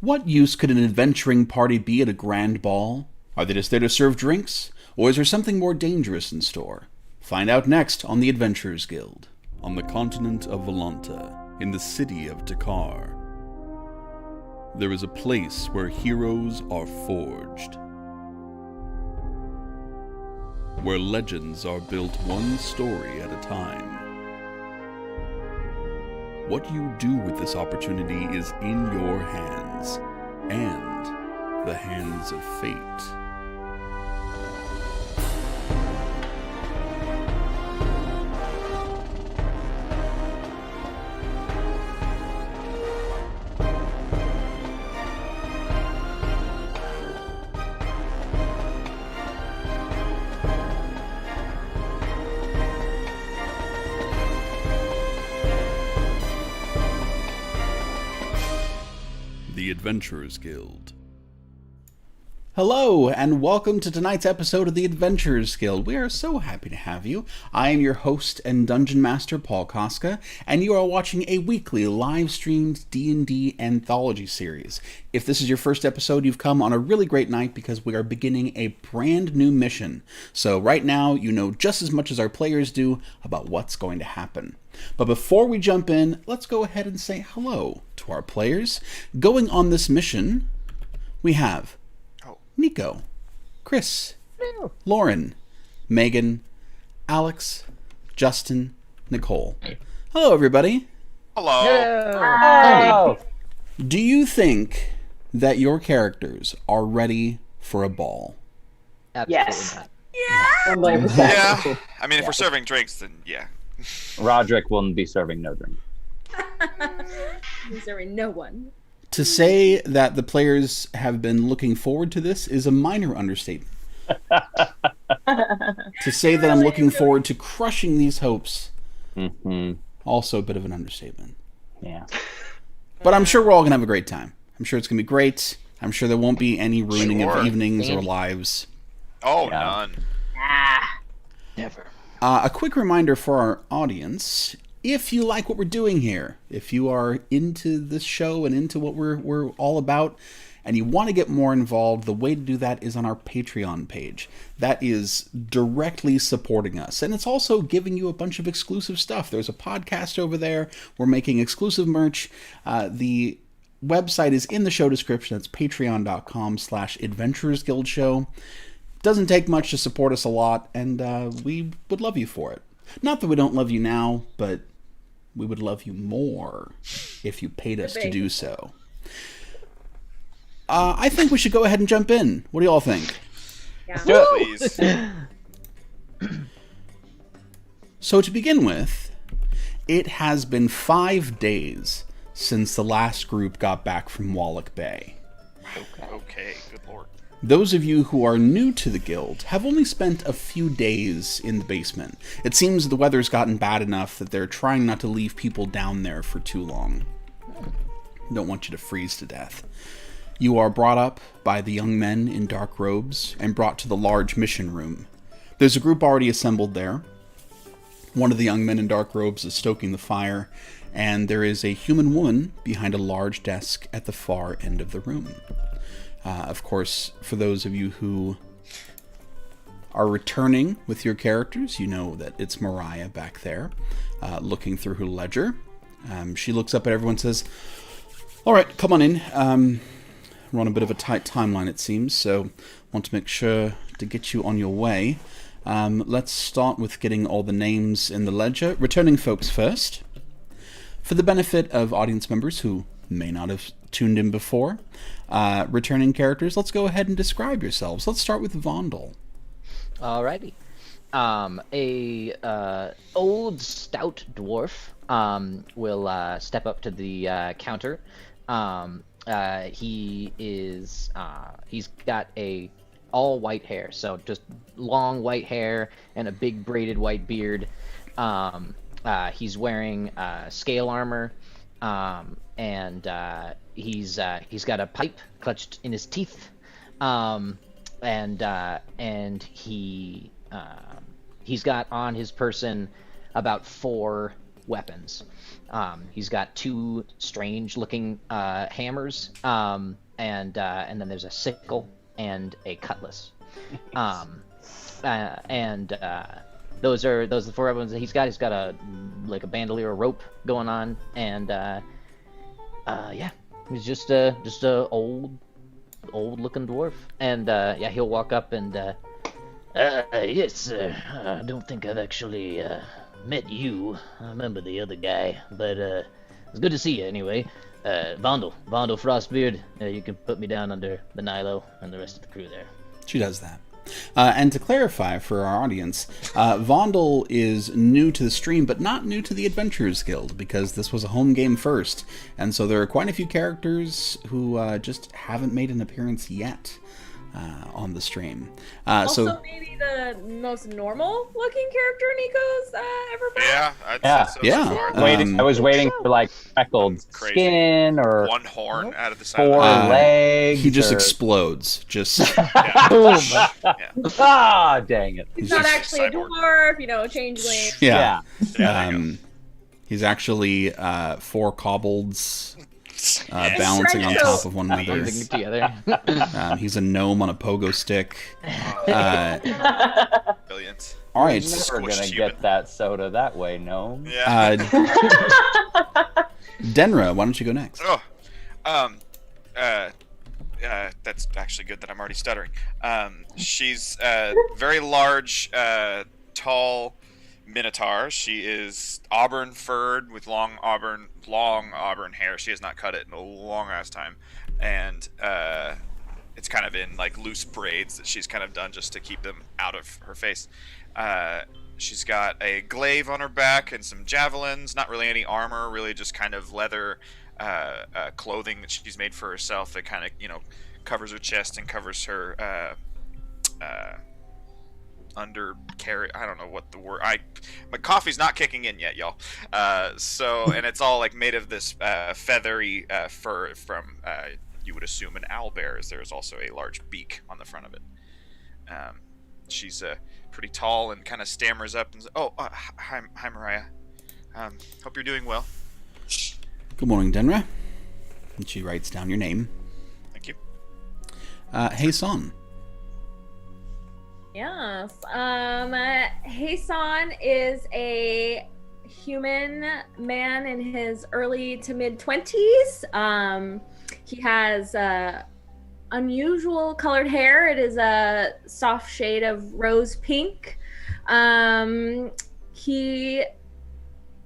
What use could an adventuring party be at a grand ball? Are they just there to serve drinks? Or is there something more dangerous in store? Find out next on the Adventurers Guild. On the continent of Volanta, in the city of Dakar, there is a place where heroes are forged. Where legends are built one story at a time. What you do with this opportunity is in your hands, and the hands of fate. The Adventurers Guild. Hello, and welcome to tonight's episode of the Adventurers Guild. We are so happy to have you. I am your host and Dungeon Master, Paul Cosca, and you are watching a weekly live-streamed D&D anthology series. If this is your first episode, you've come on a really great night because we are beginning a brand new mission. So right now, you know just as much as our players do about what's going to happen. But before we jump in, let's go ahead and say hello to our players. Going on this mission, we have Nico, Chris, Lauren, Megan, Alex, Justin, Nicole. Hello, everybody. Hello. Hi. Do you think that your characters are ready for a ball? Yes. Yeah. Yeah. I mean, if we're serving drinks, then yeah. Roderick wouldn't be serving no drink. He's serving no one. To say that the players have been looking forward to this is a minor understatement. To say that I'm looking forward to crushing these hopes, also a bit of an understatement. Yeah. But I'm sure we're all going to have a great time. I'm sure it's going to be great. I'm sure there won't be any ruining Sure. of evenings or lives. Oh, Yeah. none. Never. A quick reminder for our audience, if you like what we're doing here, if you are into this show and into what we're all about, and you want to get more involved, the way to do that is on our Patreon page. That is directly supporting us. And it's also giving you a bunch of exclusive stuff. There's a podcast over there. We're making exclusive merch. The website is in the show description. It's patreon.com/adventurersguildshow. Doesn't take much to support us a lot, and we would love you for it. Not that we don't love you now, but we would love you more if you paid us to do so. I think we should go ahead and jump in. What do you all think? Yeah. Please. So to begin with, it has been 5 days since the last group got back from Wallach Bay. Okay, good lord. Those of you who are new to the guild have only spent a few days in the basement. It seems the weather's gotten bad enough that they're trying not to leave people down there for too long. Don't want you to freeze to death. You are brought up by the young men in dark robes and brought to the large mission room. There's a group already assembled there. One of the young men in dark robes is stoking the fire, and there is a human woman behind a large desk at the far end of the room. Of course, for those of you who are returning with your characters, you know that it's Mariah back there, looking through her ledger. She looks up at everyone and says, "All right, come on in. We're on a bit of a tight timeline, it seems, so want to make sure to get you on your way. Let's start with getting all the names in the ledger. Returning folks first. For the benefit of audience members who may not have tuned in before, returning characters, let's go ahead and describe yourselves. Let's start with Vondel. Alrighty. A old stout dwarf will step up to the counter. He's got a all white hair, so just long white hair and a big braided white beard. He's wearing scale armor, and he's got a pipe clutched in his teeth, and he's got on his person about 4 weapons. He's got two strange-looking hammers, and then there's a sickle and a cutlass. And those are the four weapons that he's got. He's got a bandolier rope going on, and yeah, he's just a old looking dwarf. And yeah, he'll walk up and yes, sir. I don't think I've actually met you. I remember the other guy, but it's good to see you anyway. Vondel Frostbeard, you can put me down under the Nilo and the rest of the crew there. She does that. And to clarify for our audience, Vondel is new to the stream, but not new to the Adventurers Guild, because this was a home game first. And so there are quite a few characters who just haven't made an appearance yet on the stream. Also, maybe the most normal-looking character Nico's ever played. Yeah, I'd say so. Yeah. So far. I was waiting for like speckled Crazy. Skin or One horn out of the side. 4 Of legs. he just or... explodes. Just Boom! Ah, dang it. He's not just actually a cyborg. dwarf, changeling. yeah. Yeah, there you He's actually 4 kobolds Yes. balancing on Yes. top of one another. Bonding together. He's a gnome on a pogo stick. Brilliant. All right. Never Squished gonna human. get that soda that way, no. Yeah. Denra, why don't you go next? Oh, that's actually good that I'm already stuttering. She's very large, tall minotaur. She is auburn furred with long auburn hair. She has not cut it in a long ass time, and it's kind of in like loose braids that she's kind of done just to keep them out of her face. She's got a glaive on her back and some javelins. Not really any armor, really just kind of leather clothing that she's made for herself that kind of covers her chest and covers her undercarriage. I don't know what the word. My coffee's not kicking in yet, y'all. And it's all like made of this feathery fur from you would assume an owlbear, as there is also a large beak on the front of it. She's pretty tall and kind of stammers up and says, hi Mariah. Hope you're doing well. Good morning, Denra. And she writes down your name. Thank you. Hey, Son. Yes. Hasan is a human man in his early to mid 20s. He has unusual colored hair. It is a soft shade of rose pink. He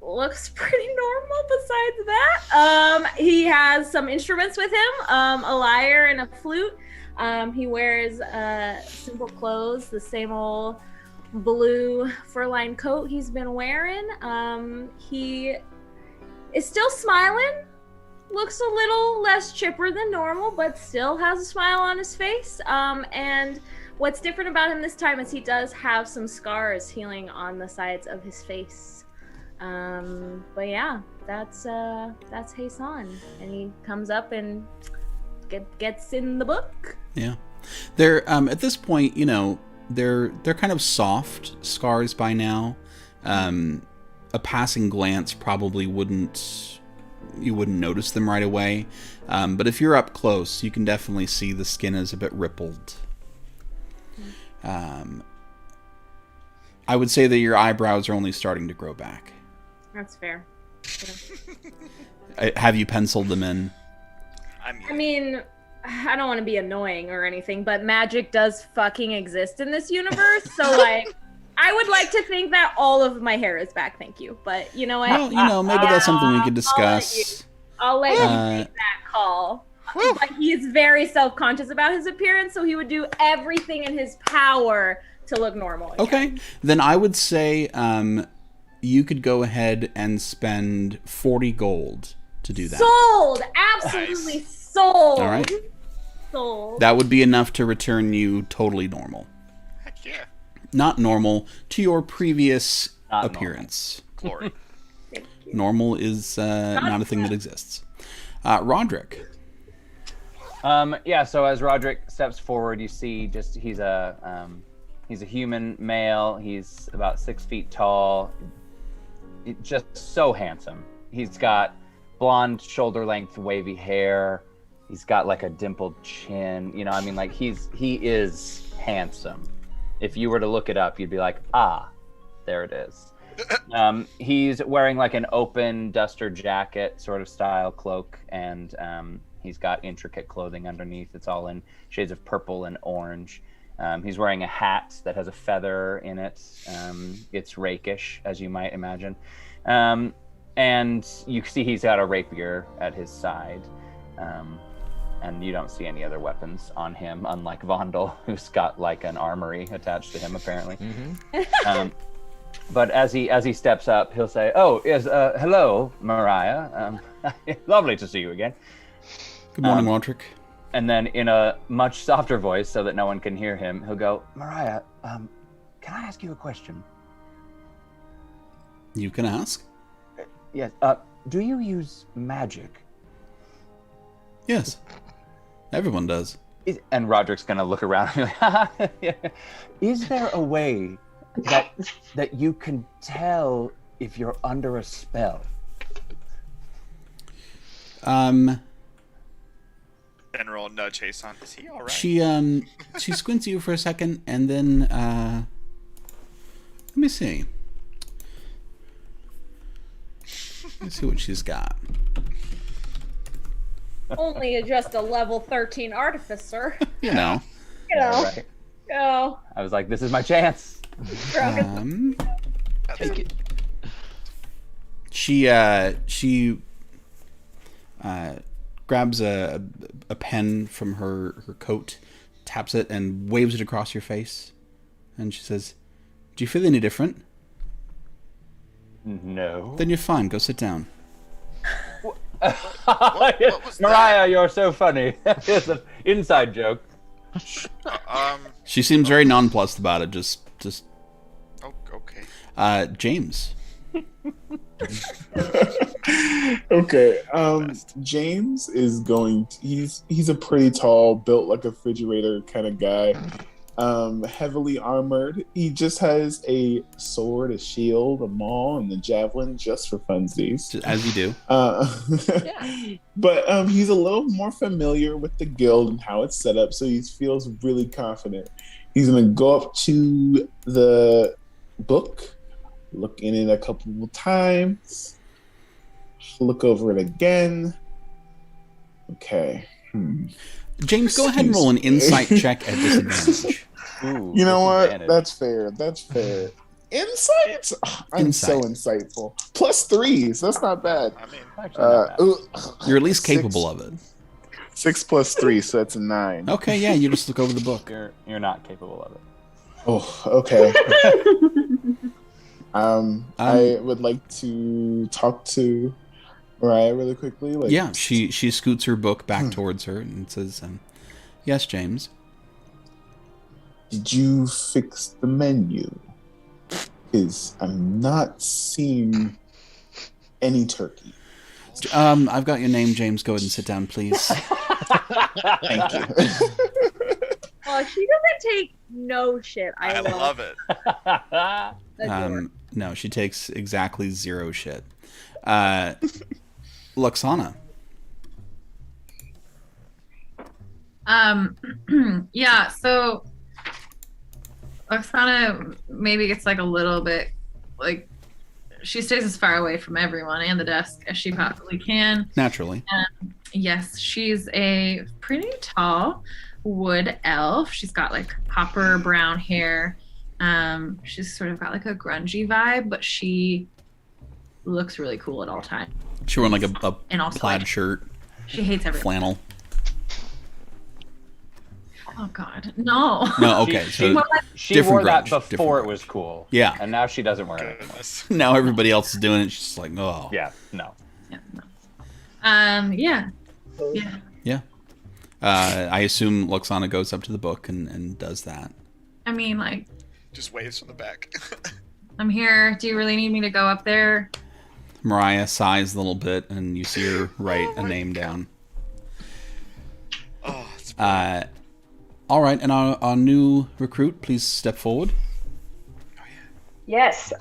looks pretty normal besides that. He has some instruments with him, a lyre and a flute. He wears simple clothes, the same old blue fur-lined coat he's been wearing. He is still smiling, looks a little less chipper than normal, but still has a smile on his face. And what's different about him this time is he does have some scars healing on the sides of his face. But yeah, that's Hasan, and he comes up and gets in the book. Yeah. They're at this point, they're kind of soft scars by now. A passing glance probably wouldn't notice them right away. But if you're up close, you can definitely see the skin is a bit rippled. I would say that your eyebrows are only starting to grow back. That's fair. Have you penciled them in? I mean, I don't want to be annoying or anything, but magic does fucking exist in this universe. So, like, I would like to think that all of my hair is back. Thank you. But you know what? Well, maybe that's something we could discuss. I'll let you take that call. But he is very self-conscious about his appearance, so he would do everything in his power to look normal again. Okay. Then I would say you could go ahead and spend 40 gold to do that. Sold! Absolutely sold! All right. Sold. That would be enough to return you totally normal. Heck yeah. Not normal to your previous Not appearance. Glory. Thank you. Normal is not a thing that exists. Roderick. Yeah, so as Roderick steps forward, you see he's a human male. He's about 6 feet tall. Just so handsome. He's got blonde, shoulder-length, wavy hair. He's got like a dimpled chin. You know, I mean, like he is handsome. If you were to look it up, you'd be like, ah, there it is. He's wearing like an open duster jacket sort of style cloak, and he's got intricate clothing underneath. It's all in shades of purple and orange. He's wearing a hat that has a feather in it. It's rakish, as you might imagine. And you see he's got a rapier at his side. And you don't see any other weapons on him, unlike Vondel, who's got like an armory attached to him, apparently. Mm-hmm. But as he steps up, he'll say, "Oh, yes, hello, Mariah. Lovely to see you again." Good morning, Roderick. And then in a much softer voice, so that no one can hear him, he'll go, "Mariah, can I ask you a question?" You can ask. Yes. Do you use magic? Yes. Everyone does. And Roderick's gonna look around and be like, yeah. Is there a way that you can tell if you're under a spell? General nudge Hasan. Is he all right? She squints at you for a second, and then let me see. Let's see what she's got. Only just a level 13 artificer. You know. Right. Oh. I was like, this is my chance. Take it. She grabs a pen from her coat, taps it, and waves it across your face. And she says, "Do you feel any different?" No. Then you're fine. Go sit down. What was Mariah, you're so funny. It's an inside joke. She seems very nonplussed about it. Just. Oh, okay. James. Okay. James is he's a pretty tall, built like a refrigerator kind of guy. Heavily armored. He just has a sword, a shield, a maul, and the javelin just for funsies. As you do. Yeah. But he's a little more familiar with the guild and how it's set up, so he feels really confident. He's gonna go up to the book, look in it a couple of times, look over it again. Okay. James, go ahead and roll an insight check at disadvantage. Ooh, You know what? disadvantage. That's fair. Insights? I'm so insightful. +3s. That's not bad. I mean, Actually, not bad. You're at least 6 capable of it. 6 + 3, so that's a 9. Okay, yeah, you just look over the book. You're not capable of it. Oh, okay. I would like to talk to Mariah really quickly. Yeah, she scoots her book back towards her and says, "Yes, James." Did you fix the menu? Because I'm not seeing any turkey. I've got your name, James. Go ahead and sit down, please. Thank you. Well, she doesn't take no shit. I love it. No, she takes exactly 0 shit. Luxana. Yeah, so Oksana maybe gets like a little bit like she stays as far away from everyone and the desk as she possibly can. Naturally. Yes, she's a pretty tall wood elf. She's got like copper brown hair. She's sort of got like a grungy vibe, but she looks really cool at all times. She wearing like a And also, plaid like, shirt, She hates everyone. flannel. Oh God, no. No, okay. So She different wore that grunge, before different it was cool. Yeah. And now she doesn't wear it anymore. Goodness. now everybody else is doing it. She's just like, oh. Yeah, no. Yeah, no. Yeah. Yeah. I assume Luxana goes up to the book and does that. I mean, like, Just waves from the back. I'm here. Do you really need me to go up there? Mariah sighs a little bit, and you see her write a name down. Oh, it's All right, and our new recruit, please step forward. Yes,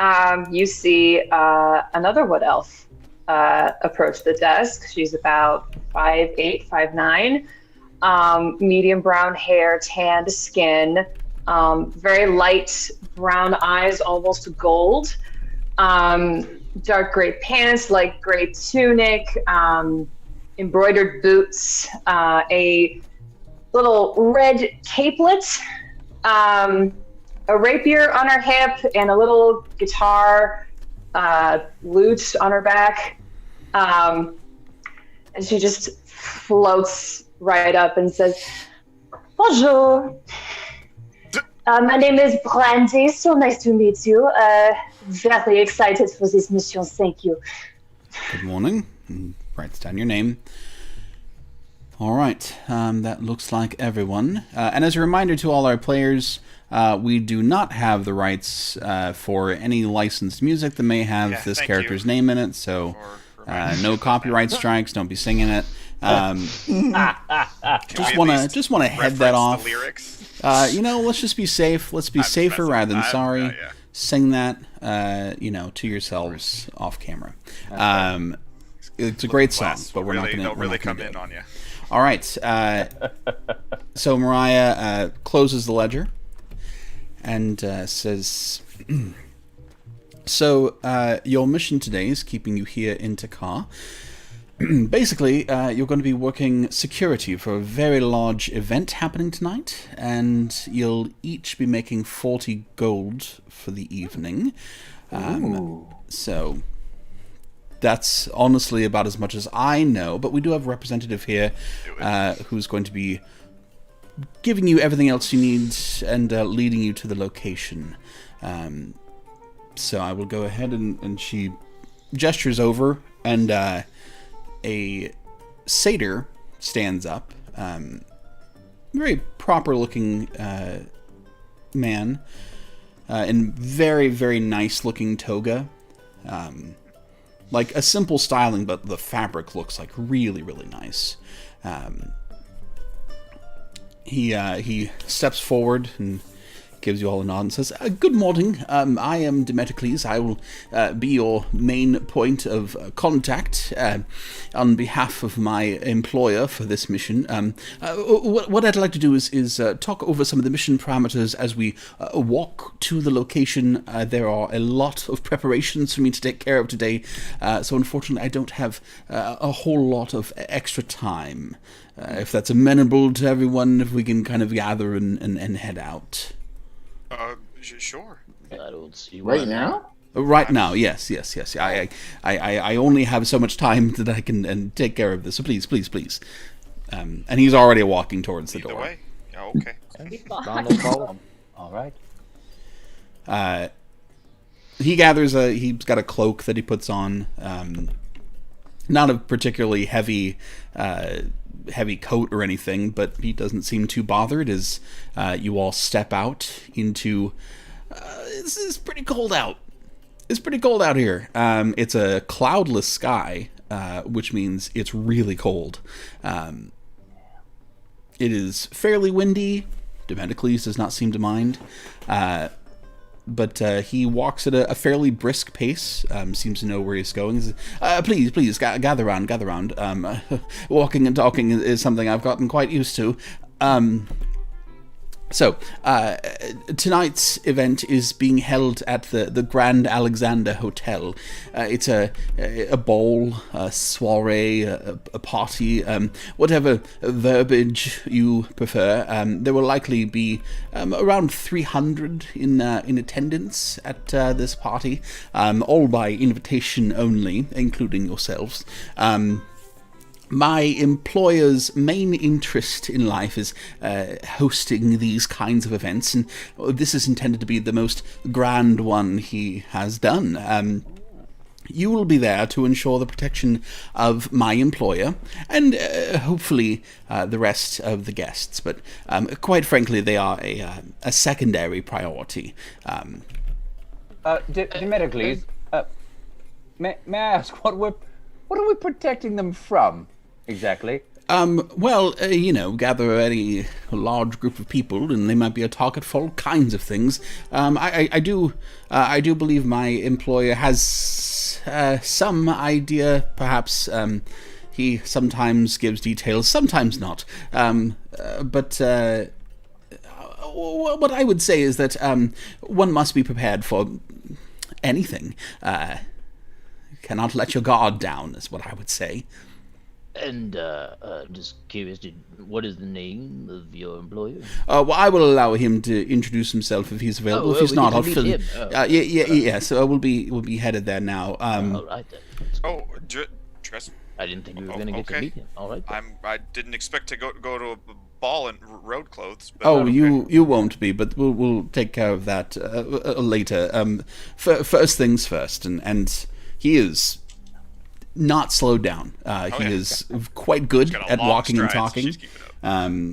you see another wood elf. approach the desk. She's about 5'8", 5'9", medium brown hair, tanned skin, very light brown eyes, almost gold, dark gray pants, light gray tunic, embroidered boots, a little red capelet, a rapier on her hip, and a little guitar lute on her back. And she just floats right up and says, "Bonjour. My name is Brandy. So nice to meet you. Very excited for this mission. Thank you." Good morning. Writes down your name. All right. That looks like everyone. And as a reminder to all our players, we do not have the rights for any licensed music that may have this character's name in it. So no copyright strikes. Don't be singing it. Just want to head that off. The lyrics? Let's just be safe. Let's be safer rather than sorry. Yeah. Sing that, to yourselves off camera. It's a great song, but we're not going to come in on you. All right. So Mariah closes the ledger and says, "So your mission today is keeping you here in Takar. Basically, you're going to be working security for a very large event happening tonight, and you'll each be making 40 gold for the evening. So that's honestly about as much as I know, but we do have a representative here who's going to be giving you everything else you need and leading you to the location. So I will go ahead and she gestures over, and a satyr stands up. Very proper-looking man in very, very nice-looking toga. Like a simple styling, but the fabric looks like really, really nice. He steps forward and gives you all a nod and says, "Good morning. I am Demeticles. I will be your main point of contact on behalf of my employer for this mission. What I'd like to do is talk over some of the mission parameters as we walk to the location. There are a lot of preparations for me to take care of today, so unfortunately I don't have a whole lot of extra time. If that's amenable to everyone, if we can kind of gather and head out." Sure. I don't see Right now? Right now, yes. I only have so much time that I can take care of this. So please. And he's already walking towards the Either door. way. Yeah, okay. Donald follow. All right. He gathers he's got a cloak that he puts on. Not a particularly heavy coat or anything, but he doesn't seem too bothered as you all step out into... it's pretty cold out. It's pretty cold out here. It's a cloudless sky, which means it's really cold. It is fairly windy. Demeticles does not seem to mind. But he walks at a fairly brisk pace, seems to know where he's going. He says, please, gather round. Walking and talking is something I've gotten quite used to. So, tonight's event is being held at the Grand Alexander Hotel. It's a ball, a soiree, a party, whatever verbiage you prefer. There will likely be around 300 in attendance at this party, all by invitation only, including yourselves. My employer's main interest in life is hosting these kinds of events, and this is intended to be the most grand one he has done. You will be there to ensure the protection of my employer, and hopefully the rest of the guests, but quite frankly, they are a secondary priority. Demeticles, may I ask, what are we protecting them from? Exactly. Well, gather any large group of people, and they might be a target for all kinds of things. I do believe my employer has some idea. Perhaps he sometimes gives details, sometimes not. But what I would say is that one must be prepared for anything. Cannot let your guard down, is what I would say. And just curious, what is the name of your employer? Well, I will allow him to introduce himself if he's available. If he's not, I'll fill. Yeah. So we'll be headed there now. All right then. Oh, Dress. I didn't think we were going to get to meet him. All right. Then. I didn't expect to go to a ball in road clothes. But oh, you won't be, but we'll take care of that later. First things first, and he is not slowed down. He is quite good at walking and talking.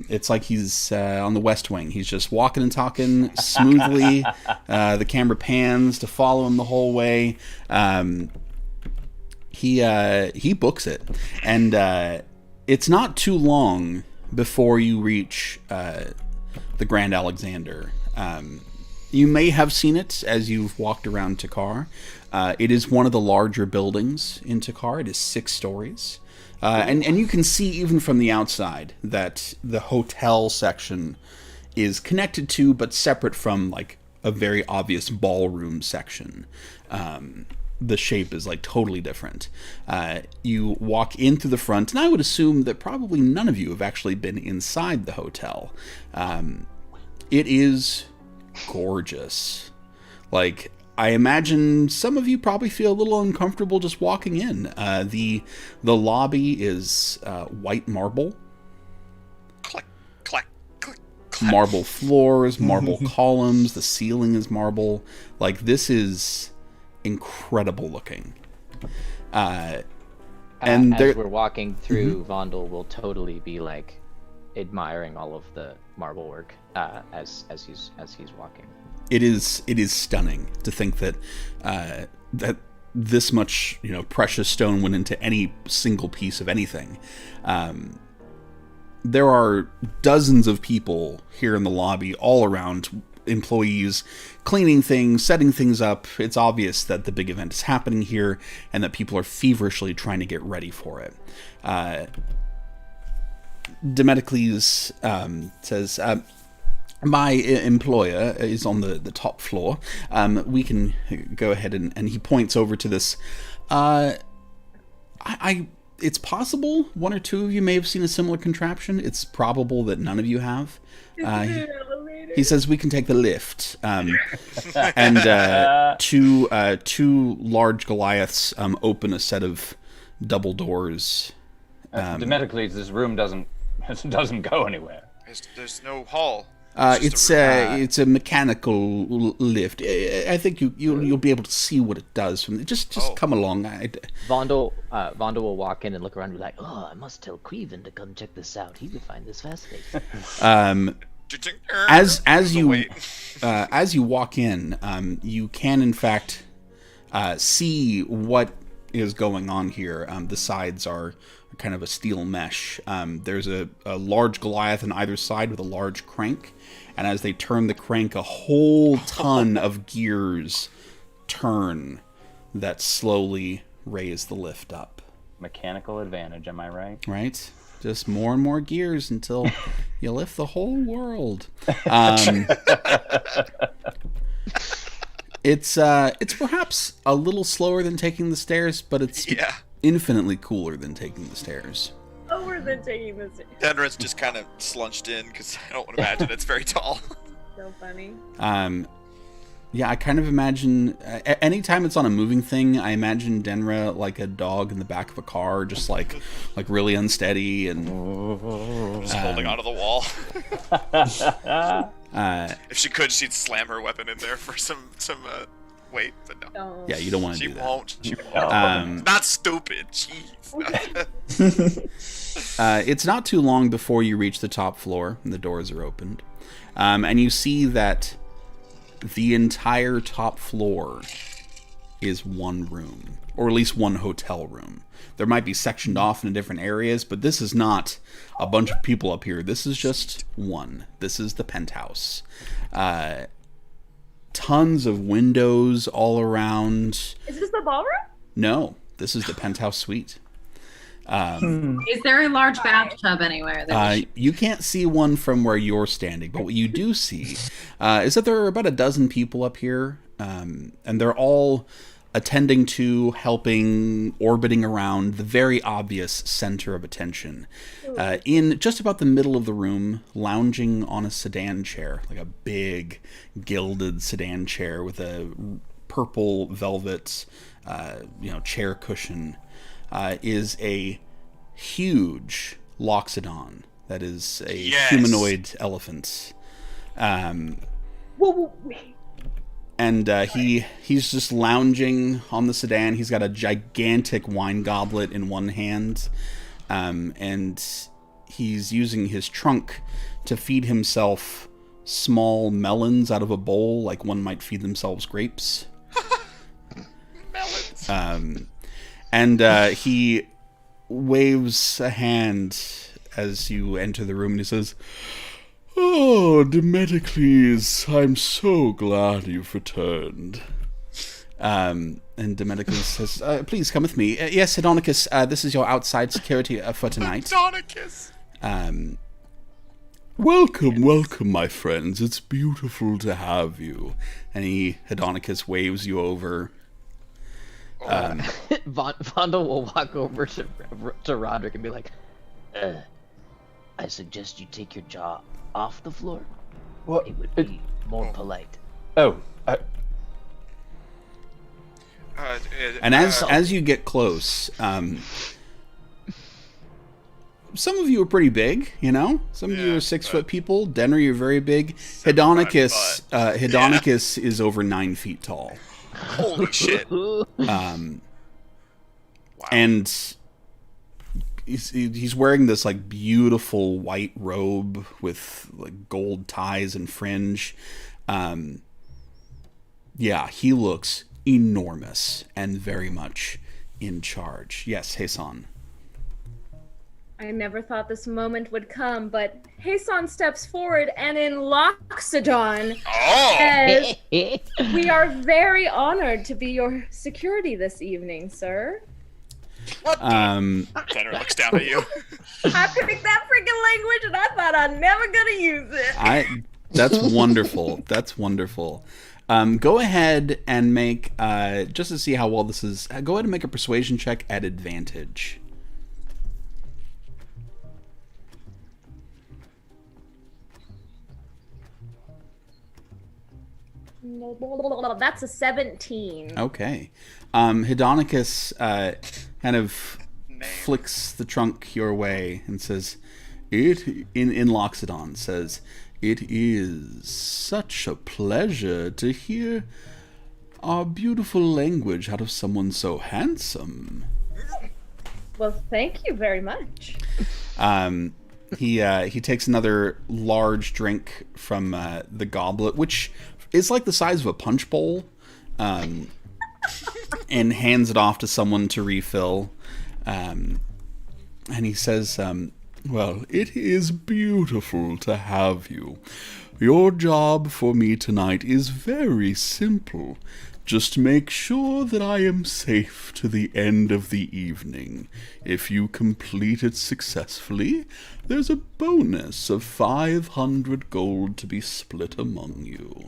It's like he's on the West Wing. He's just walking and talking smoothly. The camera pans to follow him the whole way. He books it, and it's not too long before you reach the Grand Alexander. You may have seen it as you've walked around Takar. It is one of the larger buildings in Takar. It is 6 stories. And you can see even from the outside that the hotel section is connected to, but separate from, like, a very obvious ballroom section. The shape is, like, totally different. You walk in through the front, and I would assume that probably none of you have actually been inside the hotel. It is gorgeous. Like, I imagine some of you probably feel a little uncomfortable just walking in. The lobby is white marble. Click, clack, click, clack. Marble floors, marble columns, the ceiling is marble. Like, this is incredible looking. And as we're walking through, Vondel will totally be like admiring all of the marble work as he's walking. It is stunning to think that that this much precious stone went into any single piece of anything. There are dozens of people here in the lobby, all around, employees cleaning things, setting things up. It's obvious that the big event is happening here and that people are feverishly trying to get ready for it. Demedicles says, my employer is on the top floor. We can go ahead and he points over to this. It's possible one or two of you may have seen a similar contraption. It's probable that none of you have. He says we can take the lift, and two large Goliaths open a set of double doors. Demedicles, this room doesn't go anywhere. There's no hall. It's a mechanical lift. I think you'll be able to see what it does from there. Just come along. Vondel will walk in and look around and be like, "Oh, I must tell Queven to come check this out. He would find this fascinating." As you walk in, you can in fact see what is going on here. The sides are kind of a steel mesh. There's a large Goliath on either side with a large crank, and as they turn the crank, a whole ton of gears turn that slowly raise the lift up. Mechanical advantage, am I right? Right? Just more and more gears until you lift the whole world. It's perhaps a little slower than taking the stairs, but it's infinitely cooler than taking the stairs. Slower than taking the stairs. Denra's just kind of slunched in because I don't want to imagine it's very tall. So funny. Yeah, I kind of imagine anytime it's on a moving thing, I imagine Denra like a dog in the back of a car, just like really unsteady and just holding onto the wall. If she could, she'd slam her weapon in there for some weight, but no. Oh. Yeah, you don't want to do that. She won't. Not stupid. Jeez. It's not too long before you reach the top floor and the doors are opened, and you see that the entire top floor is one room, or at least one hotel room. There might be sectioned off into different areas, but this is not a bunch of people up here. This is just one. This is the penthouse. Tons of windows all around. Is this the ballroom? No, this is the penthouse suite. Is there a large bathtub anywhere? You can't see one from where you're standing, but what you do see is that there are about a dozen people up here, and they're all attending to, helping, orbiting around the very obvious center of attention. In just about the middle of the room, lounging on a sedan chair, like a big gilded sedan chair with a purple velvet, chair cushion, is a huge loxodon that is a humanoid elephant. And he's just lounging on the sedan. He's got a gigantic wine goblet in one hand, and he's using his trunk to feed himself small melons out of a bowl, like one might feed themselves grapes. Melons. And he waves a hand as you enter the room, and he says, "Oh, Demedocles, I'm so glad you've returned." And Demedocles says, "Please come with me." Yes, Hedonicus, this is your outside security for tonight. Hedonicus! Welcome, my friends. It's beautiful to have you. And Hedonicus waves you over. Vondel will walk over to Roderick and be like, I suggest you take your jaw off the floor. What? It would be more polite. Oh. And as you get close, some of you are pretty big, you know? Some of you are 6 foot people. Denner, you're very big. Hedonicus is over 9 feet tall. Holy shit. Wow. And he's wearing this like beautiful white robe with like gold ties and fringe. He looks enormous and very much in charge. Yes, Hasan. I never thought this moment would come, but Hasan steps forward and in Loxodon says, "We are very honored to be your security this evening, sir." What? Tanner looks down at you. I picked that freaking language and I thought I'm never gonna use it. That's wonderful. That's wonderful. Go ahead and make, just to see how well this is, go ahead and make a persuasion check at advantage. That's a 17. Okay. Hedonicus kind of flicks the trunk your way and says, in Loxodon, says, "It is such a pleasure to hear our beautiful language out of someone so handsome." Well, thank you very much. He takes another large drink from the goblet, which is like the size of a punch bowl, and hands it off to someone to refill. And he says, "Well, it is beautiful to have you. Your job for me tonight is very simple. Just make sure that I am safe to the end of the evening. If you complete it successfully, there's a bonus of 500 gold to be split among you."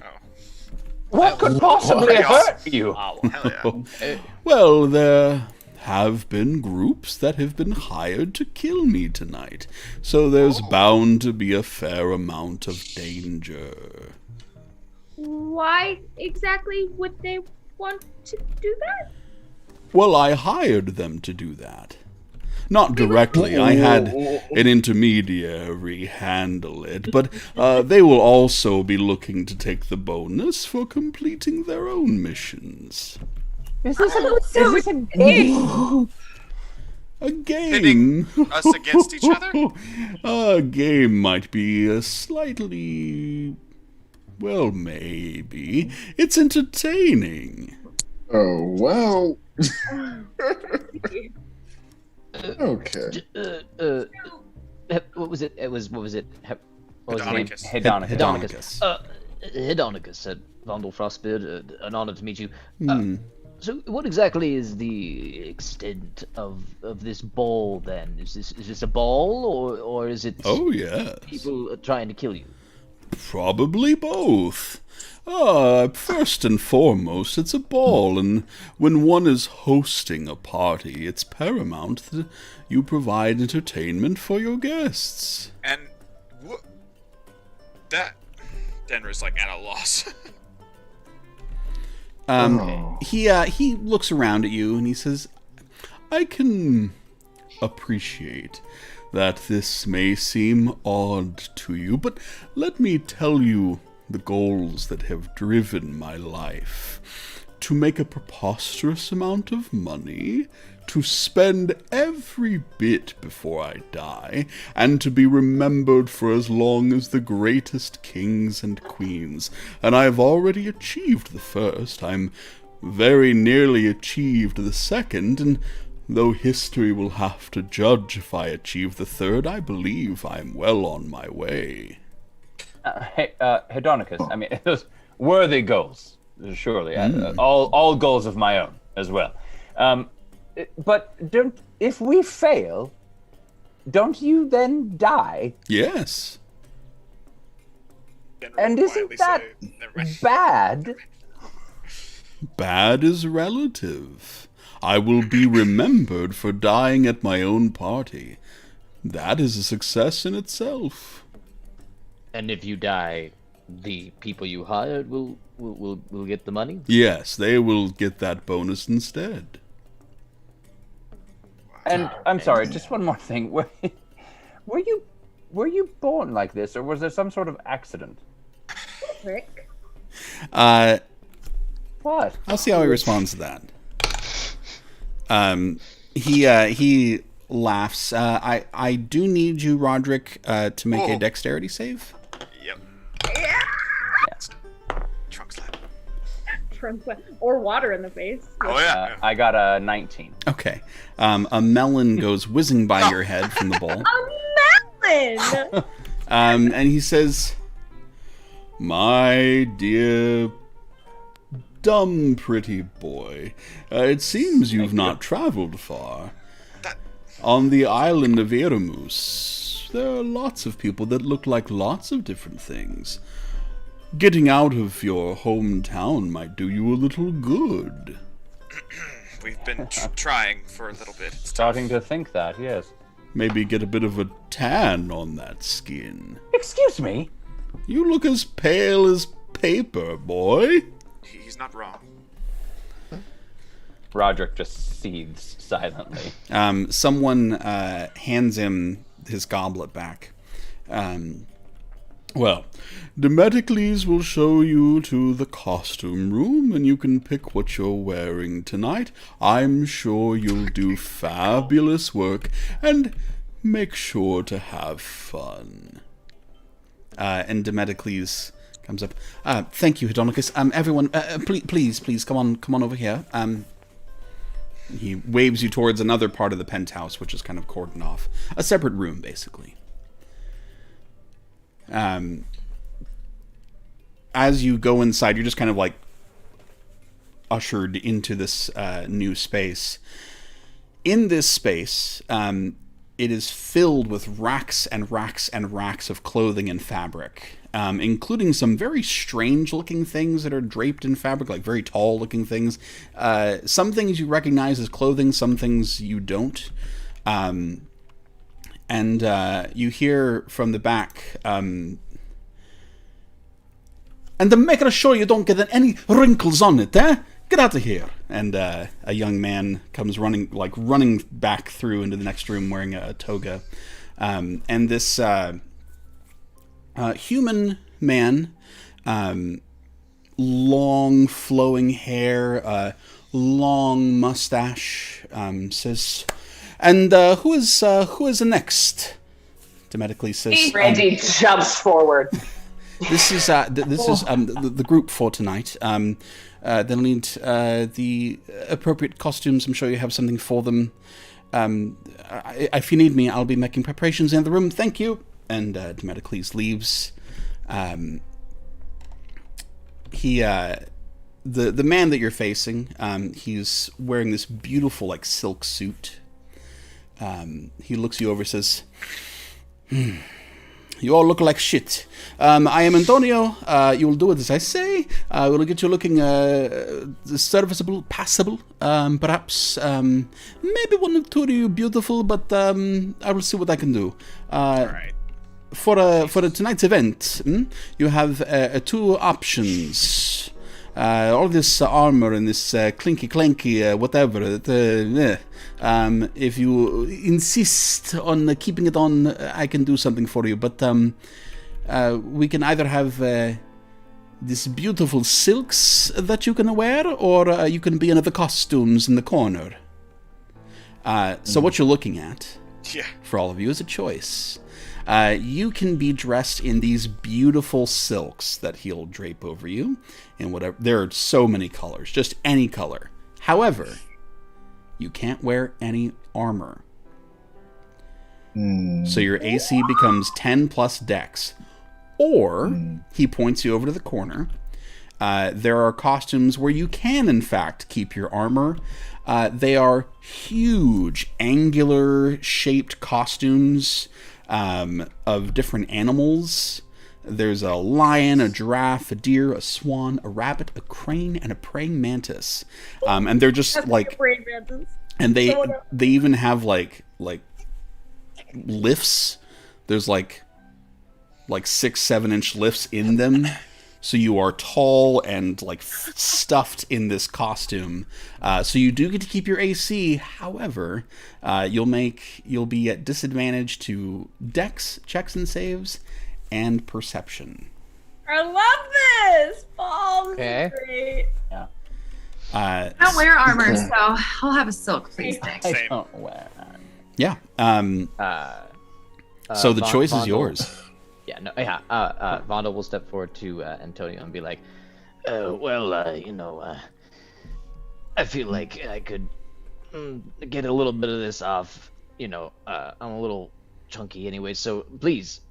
What could possibly hurt you? Hell yeah. Well, there have been groups that have been hired to kill me tonight, so there's bound to be a fair amount of danger. Why exactly would they want to do that? Well, I hired them to do that. Not directly, I had an intermediary handle it, but they will also be looking to take the bonus for completing their own missions. Is this a game? A game? Pitting us against each other? A game might be a slightly... well, maybe. It's entertaining. Oh, well. Okay. What was it? What was it? What was his name? Hedonicus. Hedonic. Hedonicus. Hedonicus said, Vondel Frostbeard, an honor to meet you. Hmm. So, what exactly is the extent of this ball? Then is this a ball, or is it Oh, yes. people trying to kill you? Probably both. First and foremost, it's a ball, and when one is hosting a party, it's paramount that you provide entertainment for your guests. And that Denver's like at a loss. Oh. He looks around at you and he says, I can appreciate that this may seem odd to you, but let me tell you the goals that have driven my life. To make a preposterous amount of money, to spend every bit before I die, and to be remembered for as long as the greatest kings and queens. And I have already achieved the first. I'm very nearly achieved the second, and though history will have to judge if I achieve the third, I believe I'm well on my way. Hedonicus, I mean, those worthy goals, surely. All goals of my own as well. But if we fail, don't you then die? Yes. Denver And will isn't quietly that say, "Never mind." bad? Bad is relative. I will be remembered for dying at my own party. That is a success in itself. And if you die, the people you hired will get the money. Yes, they will get that bonus instead. And I'm sorry, just one more thing. Were you born like this, or was there some sort of accident? Rick. What? I'll see how he responds to that. He laughs. I do need you, Roderick, to make a Oh. dexterity save. Yep. Trunk slap. Or water in the face. Oh yeah. I got a 19. Okay. A melon goes whizzing by your head from the bowl. A melon! And he says, My dear dumb pretty boy, it seems you've not traveled far. That- On the island of Eramus, there are lots of people that look like lots of different things. Getting out of your hometown might do you a little good. We've been trying for a little bit. It's tough. Starting to think that, yes. Maybe get a bit of a tan on that skin. Excuse me? You look as pale as paper, boy. He's not wrong. Roderick just seethes silently. Someone hands him his goblet back. Well, Demeticles will show you to the costume room, and you can pick what you're wearing tonight. I'm sure you'll do fabulous work, and make sure to have fun. And Demeticles comes up. Thank you, Hedonicus. Everyone, please, come on over here. He waves you towards another part of the penthouse, which is kind of cordoned off. A separate room, basically. As you go inside, you're just kind of like ushered into this new space. In this space, it is filled with racks and racks and racks of clothing and fabric, including some very strange-looking things that are draped in fabric, like very tall-looking things. Some things you recognize as clothing, some things you don't. And you hear from the back, and to make sure you don't get any wrinkles on it, eh? Get out of here. And a young man comes running back through into the next room wearing a toga. And this human man, long flowing hair, long mustache, says, and who is the next? Demeticles says, Randy jumps forward. This is the group for tonight. They'll need the appropriate costumes. I'm sure you have something for them. If you need me, I'll be making preparations in the room. Thank you. And Demedocles leaves. The man that you're facing, he's wearing this beautiful like silk suit. He looks you over and says, you all look like shit. I am Antonio. You will do it as I say. I will get you looking serviceable, passable. Perhaps maybe one or two of you beautiful, but I will see what I can do. All right. For tonight's event, you have two options. All this armor and this clinky whatever. If you insist on keeping it on, I can do something for you. But we can either have this beautiful silks that you can wear, or you can be in the costumes in the corner. So what you're looking at, for all of you, is a choice. You can be dressed in these beautiful silks that he'll drape over you, and whatever. There are so many colors, just any color. However, you can't wear any armor. So your AC becomes 10 plus dex. Or, he points you over to the corner. There are costumes where you can, in fact, keep your armor. They are huge, angular-shaped costumes of different animals. There's a lion, a giraffe, a deer, a swan, a rabbit, a crane, and a praying mantis. And they're just like, and they even have like lifts. There's like 6-7 inch lifts in them. So you are tall and like stuffed in this costume. So you do get to keep your AC. However, you'll be at disadvantage to Dex checks and saves and perception. I love this. Oh, this Okay. is great. Yeah. I don't wear armor, so I'll have a silk, please. Thanks. I Same. don't wear. Yeah. So the choice is yours. Yeah, no, yeah. Vonda will step forward to Antonio and be like, I feel like I could get a little bit of this off. I'm a little chunky anyway, so please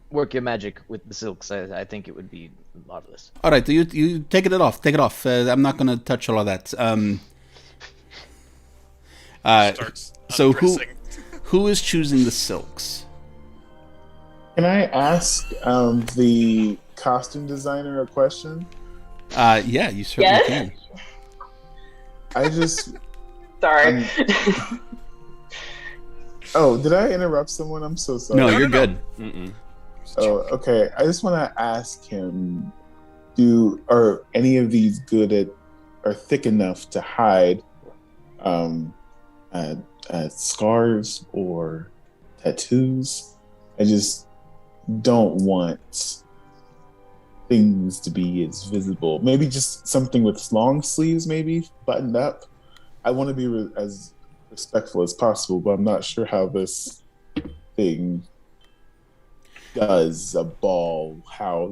work your magic with the silks. I think it would be marvelous. All right, you take it off. Take it off. I'm not going to touch all of that. Starts So undressing. who is choosing the silks? Can I ask the costume designer a question? Yeah, you certainly Yes? can. I just. Sorry. Oh, did I interrupt someone? I'm so sorry. No, you're good. Oh, okay. I just want to ask him: are any of these good at, or thick enough to hide scars or tattoos? I just don't want things to be as visible. Maybe just something with long sleeves, maybe buttoned up. I want to be as respectful as possible, but I'm not sure how this thing does a ball, how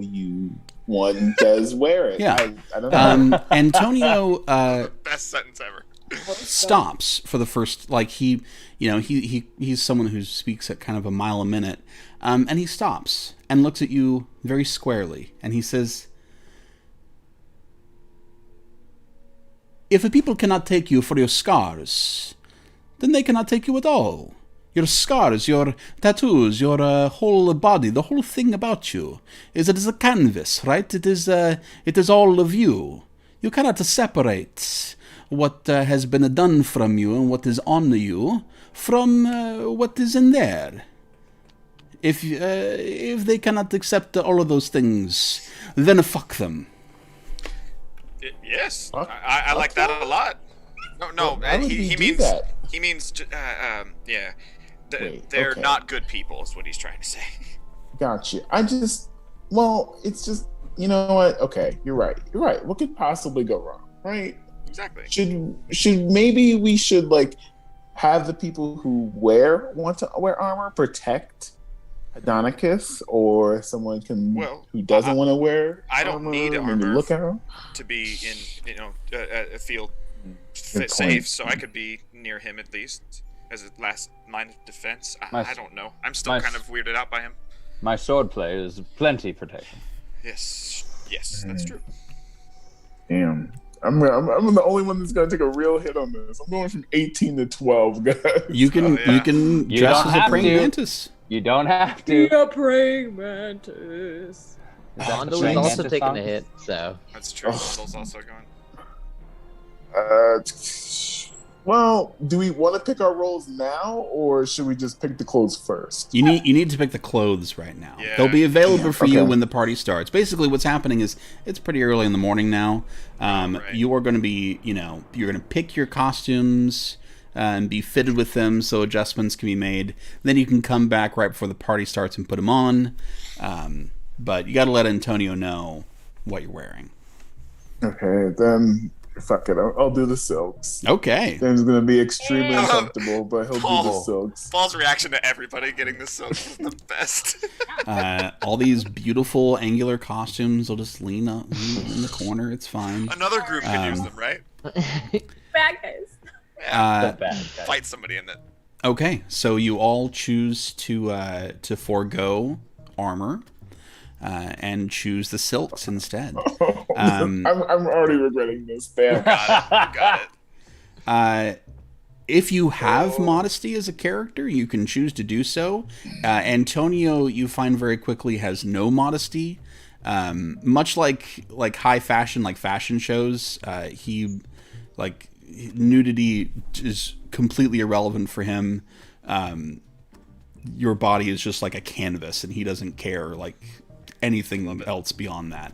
one does wear it. Yeah. I don't know. Antonio Best sentence ever. stops for the first, like he's someone who speaks at kind of a mile a minute, and he stops and looks at you very squarely, and he says, if a people cannot take you for your scars, then they cannot take you at all. Your scars, your tattoos, your whole body, the whole thing about you is it is a canvas, right? It is all of you. You cannot separate what has been done from you and what is on you from what is in there. If they cannot accept all of those things, then fuck them. Yes, Fuck- I like fuck that a lot. No, Why would he we do means that? he means yeah. Wait, They're okay. not good people, is what he's trying to say. Gotcha. It's just, you know what? Okay, you're right. What could possibly go wrong, right? Exactly. Maybe we should like have the people who want to wear armor protect Adonicus or someone Well, who doesn't want to wear I don't need maybe armor look out? to be feel Good safe, point. so I could be near him at least as a last line of defense. My- I don't know. I'm still my- kind of weirded out by him. My swordplay is plenty protection. Yes, that's true. Damn. I'm the only one that's gonna take a real hit on this. I'm going from 18 to 12, guys. You can Oh, yeah. you can You dress don't as a have praying to. mantis. You don't have to. a praying mantis. Is that Vondo the is Praying also Mantis taking song? a hit, so That's true. Oh. Bundle's also going. Well, do we want to pick our roles now, or should we just pick the clothes first? You need to pick the clothes right now. Yeah. They'll be available for you Okay. when the party starts. Basically, what's happening is it's pretty early in the morning now. Right. You are going to be, you're going to pick your costumes and be fitted with them so adjustments can be made. Then you can come back right before the party starts and put them on. But you got to let Antonio know what you're wearing. Okay, then fuck it. I'll do the silks. Okay. Dan's gonna be extremely Yeah. uncomfortable, but he'll do the Paul. silks. Paul's reaction to everybody getting this silk is the best. All these beautiful angular costumes will just lean up in the corner. It's fine. Another group can use them, right? Bad guys. Yeah. The bad guy. Fight somebody in it. Okay, so you all choose to forego armor and choose the silks instead. I'm already regretting this. Damn. Got it. If you have modesty as a character, you can choose to do so. Antonio, you find very quickly, has no modesty. Much like high fashion, like fashion shows, nudity is completely irrelevant for him. Your body is just like a canvas, and he doesn't care anything else beyond that.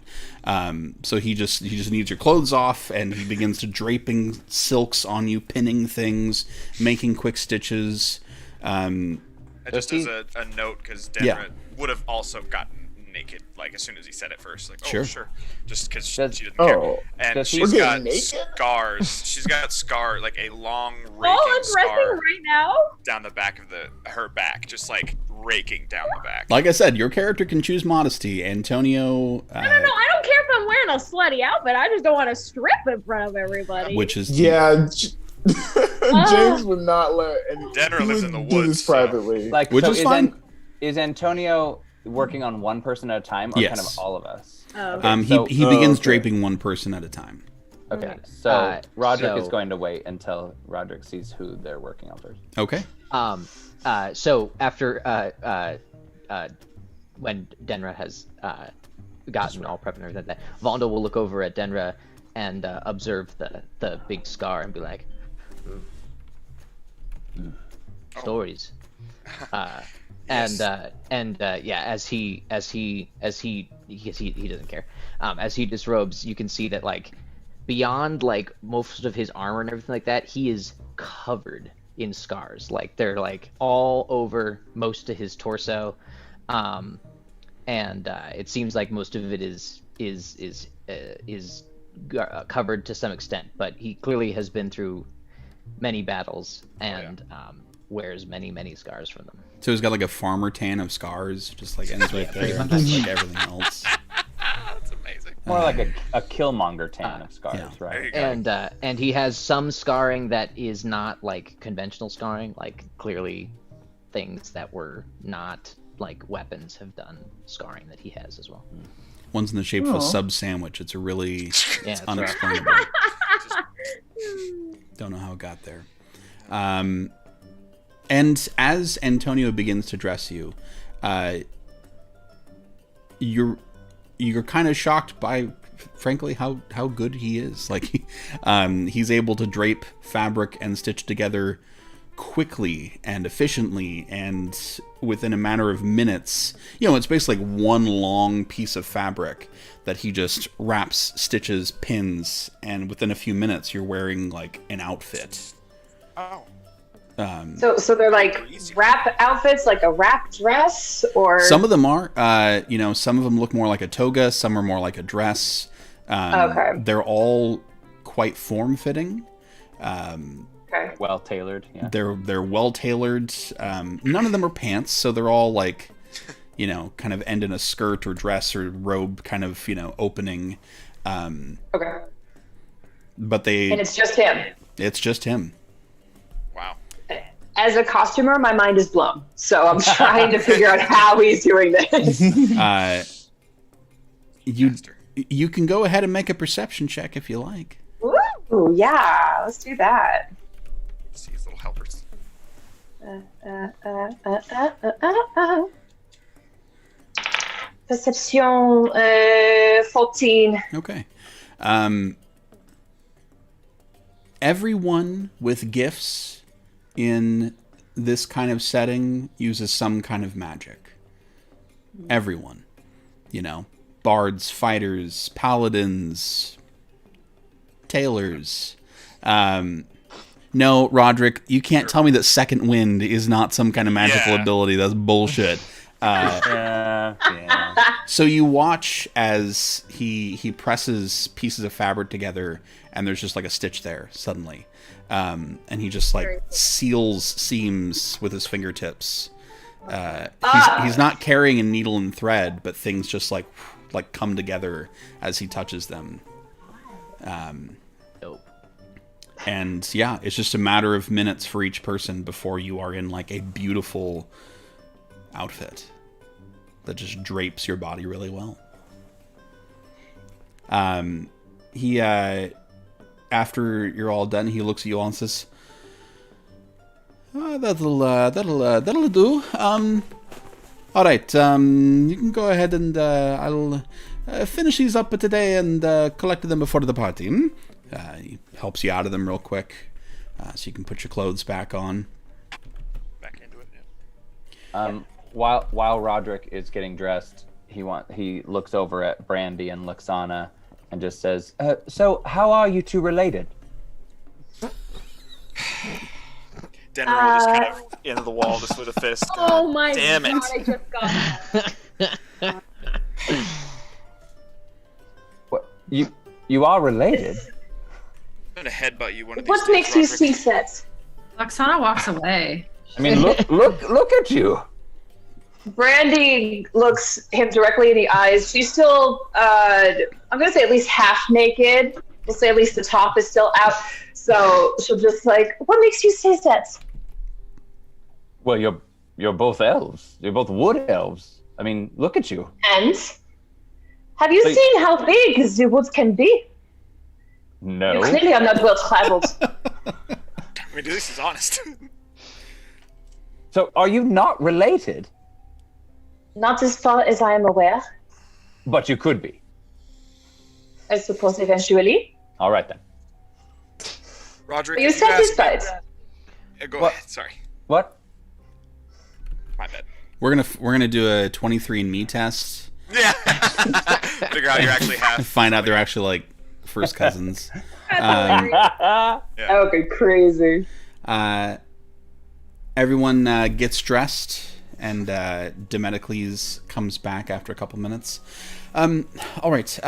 So he just needs your clothes off, and he begins to draping silks on you, pinning things, making quick stitches. Just as a note, because Denra Yeah. would have also gotten naked, as soon as he said it first. Sure. Oh, sure. Just because she Does- doesn't care. Oh, And does he- she's We're got getting naked? scars. She's got scar, a long Oh, raking undressing scar right now? down the back of her back, just raking down the back. Like I said, your character can choose modesty. Antonio, No, I don't care if I'm wearing a slutty outfit. I just don't want to strip in front of everybody. which is Yeah, James would not let. Denver he lives would in the do woods, this so- privately. Which is fine. Is Antonio working on one person at a time, or kind Yes. of all of us? Oh, he so- begins okay. draping one person at a time. Okay, so Roderick so- is going to wait until Roderick sees who they're working on first. Okay. So after when Denra has gotten all prepped and everything like that, Vondo will look over at Denra and observe the big scar and be like, stories. As he doesn't care. As he disrobes, you can see that beyond most of his armor and everything like that, he is covered in scars. They're all over most of his torso, and it seems like most of it is covered to some extent. But he clearly has been through many battles and wears many scars from them. So he's got a farmer tan of scars, just ends right there, much. just like everything else. That's amazing. More like a Killmonger tan of scars, yeah. There you right? go. And he has some scarring that is not conventional scarring, clearly things that were not weapons have done scarring that he has as well. One's in the shape of Aw. a sub sandwich. It's a really Yeah, that's right. unexplainable. Don't know how it got there. And as Antonio begins to dress you, you're kind of shocked by, frankly, how good he is. He's able to drape fabric and stitch together quickly and efficiently, and within a matter of minutes. It's basically one long piece of fabric that he just wraps, stitches, pins, and within a few minutes you're wearing an outfit. Oh. So they're wrap outfits, like a wrap dress, or Some of them are, some of them look more like a toga, some are more like a dress. Okay. They're all quite form-fitting. okay. Well tailored. Yeah. They're well tailored. None of them are pants, so they're all you know, kind of end in a skirt or dress or robe kind of, you know, opening. Okay. But And it's just him. it's just him. Wow. As a costumer, my mind is blown. So I'm trying to figure out how he's doing this. You can go ahead and make a perception check if you like. Ooh, yeah, let's do that. See his little helpers. Perception 14. Okay. Everyone with gifts in this kind of setting uses some kind of magic. Everyone. You know, bards, fighters, paladins, tailors. No, Roderick, you can't tell me that Second Wind is not some kind of magical ability. That's bullshit. So you watch as he presses pieces of fabric together, and there's just like a stitch there suddenly, and he just like seals seams with his fingertips. He's not carrying a needle and thread, but things just like come together as he touches them. And yeah, it's just a matter of minutes for each person before you are in like a beautiful outfit that just drapes your body really well. He after you're all done, he looks at you all and says, that'll do. All right, you can go ahead and I'll finish these up today and collect them before the party. He helps you out of them real quick, so you can put your clothes back on. Back into it. Yeah. While Roderick is getting dressed, he looks over at Brandy and Luxana and just says, "So how are you two related?" Denver will just kind of into the wall just with a fist. Oh my damn god! it! I just got that. What you are related? I'm gonna headbutt you one of these What days, makes you Roderick. see set? Oksana walks away. I mean, look at you. Brandy looks him directly in the eyes. She's still, I'm gonna say at least half naked. We'll say at least the top is still out. So she'll just like, what makes you say that? Well, you're both elves. You're both wood elves. I mean, look at you. And have you seen how big the woods can be? No. You clearly are not well traveled. I mean, this is honest. So, are you not related? Not as far as I am aware. But you could be. I suppose eventually. All right then. Roderick, Are you if ask me- satisfied? Go What? ahead. Sorry, What? my bad. We're gonna do a 23andMe test. Yeah. Figure out you're actually half. Find out they're actually like first cousins. That would be crazy. Everyone gets dressed, and Demedocles comes back after a couple minutes. All right.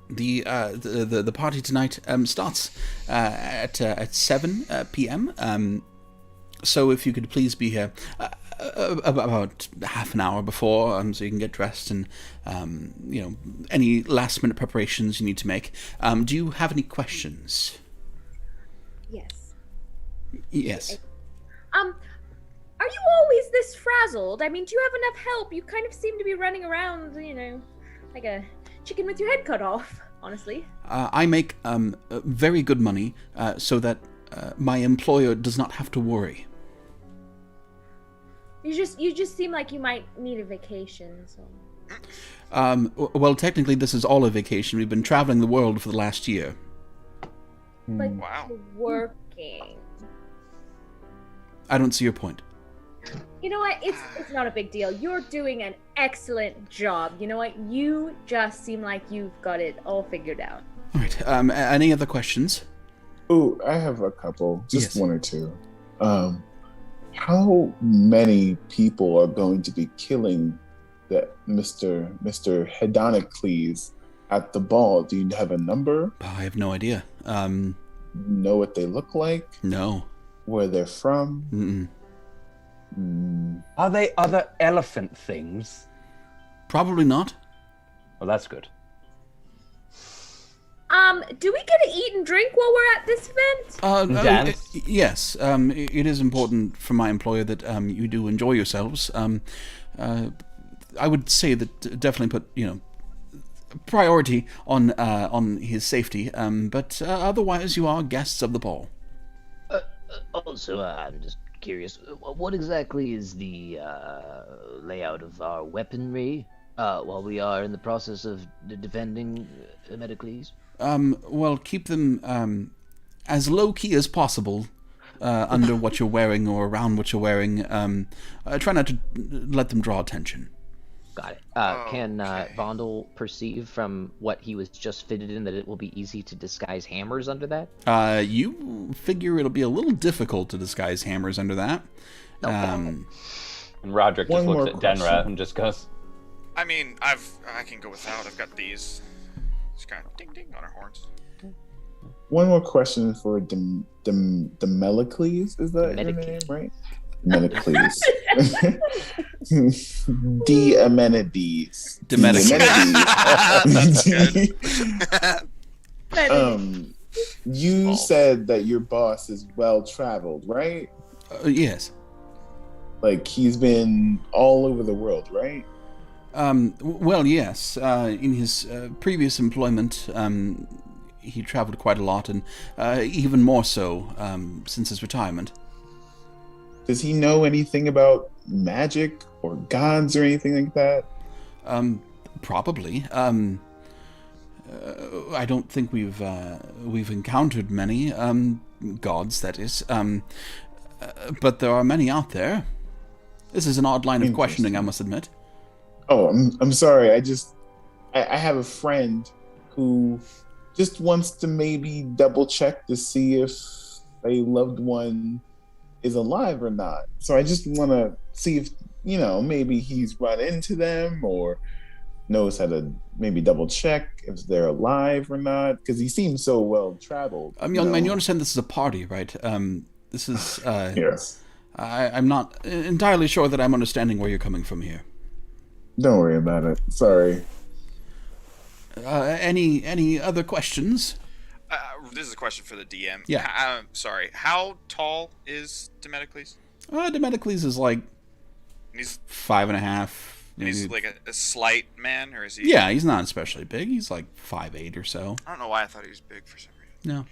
The party tonight starts at 7 p.m. So if you could please be here about half an hour before, so you can get dressed and any last minute preparations you need to make. Do you have any questions? Yes. Yes. Are you always this frazzled? I mean, do you have enough help? You kind of seem to be running around, like a chicken with your head cut off, honestly. I make very good money so that my employer does not have to worry. You just seem like you might need a vacation, so. Well, technically, this is all a vacation. We've been traveling the world for the last year. But Wow. working. I don't see your point. You know what? It's not a big deal. You're doing an excellent job. You know what? You just seem like you've got it all figured out. All right. Any other questions? Oh, I have a couple, just Yes. one or two. How many people are going to be killing that Mr. Hedonicles at the ball? Do you have a number? I have no idea. Know what they look like? No. Where they're from? Mm-mm. Are they other elephant things? Probably not. Well, that's good. Do we get to eat and drink while we're at this event? Dance? Yes. It is important for my employer that you do enjoy yourselves. I would say that definitely put priority on his safety. But otherwise, you are guests of the ball. Also, I'm just curious, what exactly is the layout of our weaponry while we are in the process of defending Medicles? Well, keep them as low-key as possible under what you're wearing or around what you're wearing. Try not to let them draw attention. Got it. Can Vondel perceive from what he was just fitted in that it will be easy to disguise hammers under that? You figure it'll be a little difficult to disguise hammers under that. And Roderick just looks at Denra and just goes, I mean, I can go without. I've got these. Just kind of ding ding on our horns. One more question for Demedicles. Is that your name, right? Demedicles. Demenides. You said that your boss is well traveled, right? Yes. Like he's been all over the world, right? Well, yes. In his previous employment, he traveled quite a lot, and even more so since his retirement. Does he know anything about magic or gods or anything like that? Probably. I don't think we've encountered many gods, that is. But there are many out there. This is an odd line of questioning, I must admit. Oh, I'm sorry. I have a friend who just wants to maybe double check to see if a loved one is alive or not. So I just want to see if, maybe he's run into them or knows how to maybe double check if they're alive or not. Because he seems so well traveled. Young man, you understand this is a party, right? This is... yes. I'm not entirely sure that I'm understanding where you're coming from here. Don't worry about it. Sorry. Any other questions? This is a question for the DM. Yeah. Sorry. How tall is Demedicles? Demedicles is like He's 5.5. He's like a slight man, or is he? Yeah, he's not especially big. He's like 5'8" or so. I don't know why I thought he was big for some reason. No.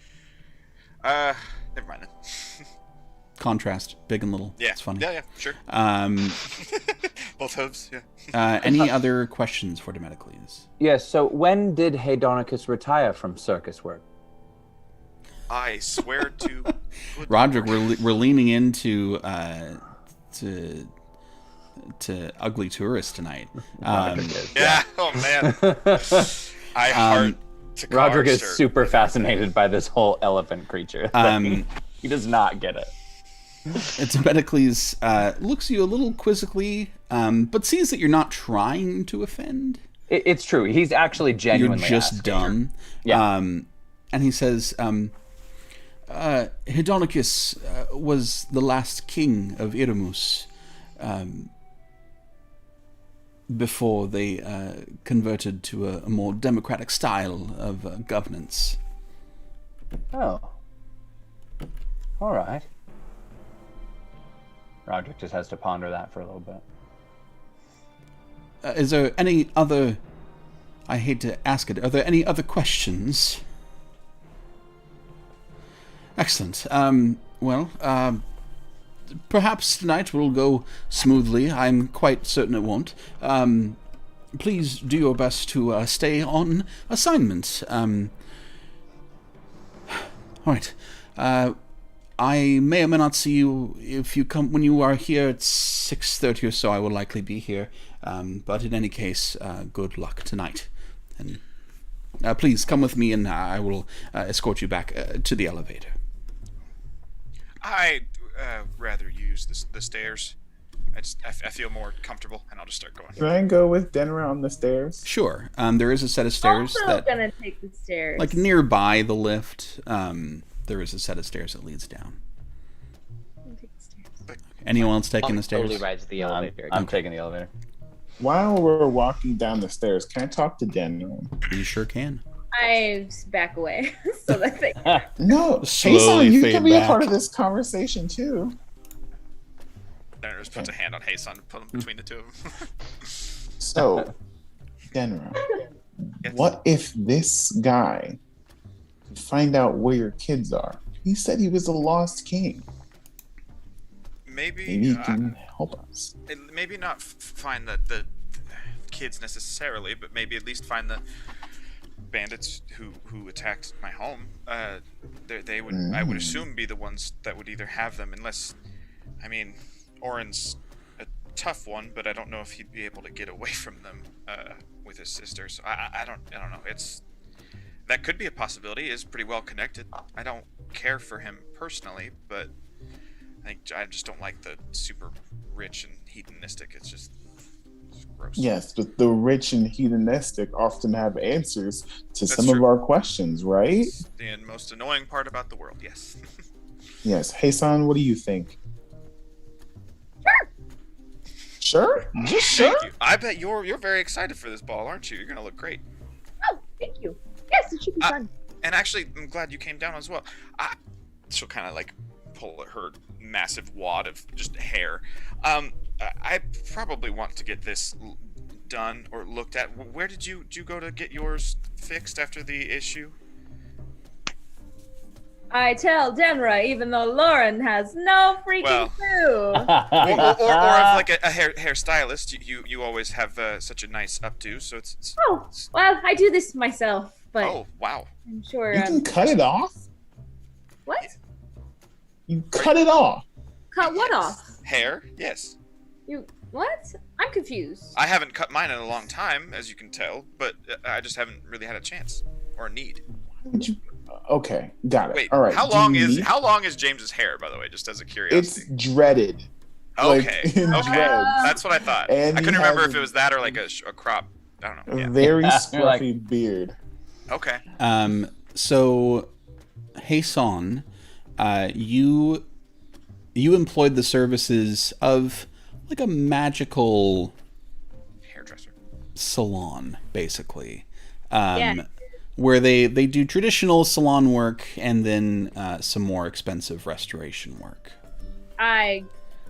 Never mind then. Contrast, big and little. Yeah. It's funny. Yeah, sure. Both hooves, yeah. Any other questions for Demedicles? Yes, so when did Hedonicus retire from circus work? I swear to... Roderick, we're leaning into to ugly tourist tonight. Yeah, oh man. I heart to Roderick is shirt. super fascinated by this whole elephant creature thing. He does not get it. Demedicles looks at you a little quizzically, but sees that you're not trying to offend. It's true. He's actually genuinely You're just asking. dumb. Yeah. And he says, Hedonicus was the last king of Iramus before they converted to a more democratic style of governance. Oh. All right. Roderick just has to ponder that for a little bit. Is there any other... I hate to ask it. Are there any other questions? Excellent. Perhaps tonight will go smoothly. I'm quite certain it won't. Please do your best to stay on assignment. All right. I may or may not see you if you come when you are here at 6:30 or so. I will likely be here. But in any case, good luck tonight. And please come with me, and I will escort you back to the elevator. I'd rather use the stairs. I feel more comfortable, and I'll just start going. Can I go with Denra on the stairs? Sure. There is a set of stairs Also gonna take the stairs. like nearby the lift. There is a set of stairs that leads down. Take the stairs. Anyone else taking the stairs? Totally rides the elevator. I'm taking the elevator. While we're walking down the stairs, can I talk to Daniel? You sure can. I just back away so that they. No, Slowly Jason, you fade can be back. a part of this conversation too. Denner just puts a hand on Hason and put him between the two of them. So, Denra, Yes. what if this guy could find out where your kids are? He said he was a lost king. Maybe Maybe he can help us. maybe not find the kids necessarily, but maybe at least find the bandits who attacked my home. They would, I would assume, be the ones that would either have them, unless, I mean, Oren's a tough one, but I don't know if he'd be able to get away from them with his sister. So I don't know. That could be a possibility. He is pretty well connected. I don't care for him personally, but I just don't like the super rich and hedonistic. It's just gross. Yes, but the rich and hedonistic often have answers to That's some of true. our questions, right? The most annoying part about the world, yes. Yes. Hasan, what do you think? Sure? Just sure? Thank you. I bet you're very excited for this ball, aren't you? You're gonna look great. Oh, thank you. Yes, it should be fun. And actually, I'm glad you came down as well. She'll kind of like pull at her massive wad of just hair. I probably want to get this done or looked at. Where did you go to get yours fixed after the issue? I tell Denra, even though Lauren has no freaking clue. or if like a hairstylist, you always have such a nice updo. So it's Oh, well, I do this myself, but oh wow. I'm sure. You can cut it off? What? You cut it off. Cut what off? Hair, yes. You what? I'm confused. I haven't cut mine in a long time, as you can tell, but I just haven't really had a chance or a need. Why would you? Okay, got it. Wait, All right. how do long you is need- how long is James's hair, by the way, just as a It's curiosity? dreaded. Okay, like, in okay, dreads. that's what I thought. And I he couldn't remember has if it was that or like a crop. I don't know. A Yeah. very Like- scruffy beard. Okay. So, Hasan, you employed the services of like a magical Hairdresser. salon, basically. Yeah. Where they do traditional salon work and then some more expensive restoration work. I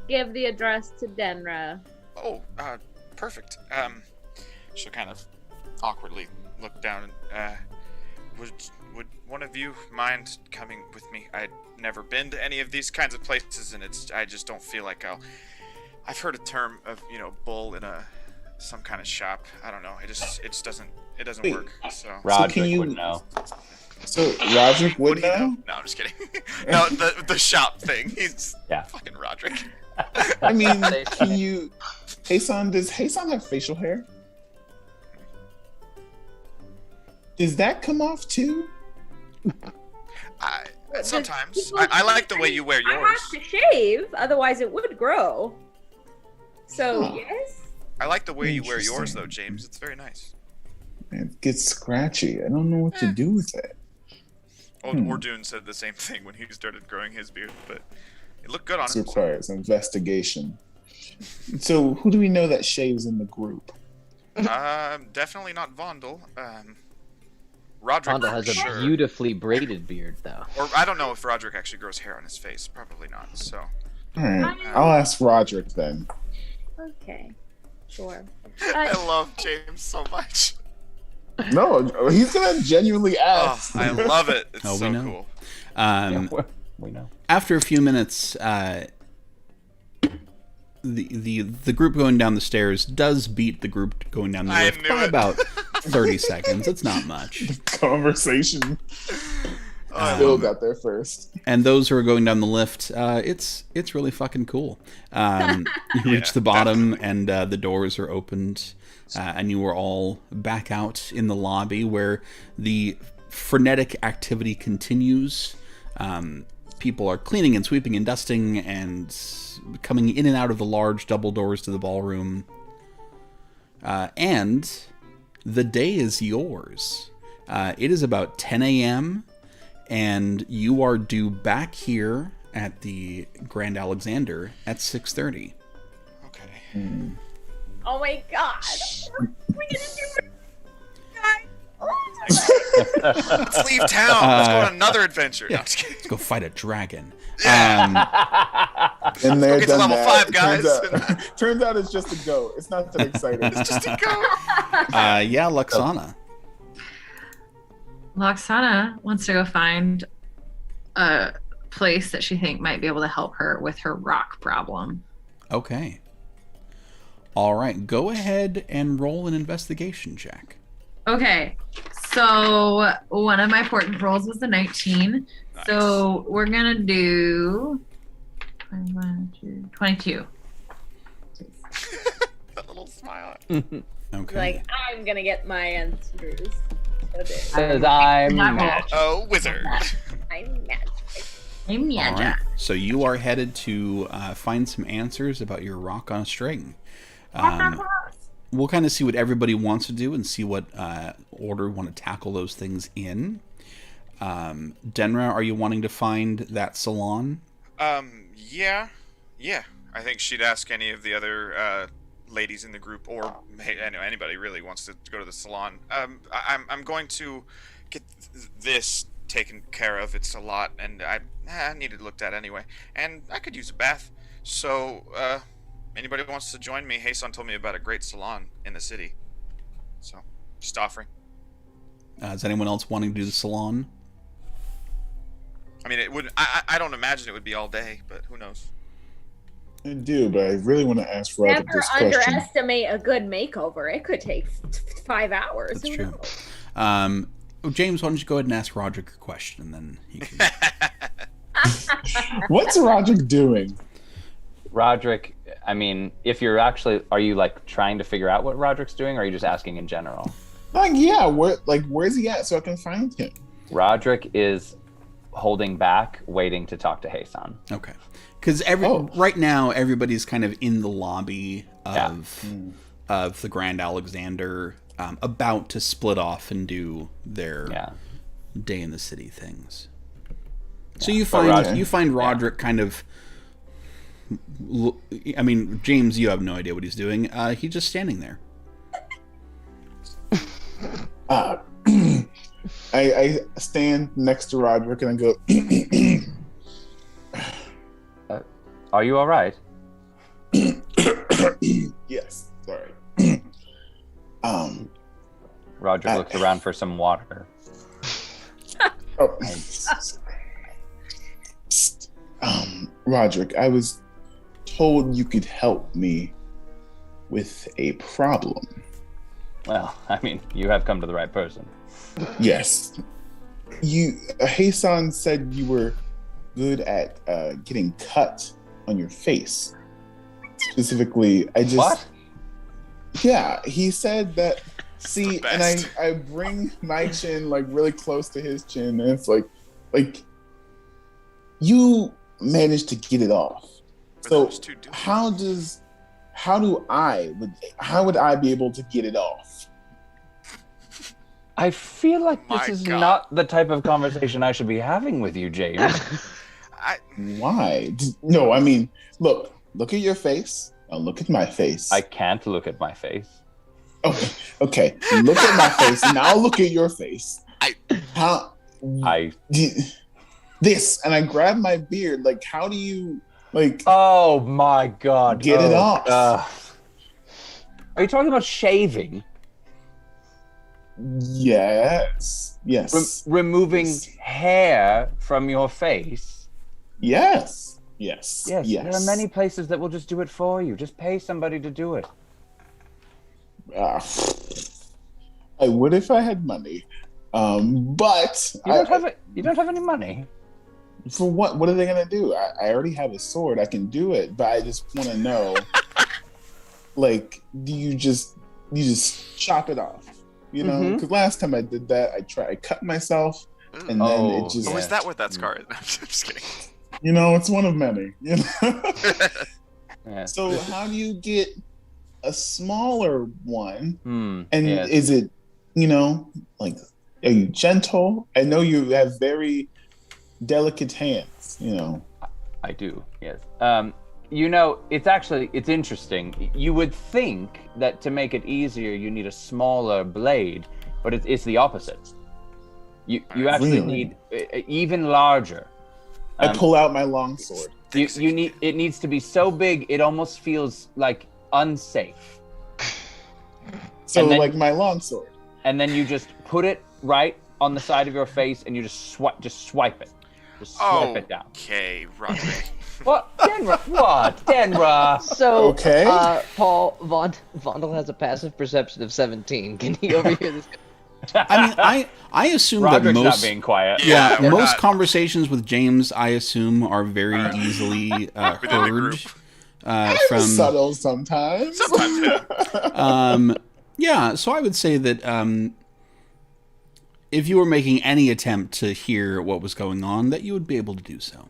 give the address to Denra. Oh, perfect. She'll kind of awkwardly look down and would one of you mind coming with me? I'd never been to any of these kinds of places, and I just don't feel like I've heard a term of bull in some kind of shop. I don't know. It just doesn't Wait. work. So Roderick can you- would know. So Roderick what would do you know? know? No, I'm just kidding. No, the shop thing. He's Yeah. fucking Roderick. I mean, can you? Hasan, does Hasan have facial hair? Does that come off too? Sometimes I like the way you wear I yours. have to shave, otherwise it would grow. So Huh. yes. I like the way you wear yours, Interesting. though, James. It's very nice. It gets scratchy. I don't know what to do with it. Old Ordune said the same thing when he started growing his beard, but it looked good on This him. requires investigation. So, who do we know that shaves in the group? Definitely not Vondel. Roderick Honda for has a sure. beautifully braided beard, though. Or I don't know if Roderick actually grows hair on his face. Probably not. So All right, I'll ask Roderick then. Okay. Sure. I love James so much. No, he's gonna genuinely Oh, ask. I love it. It's Oh, we so know. cool. We know. After a few minutes, the group going down the stairs does beat the group going down the I lift knew by it. about 30 seconds. It's not much. Conversation. I Still love it. got there first. And those who are going down the lift, it's really fucking cool. You reach the bottom, and the doors are opened, and you are all back out in the lobby where the frenetic activity continues. People are cleaning and sweeping and dusting and coming in and out of the large double doors to the ballroom. And the day is yours. It is about 10 a.m., and you are due back here at the Grand Alexander at 6:30. Okay. Oh my god. What are we gonna do? Guys? Oh, Let's leave town. Let's go on another adventure. No, Yeah, I'm just kidding. let's go fight a dragon. And they're get to done level that. 5, guys. Turns out it's just a go. It's not that exciting. It's just a go. Yeah, Luxana. Loxana wants to go find a place that she think might be able to help her with her rock problem. Okay. All right, go ahead and roll an investigation check. Okay, so one of my important rolls was the 19. Nice. So we're gonna do 22. That little smile. Okay. like, I'm gonna get my answers. Says I'm Not magic. Oh, wizard. I'm magic. I'm All right. So you are headed to find some answers about your rock on a string. We'll kind of see what everybody wants to do and see what order we want to tackle those things in. Denra, are you wanting to find that salon? Yeah. I think she'd ask any of the other ladies in the group, or hey, anybody really wants to go to the salon. I'm going to get this taken care of. It's a lot, and I need it looked at anyway. And I could use a bath. So, anybody who wants to join me? Hasan told me about a great salon in the city. So, just offering. Is anyone else wanting to do the salon? I mean, it would. I don't imagine it would be all day, but who knows? I do, but I really want to ask Roderick Never this question. underestimate a good makeover. It could take 5 hours. That's Who true. knows? James, why don't you go ahead and ask Roderick a question, and then he can... What's Roderick doing? Roderick, I mean, if you're actually, are you like trying to figure out what Roderick's doing, or are you just asking in general? Like, yeah, where's he at so I can find him? Roderick is holding back, waiting to talk to Hasan. Okay. Because right now, everybody's kind of in the lobby of the Grand Alexander, about to split off and do their day in the city things. So you find Roderick kind of. I mean, James, you have no idea what he's doing. He's just standing there. I stand next to Roderick and I go. Are you all right? Yes, sorry. Roderick looks around for some water. Oh. Roderick, I was told you could help me with a problem. Well, I mean, you have come to the right person. Yes. Hasan said you were good at getting cut on your face. Specifically, What? Yeah, he said that. See, and best. I bring my chin like really close to his chin, and it's like you managed to get it off. But So there's two dudes. how would I be able to get it off? I feel like this My is God. not the type of conversation I should be having with you, James. Why? No, I mean, look at your face. Now look at my face. I can't look at my face. Okay. Look at my face. Now look at your face. This, and I grab my beard. Like, how do you Oh my God! get it off? Are you talking about shaving? Yes. Removing Yes. hair from your face? Yes. Yes. There are many places that will just do it for you. Just pay somebody to do it. I would if I had money, but You don't have any money. For what? What are they gonna do? I already have a sword. I can do it, but I just want to know, do you just chop it off? You know, because last time I did that, I cut myself, and then it just. Oh, is that what that scar is? I'm just kidding. You know, it's one of many. You know. Yeah. So how do you get a smaller one? And yes. is it, are you gentle? I know you have very delicate hands. I do, yes. It's interesting. You would think that to make it easier, you need a smaller blade, but it's the opposite. You actually Really? need even larger. I pull out my longsword. It needs to be so big, it almost feels like unsafe. So And then- like my longsword. And then you just put it right on the side of your face, and you just swipe it. Just swipe it down. Okay, Roderick. What? Denra? What? Denra? So, Okay. Paul, Vondel has a passive perception of 17. Can he overhear this? I mean, I assume that Roderick's not most being quiet. yeah, we're most not- conversations with James, I assume, are very easily Within the heard group. I'm from. subtle sometimes. Sometimes, yeah. Yeah, so I would say that if you were making any attempt to hear what was going on, that you would be able to do so.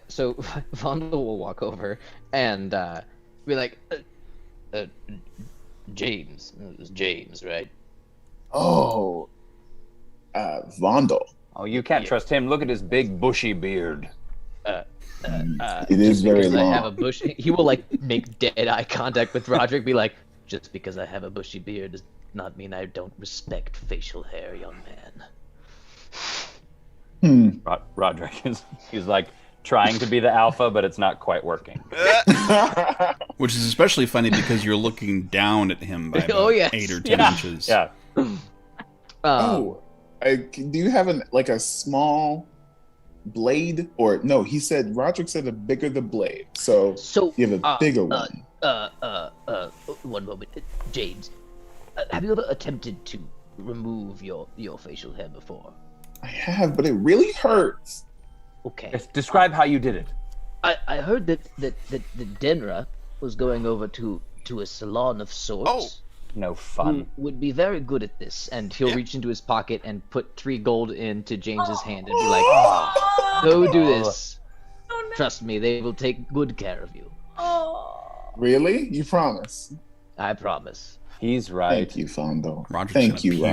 So Vondel will walk over and be like, James. It was James, right? Oh, Vondel. Oh, you can't trust him. Look at his big bushy beard. It is very Because I have a long. bush. He will like make dead eye contact with Roderick. Be like, just because I have a bushy beard does not mean I don't respect facial hair, young man. Roderick he's like trying to be the alpha, but it's not quite working. Which is especially funny because you're looking down at him by about Oh, yes. 8 or 10 Yeah. inches. Yeah. Oh, do you have a small blade? Or no, Roderick said the bigger the blade. So So you have a bigger one. One moment, James. Have you ever attempted to remove your facial hair before? I have, but it really hurts. Okay. Yes, describe how you did it. I heard that Denra was going over to a salon of sorts. Oh. No Who fun. would be very good at this, and he'll Yeah. reach into his pocket and put 3 gold into James's hand and be like, "Go do this. Oh, no. Trust me, they will take good care of you. Oh. Really? You promise? I promise." He's right. Thank you, Fondo. Roderick's Thank gonna you, puke.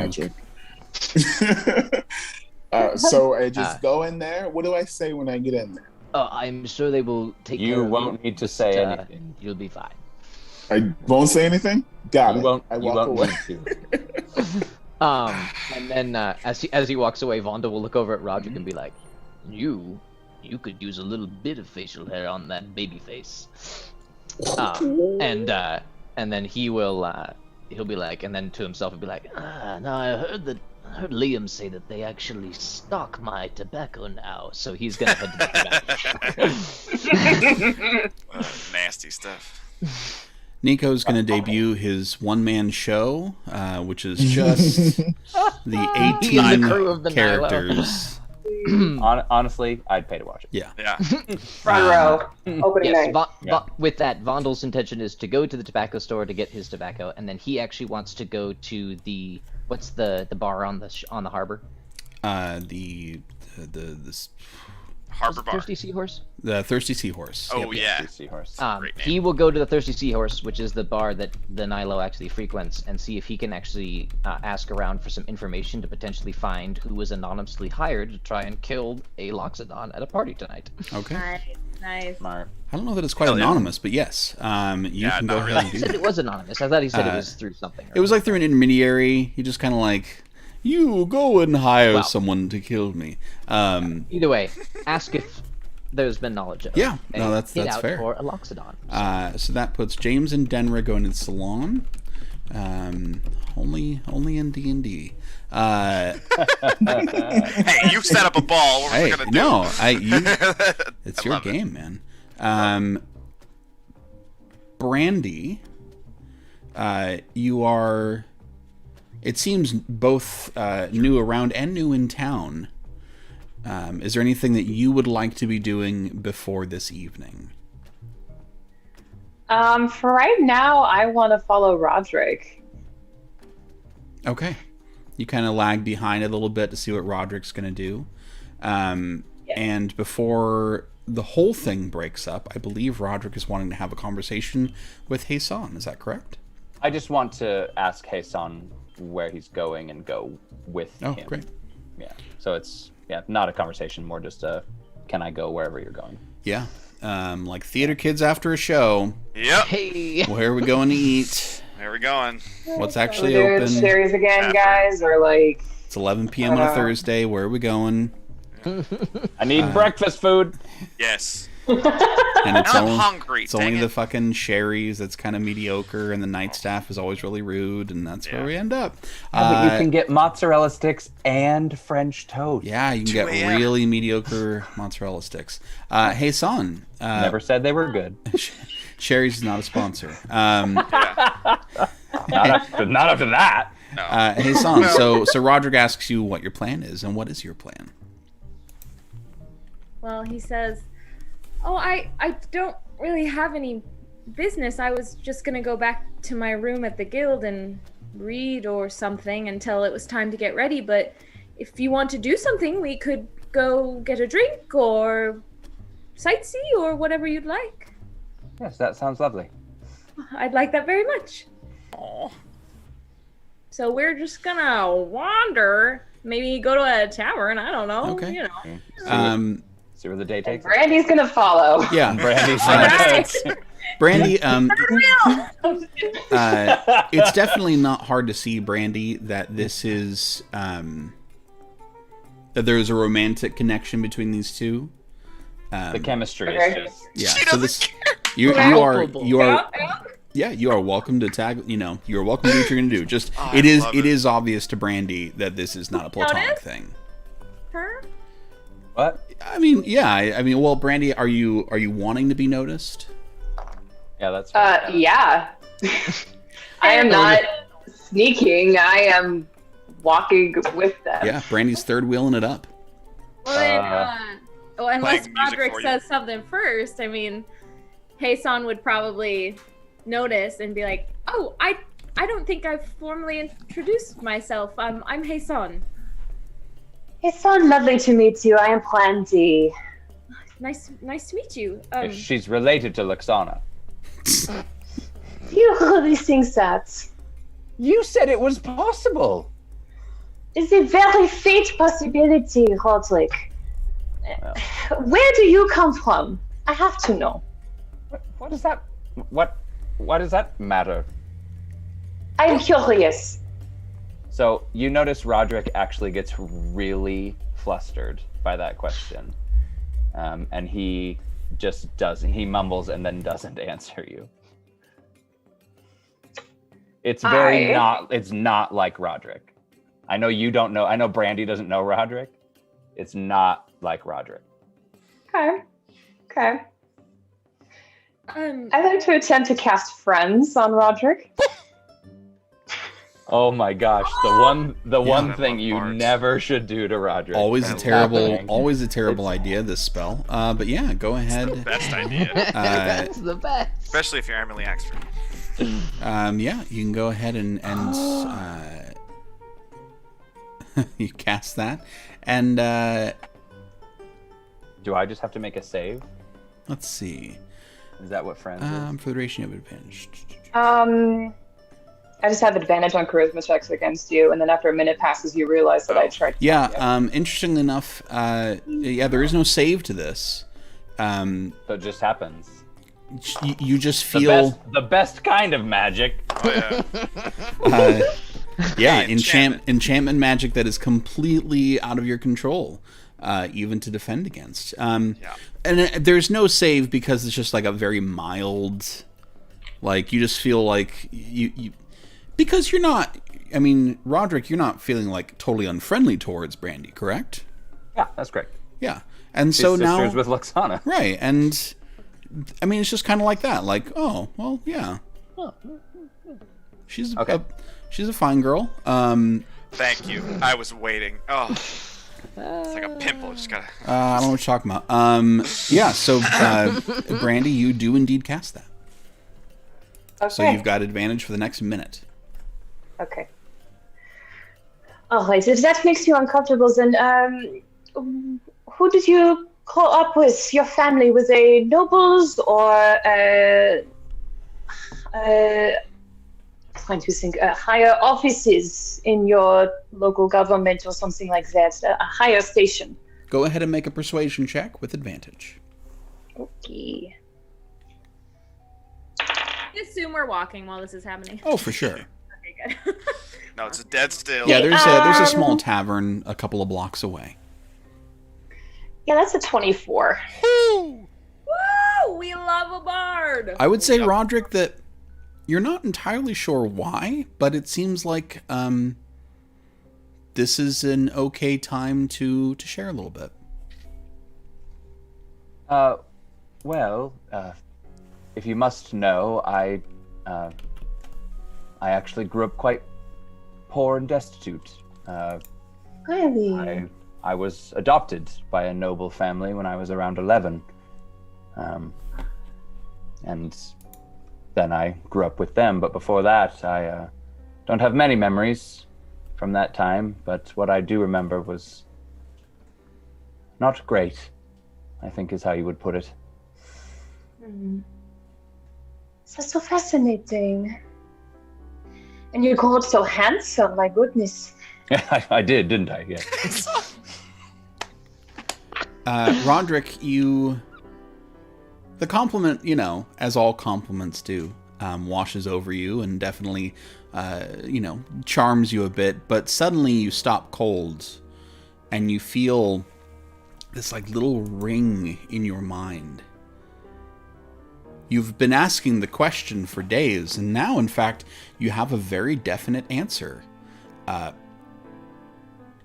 Roderick. So I just go in there. What do I say when I get in there? I'm sure they will take care You of won't need to say Just, anything. You'll be fine. I won't say anything. Got You it. won't. I You walk won't away. need to. And then as he walks away, Vonda will look over at Roderick and be like, "You could use a little bit of facial hair on that baby face." And then he'll be like, and then to himself he'll be like, "No, I heard Liam say that they actually stock my tobacco now, so he's gonna head to the tobacco." Nasty stuff. Nico's going to debut his one-man show, which is just the 8 to He and the 9 crew of the Nilo. characters. Honestly, I'd pay to watch it. Yeah. Yeah. Front row, opening Yes, night. with that, Vondel's intention is to go to the tobacco store to get his tobacco, and then he actually wants to go to what's the bar on the harbor? The Harbor Bar. Thirsty Seahorse. The Thirsty Seahorse. Oh, Yep. yeah. Seahorse. Great name. He will go to the Thirsty Seahorse, which is the bar that the Nilo actually frequents, and see if he can actually ask around for some information to potentially find who was anonymously hired to try and kill a Loxodon at a party tonight. Okay. Nice. Smart. I don't know that it's quite Hell yeah. anonymous, but yes, you Yeah, can go not ahead really. and He do said that. it was anonymous. I thought he said it was through something. It was like through an intermediary. He just kind of like, you go and hire Wow. someone to kill me. Either way, ask if there's been knowledge of. Yeah, a no, that's hit out fair. For a Loxodon. So that puts James and Denra going to the salon. Only in D&D. Hey, you set up a ball. What was I Hey, gonna do? no, it's I your love it. game, man. Brandy, you are, it seems, both new around and new in town. Is there anything that you would like to be doing before this evening? For right now, I want to follow Roderick. Okay. You kind of lag behind a little bit to see what Roderick's going to do. And before the whole thing breaks up, I believe Roderick is wanting to have a conversation with Hassan. Is that correct? I just want to ask Hassan where he's going and go with Oh, him. great. Yeah. So it's not a conversation, more just a can I go wherever you're going? Yeah. Like theater kids after a show. Yep. Hey. Where are we going to eat? Where are we going? What's actually We're doing open? Sherry's again, guys, or like It's 11 p.m. on a Thursday. Where are we going? I need breakfast food. Yes. And it's I'm only, hungry. it's dang only it. the fucking Sherry's that's kind of mediocre, and the night staff is always really rude, and that's where we end up. But you can get mozzarella sticks and French toast. Yeah, you can 2 get a.m. really mediocre mozzarella sticks. Hey, son. Never said they were good. Sherry's is not a sponsor. Yeah. Not after that. No. Hey, son. So Roderick asks you what your plan is, and what is your plan? Well, he says, "Oh, I don't really have any business. I was just gonna go back to my room at the guild and read or something until it was time to get ready. But if you want to do something, we could go get a drink or sightsee or whatever you'd like. Yes, that sounds lovely. I'd like that very much. Aw. So we're just gonna wander, maybe go to a tavern. I don't know. Okay. You know. See where the day takes us. Brandy's gonna follow. Yeah, Brandy's Alright. Brandy. It's definitely not hard to see, Brandy, that this is that there is a romantic connection between these two. The chemistry Okay. is just... Yeah. She So doesn't this care. you are Yeah. yeah, you are welcome to tag. You know, you are welcome to do what you're going to do. Just Oh, it I is love it it. is obvious to Brandy that this is not a platonic Notice? thing. Her? What? I mean, yeah. I mean, well, Brandy, are you wanting to be noticed? Yeah, that's Yeah. I am not sneaking. I am walking with them. Yeah, Brandy's third wheeling it up. Well, then, unless Playing music Roderick for you. says something first, I mean, Heisan would probably notice and be like, "Oh, I don't think I've formally introduced myself. I'm Heisan. It's so lovely to meet you. I am Plenty. Nice to meet you. She's related to Luxana. You really think that? You said it was possible. It's a very faint possibility, Roderick. Well. Where do you come from? I have to know. What does that... What does that matter? I'm curious. So you notice Roderick actually gets really flustered by that question. And he just doesn't. He mumbles and then doesn't answer you. It's very it's not like Roderick. I know you don't know. I know Brandy doesn't know Roderick. It's not like Roderick. Okay. I'd I'd like to attempt to cast Friends on Roderick. Oh my gosh, the one I thing love you bards. never should do to Roderick. Always I a love terrible, It's- idea. This spell. But yeah, go ahead. Best idea. That's the best. Especially if you're Emily Axford. Yeah, you can go ahead and you cast that, and Do I just have to make a save? let's see. Is that what friends is? For the duration of advantage. I just have advantage on charisma checks against you, and then after a minute passes, you realize that I tried. Yeah. Interestingly enough, yeah, there is no save to this. So it just happens. You just The feel. the best kind of magic. Oh yeah. Yeah, Hey, enchantment. enchantment magic that is completely out of your control, even to defend against. And there's no save because it's just like a very mild, like you just feel like you because you're not. I mean, Roderick, you're not feeling like totally unfriendly towards Brandy, correct? Yeah, that's correct. Yeah, and She's so now sisters with Luxana. right, and I mean it's just kind of like that, like oh well, yeah, she's Okay. she's a fine girl. Thank you. I was waiting. Oh, it's like a pimple. Just gotta. I don't know what you're talking about. Yeah, so Brandy, you do indeed cast that. Okay. So you've got advantage for the next minute. Okay. All right. If that makes you uncomfortable, then who did you grow up with? Your family? Were they nobles or trying to think higher offices in your local government or something like that? A higher station. Go ahead and make a persuasion check with advantage. Okay. I assume we're walking while this is happening. Oh, for sure. Okay, good. No, it's a dead still. Yeah, there's a small tavern a couple of blocks away. Yeah, that's a 24. Woo! We love a bard. I would say, Roderick, that you're not entirely sure why, but it seems like this is an okay time to share a little bit. Well, if you must know, I actually grew up quite poor and destitute. Really? I was adopted by a noble family when I was around 11. And then I grew up with them, but before that, I don't have many memories from that time, but what I do remember was not great, I think is how you would put it. That's so fascinating. And you called so handsome, my goodness. I did, didn't I? Yeah. Roderick, the compliment, as all compliments do, washes over you and definitely, charms you a bit, but suddenly you stop cold and you feel this little ring in your mind. You've been asking the question for days, and now, in fact, you have a very definite answer.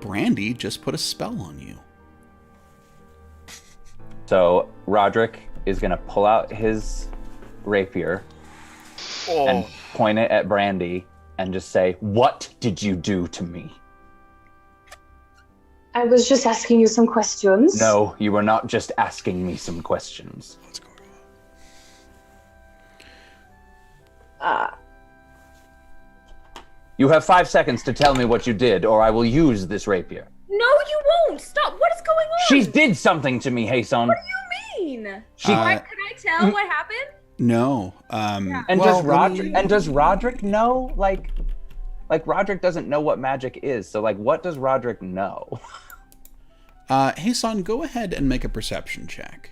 Brandy just put a spell on you. So Roderick is going to pull out his rapier and point it at Brandy and just say, "What did you do to me?" I was just asking you some questions. No, you were not just asking me some questions. What's going Uh, You have 5 seconds to tell me what you did, or I will use this rapier. No, you won't. Stop. What is going on? She did something to me, Hason. What do you mean? She- Can I tell what happened? No. And well, does Roderick know? Like Roderick doesn't know what magic is. So what does Roderick know? Hey, son, go ahead and make a perception check.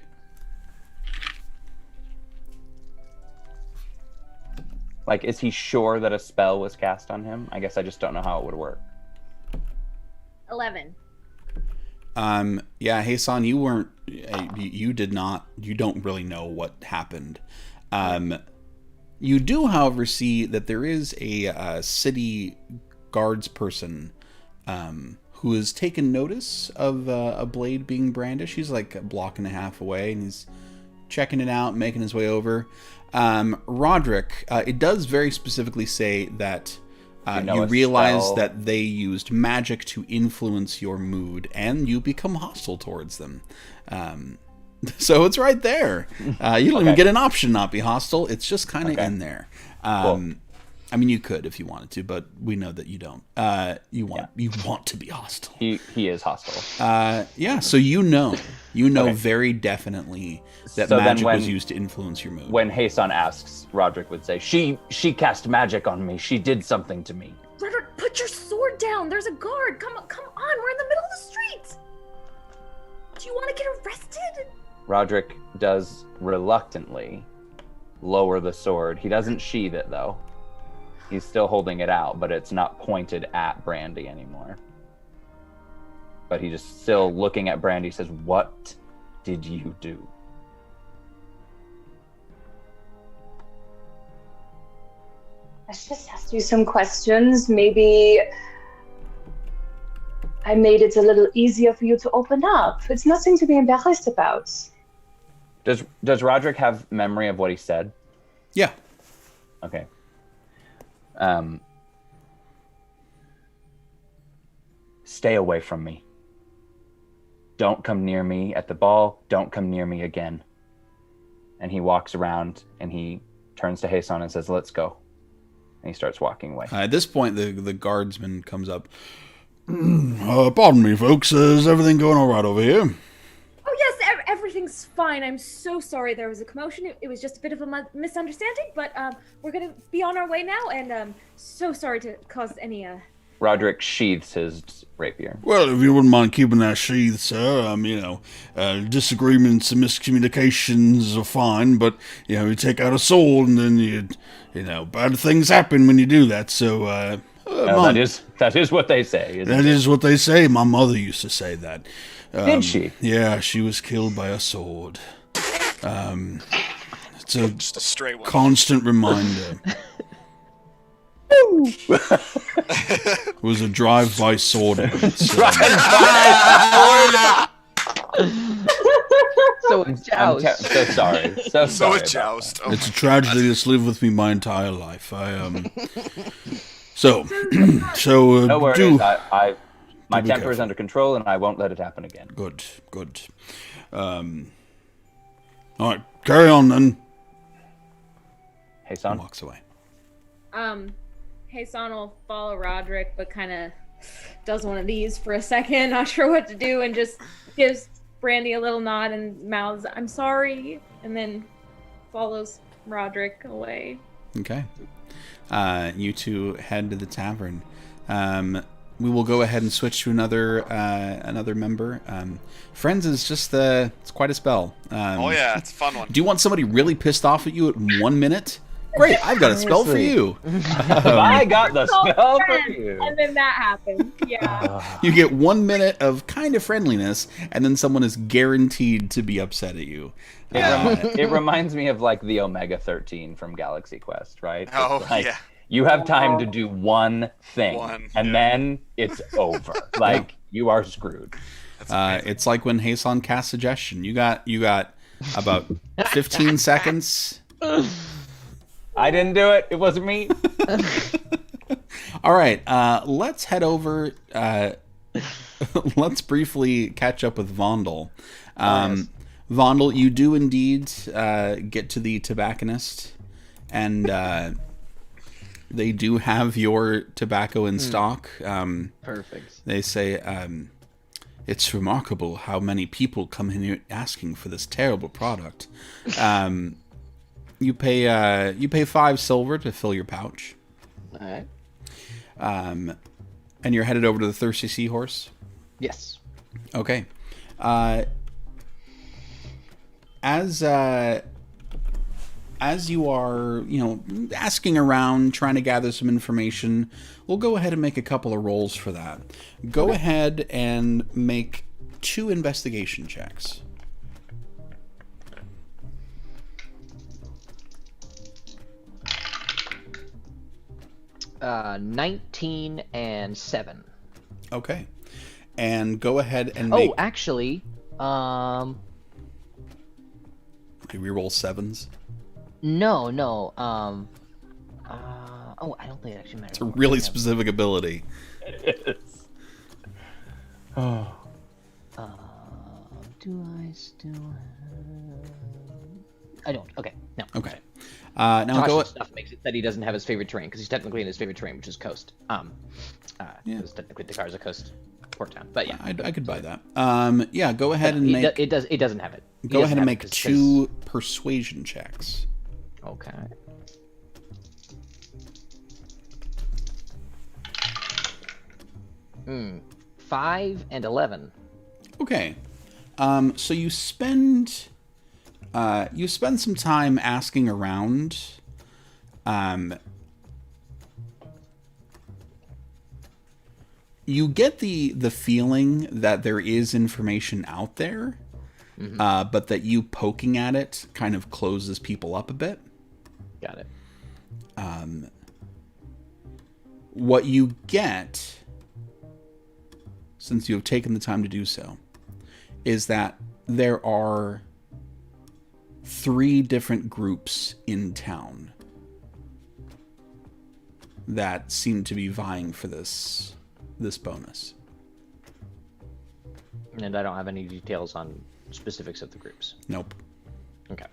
Is he sure that a spell was cast on him? I guess I just don't know how it would work. 11. Yeah, hey, son, you weren't, you don't really know what happened. You do, however, see that there is a city guards person, who has taken notice of a blade being brandished. He's a block and a half away, and he's checking it out, making his way over. Roderick, it does very specifically say that you realize that they used magic to influence your mood, and you become hostile towards them. So it's right there. You don't even get an option not be hostile. It's just kind of in there. Cool. I mean, you could if you wanted to, but we know that you don't. You want to be hostile. He is hostile. Yeah. So very definitely that So then magic when- was used to influence your mood. When Hason asks, Roderick would say, "She cast magic on me. She did something to me." Roderick, put your sword down. There's a guard. Come on. We're in the middle of the street. Do you want to get arrested? Roderick does reluctantly lower the sword. He doesn't sheath it though. He's still holding it out, but it's not pointed at Brandy anymore. But he just still looking at Brandy says, "What did you do?" Let's just ask you some questions. Maybe I made it a little easier for you to open up. It's nothing to be embarrassed about. Does Roderick have memory of what he said? Yeah. Okay. Stay away from me. Don't come near me at the ball. Don't come near me again. And he walks around and he turns to Hason and says, "Let's go." And he starts walking away. At this point, the guardsman comes up. Pardon me, folks. Is everything going all right over here? Oh, yes. Everything's fine. I'm so sorry there was a commotion. It was just a bit of a misunderstanding, but we're going to be on our way now, and so sorry to cause any Roderick sheaths his rapier. Well, if you wouldn't mind keeping that sheath, sir, disagreements and miscommunications are fine, but, you take out a sword and then bad things happen when you do that, so, that is what they say. That is what they say. My mother used to say that. Did she? Yeah, she was killed by a sword. It's Just a straight one. constant reminder. It was a drive-by sword. So a joust. So sorry. So sorry. a joust. Oh It's a my tragedy that's lived with me my entire life. So No worries. My be temper is careful. under control, and I won't let it happen again. Good. All right, carry on then. Hey, son. Walks away. Hassan will follow Roderick, but kind of does one of these for a second, not sure what to do, and just gives Brandy a little nod and mouths, "I'm sorry," and then follows Roderick away. Okay. You two head to the tavern. We will go ahead and switch to another member. Friends is just it's quite a spell. Oh yeah, it's a fun one. Do you want somebody really pissed off at you at 1 minute? Great, I've got a spell for you. I got the spell for you. And then that happens. Yeah. You get 1 minute of kind of friendliness, and then someone is guaranteed to be upset at you. It reminds me of like the Omega 13 from Galaxy Quest, right? Oh, It's like, yeah. You have time to do one thing, and then it's over. Like you are screwed. It's like when Hassan cast suggestion. You got about 15 seconds. I didn't do it. It wasn't me. All right, let's head over. Let's briefly catch up with Vondel. Yes. Vondel, you do indeed get to the tobacconist, and they do have your tobacco in stock. Perfect. They say, it's remarkable how many people come in here asking for this terrible product. You pay 5 silver to fill your pouch. All right. And you're headed over to the Thirsty Seahorse. Yes. Okay. As you are, asking around, trying to gather some information, we'll go ahead and make a couple of rolls for that. Go ahead and make 2 investigation checks. 19 and 7. Okay. And go ahead and make... Oh, actually, Okay, reroll 7s. no. Oh, I don't think it actually matters. It's a really specific ability. It is. Oh. Do I still have... I don't. Okay, no. Okay. Now Tasha's go... stuff makes it that he doesn't have his favorite terrain, because he's technically in his favorite terrain, which is coast. Because technically Dakar's a coast port town. But yeah. I could buy that. Yeah, go ahead and make... It doesn't have it. He Go doesn't ahead and have it make 'cause- 2 persuasion checks. Okay. Hmm. 5 and 11. Okay. So you spend some time asking around. You get the feeling that there is information out there, but that you poking at it kind of closes people up a bit. Got it. What you get, since you have taken the time to do so, is that there are 3 different groups in town that seem to be vying for this bonus. And I don't have any details on specifics of the groups. Nope. Okay.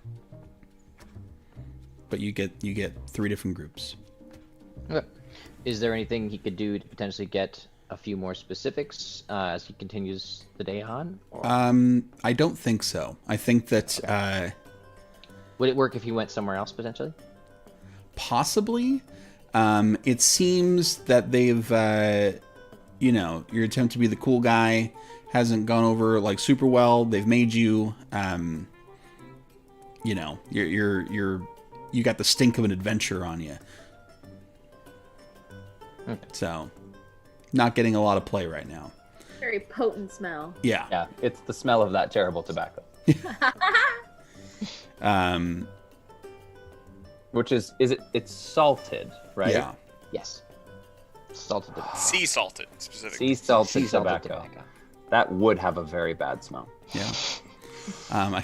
But you get 3 different groups. Okay. Is there anything he could do to potentially get a few more specifics as he continues the day on? Or I don't think so. I think that would it work if he went somewhere else potentially? possibly. It seems that they've, your attempt to be the cool guy hasn't gone over like super well. They've made you, you got the stink of an adventure on you. So, not getting a lot of play right now. Very potent smell. Yeah. Yeah, it's the smell of that terrible tobacco. Which it's salted, right? Yeah. Yes. Salted tobacco. Sea salted, specifically. Sea salted Sea salted tobacco. That would have a very bad smell. Yeah. I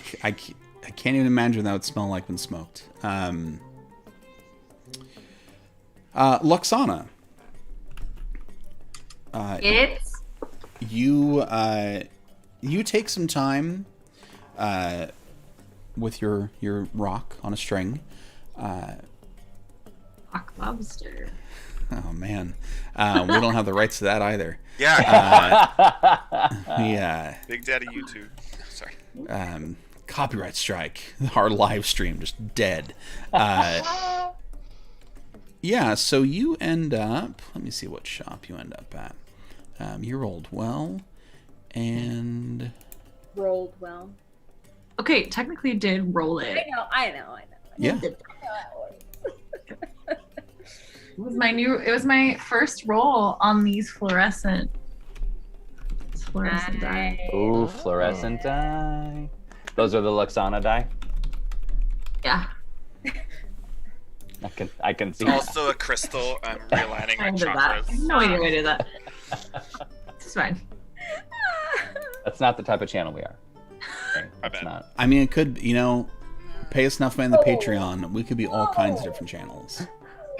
can't even imagine that would smell like when smoked. Luxana. It's You take some time with your rock on a string. rock lobster. Oh man, we don't have the rights to that either. Yeah. Yeah. Big Daddy YouTube. Sorry. Copyright strike. Our live stream just dead. Yeah, so you end up... Let me see what shop you end up at. You rolled well, and... Rolled well. Okay, technically did roll it. I know. Yeah. It was my first roll on these fluorescent die. Ooh, fluorescent dye. Those are the Luxana dye. Yeah. I can see. It's also a crystal. I'm realigning my I did that. I chakras. have no idea why I did that. It's fine. That's not the type of channel we are. Okay, I it's bet. not. I mean, it could, pay us enough money in the Patreon. We could be all kinds of different channels.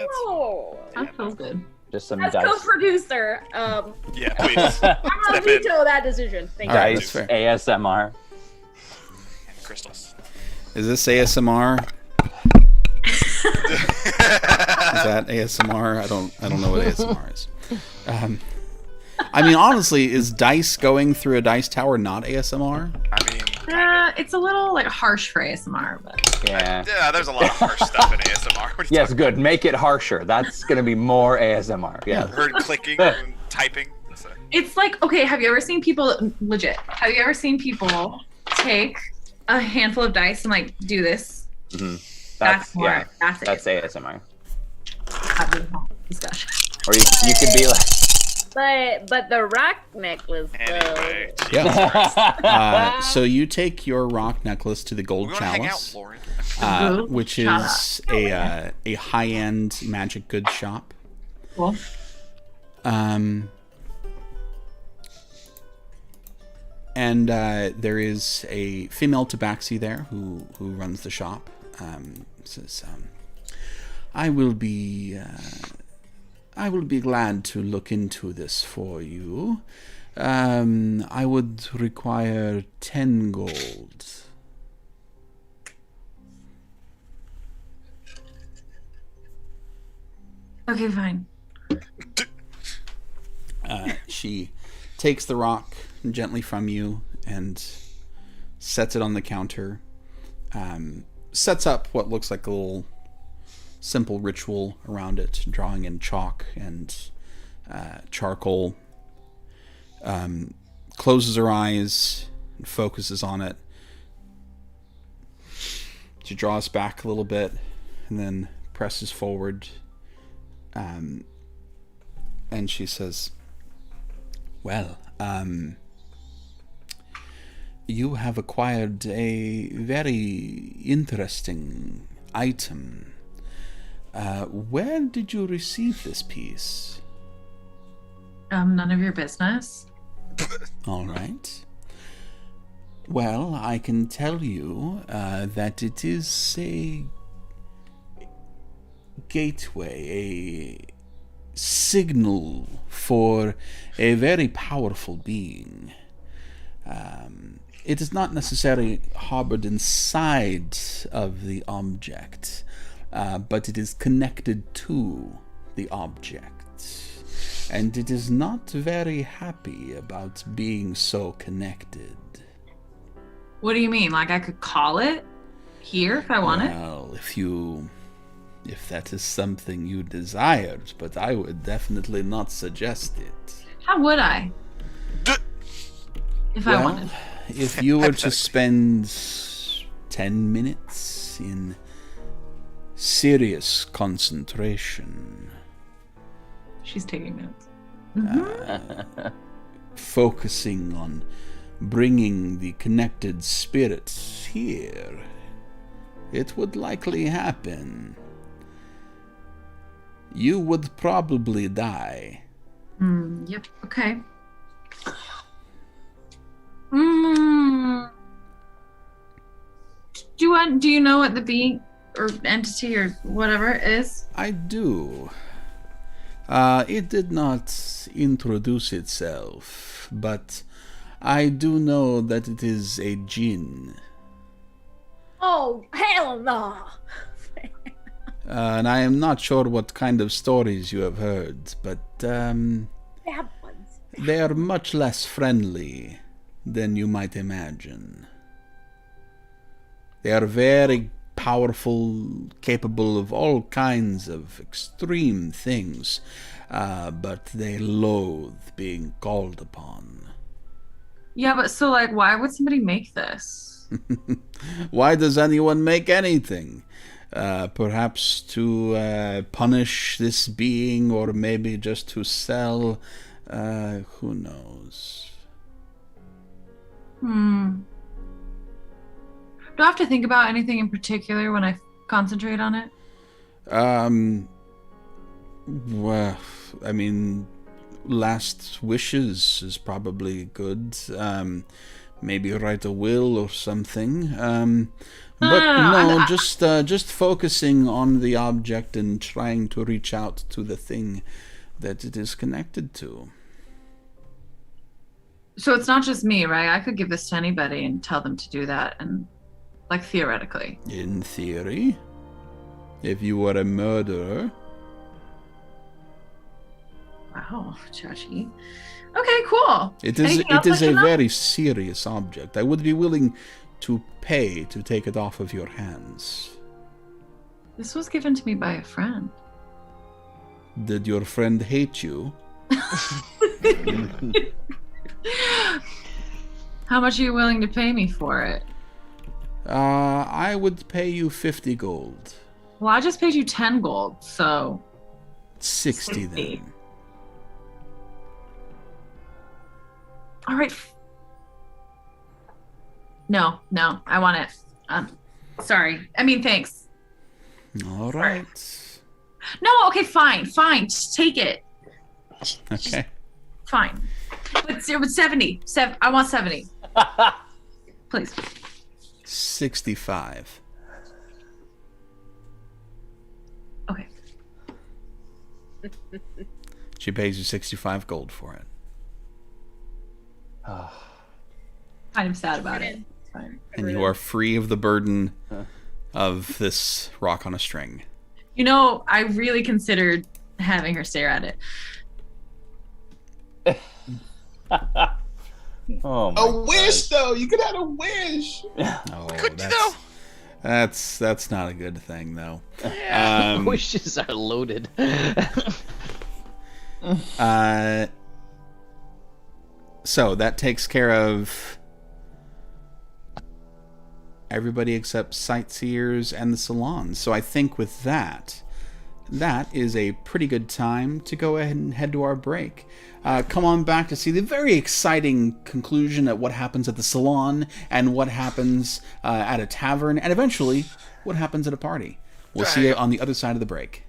Oh, That feels good. Just some as dice. co-producer, Yeah, please. I'm Step gonna in. veto that decision. Thank All right, you. that's fair. ASMR. Crystals. Is this ASMR? Is that ASMR? I don't know what ASMR is. I mean, honestly, is dice going through a dice tower not ASMR? I mean, kinda. It's a little like harsh for ASMR, but Yeah. Yeah, there's a lot of harsh stuff in ASMR. What are you Yes, talking good. Make it harsher. That's gonna be more ASMR. Yeah. about? Heard clicking and typing. So, it's like, okay, have you ever seen people have you ever seen people take a handful of dice and like do this? That's more. yeah. That's ASMR. discussion. Or you could be like. But the rock necklace, anyway, Yeah. So you take your rock necklace to the we gold want to hang out, chalice, Lauren. which is a high-end magic goods shop. Cool. And there is a female tabaxi there who runs the shop. Says, I will be glad to look into this for you. I would require 10 gold. Okay, fine. She takes the rock gently from you and sets it on the counter. Sets up what looks like a little simple ritual around it, drawing in chalk and charcoal. Closes her eyes and focuses on it. She draws back a little bit and then presses forward. And she says, well, you have acquired a very interesting item. Where did you receive this piece? None of your business. All right. Well, I can tell you that it is a gateway, a signal for a very powerful being. It is not necessarily harbored inside of the object, but it is connected to the object. And it is not very happy about being so connected. What do you mean? Like I could call it here if I want it? Well, if you If that is something you desired, but I would definitely not suggest it. How would I? If I wanted. If you were to spend 10 minutes in serious concentration, She's taking notes. focusing on bringing the connected spirits here, it would likely happen. You would probably die. Yep. Okay. Mm. Do you know what the being or entity or whatever is? I do. It did not introduce itself, but I do know that it is a jinn. Oh, hell no! And I am not sure what kind of stories you have heard, but Bad ones. they are much less friendly than you might imagine. They are very powerful, capable of all kinds of extreme things, but they loathe being called upon. Yeah, but so like, why would somebody make this? Why does anyone make anything? Perhaps to punish this being, or maybe just to sell. Who knows? Do I have to think about anything in particular when I concentrate on it? Well, I mean, last wishes is probably good. Maybe write a will or something. But no, just focusing on the object and trying to reach out to the thing that it is connected to. So it's not just me, right? I could give this to anybody and tell them to do that, and like theoretically. In theory, if you were a murderer. Wow, Chachi. Okay, cool. It is Anything else a I should know? very serious object. I would be willing to pay to take it off of your hands. This was given to me by a friend. Did your friend hate you? How much are you willing to pay me for it? I would pay you 50 gold. Well, I just paid you 10 gold, so 60 then. all right. No, I want it. Sorry. I mean, thanks. All right. No, okay, fine. Just take it. Okay. Fine. But 70. I want 70. Please. 65. Okay. She pays you 65 gold for it. Kind of sad about it. It's fine. And you are free of the burden of this rock on a string. You know, I really considered having her stare at it. Oh my A wish, though. You could have a wish. Oh, Could you though? that's not a good thing, though. Wishes are loaded. So that takes care of everybody except sightseers and the salon. So I think with that is a pretty good time to go ahead and head to our break. Come on back to see the very exciting conclusion at what happens at the salon and what happens at a tavern, and eventually what happens at a party. We'll see you on the other side of the break.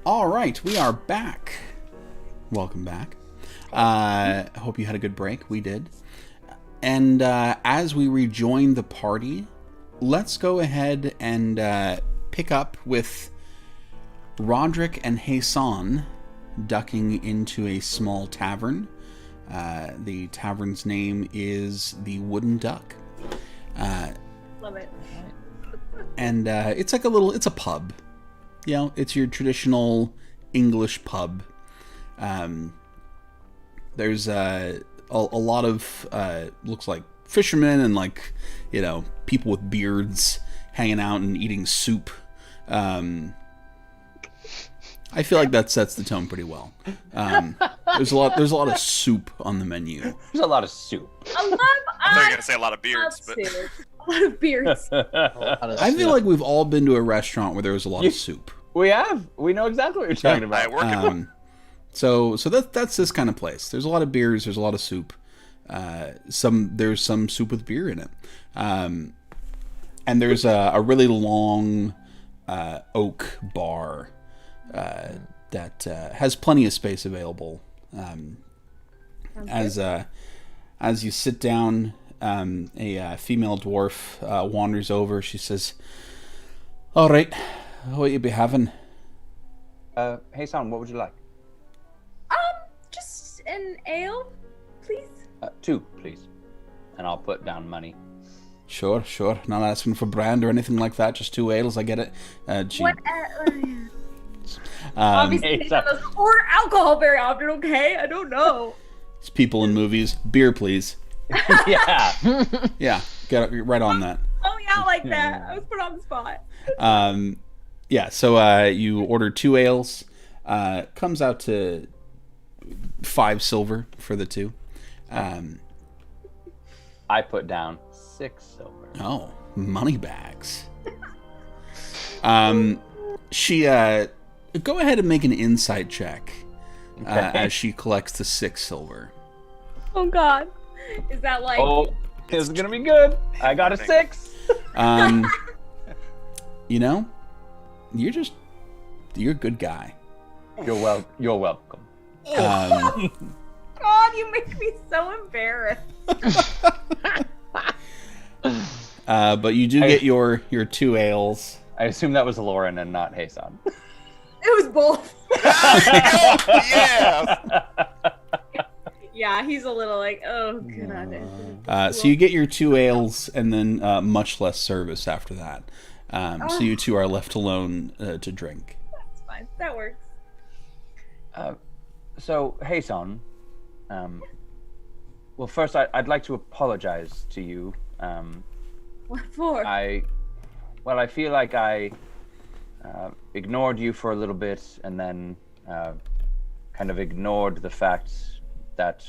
All right, we are back. Welcome back. I hope you had a good break. We did. And as we rejoin the party, let's go ahead and pick up with Roderick and Hassan ducking into a small tavern. The tavern's name is the Wooden Duck. Love it. And it's like it's a pub. You know, it's your traditional English pub. There's a lot of looks like fishermen and like, you know, people with beards hanging out and eating soup. I feel like that sets the tone pretty well. There's a lot of soup on the menu. There's a lot of soup. I thought you were gonna say a lot of beards, but A lot of beards. I feel like we've all been to a restaurant where there was a lot of soup. We have. We know exactly what you're talking about. I work in So that's this kind of place. There's a lot of beers. There's a lot of soup. There's some soup with beer in it. And there's a really long oak bar that has plenty of space available. As you sit down, a female dwarf wanders over. She says, "All right, what you be having?" Hey, son, what would you like? Just an ale, please. 2, please. And I'll put down money. Sure. Not asking for brand or anything like that. Just 2 ales. I get it. What? Obviously, he doesn't order alcohol very often. Okay, I don't know. It's people in movies. Beer, please. Yeah. Yeah, get right on that. Oh yeah, like that. I was put on the spot. Yeah. So you order 2 ales. Comes out to 5 silver for the 2. I put down 6 silver. Oh, money bags. She go ahead and make an insight check as she collects the 6 silver. Oh god, is that like? Oh, this is gonna be good. I got a 6. You know, you're a good guy. You're welcome. God, you make me so embarrassed. But you do get your 2 ales. I assume that was Lauren and not Hasan. It was both. yeah. Yeah, he's a little like, oh god. So you get your 2 ales and then much less service after that. So you 2 are left alone to drink. That's fine. That works. So, Hasan, well, first I'd like to apologize to you. What for? I feel like I ignored you for a little bit and then kind of ignored the fact that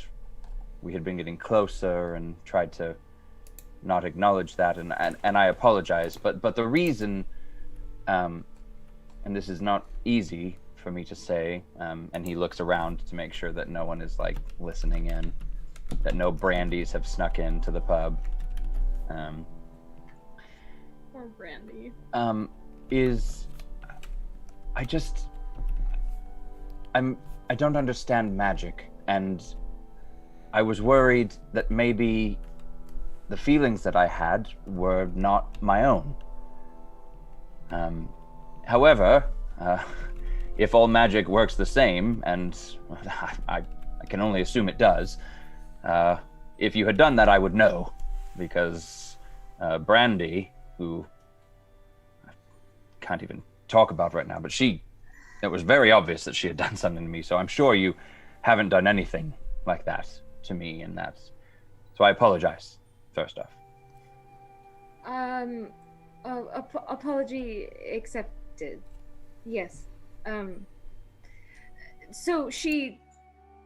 we had been getting closer and tried to not acknowledge that, and I apologize. But the reason, and this is not easy for me to say, and he looks around to make sure that no one is like listening in, that no brandies have snuck into the pub. Poor Brandy. Is I don't understand magic, and I was worried that maybe the feelings that I had were not my own. However, if all magic works the same, and I can only assume it does, if you had done that, I would know, because Brandy, who I can't even talk about right now, but it was very obvious that she had done something to me, so I'm sure you haven't done anything like that to me, and that's... So I apologize, first off. Apology accepted. Yes. So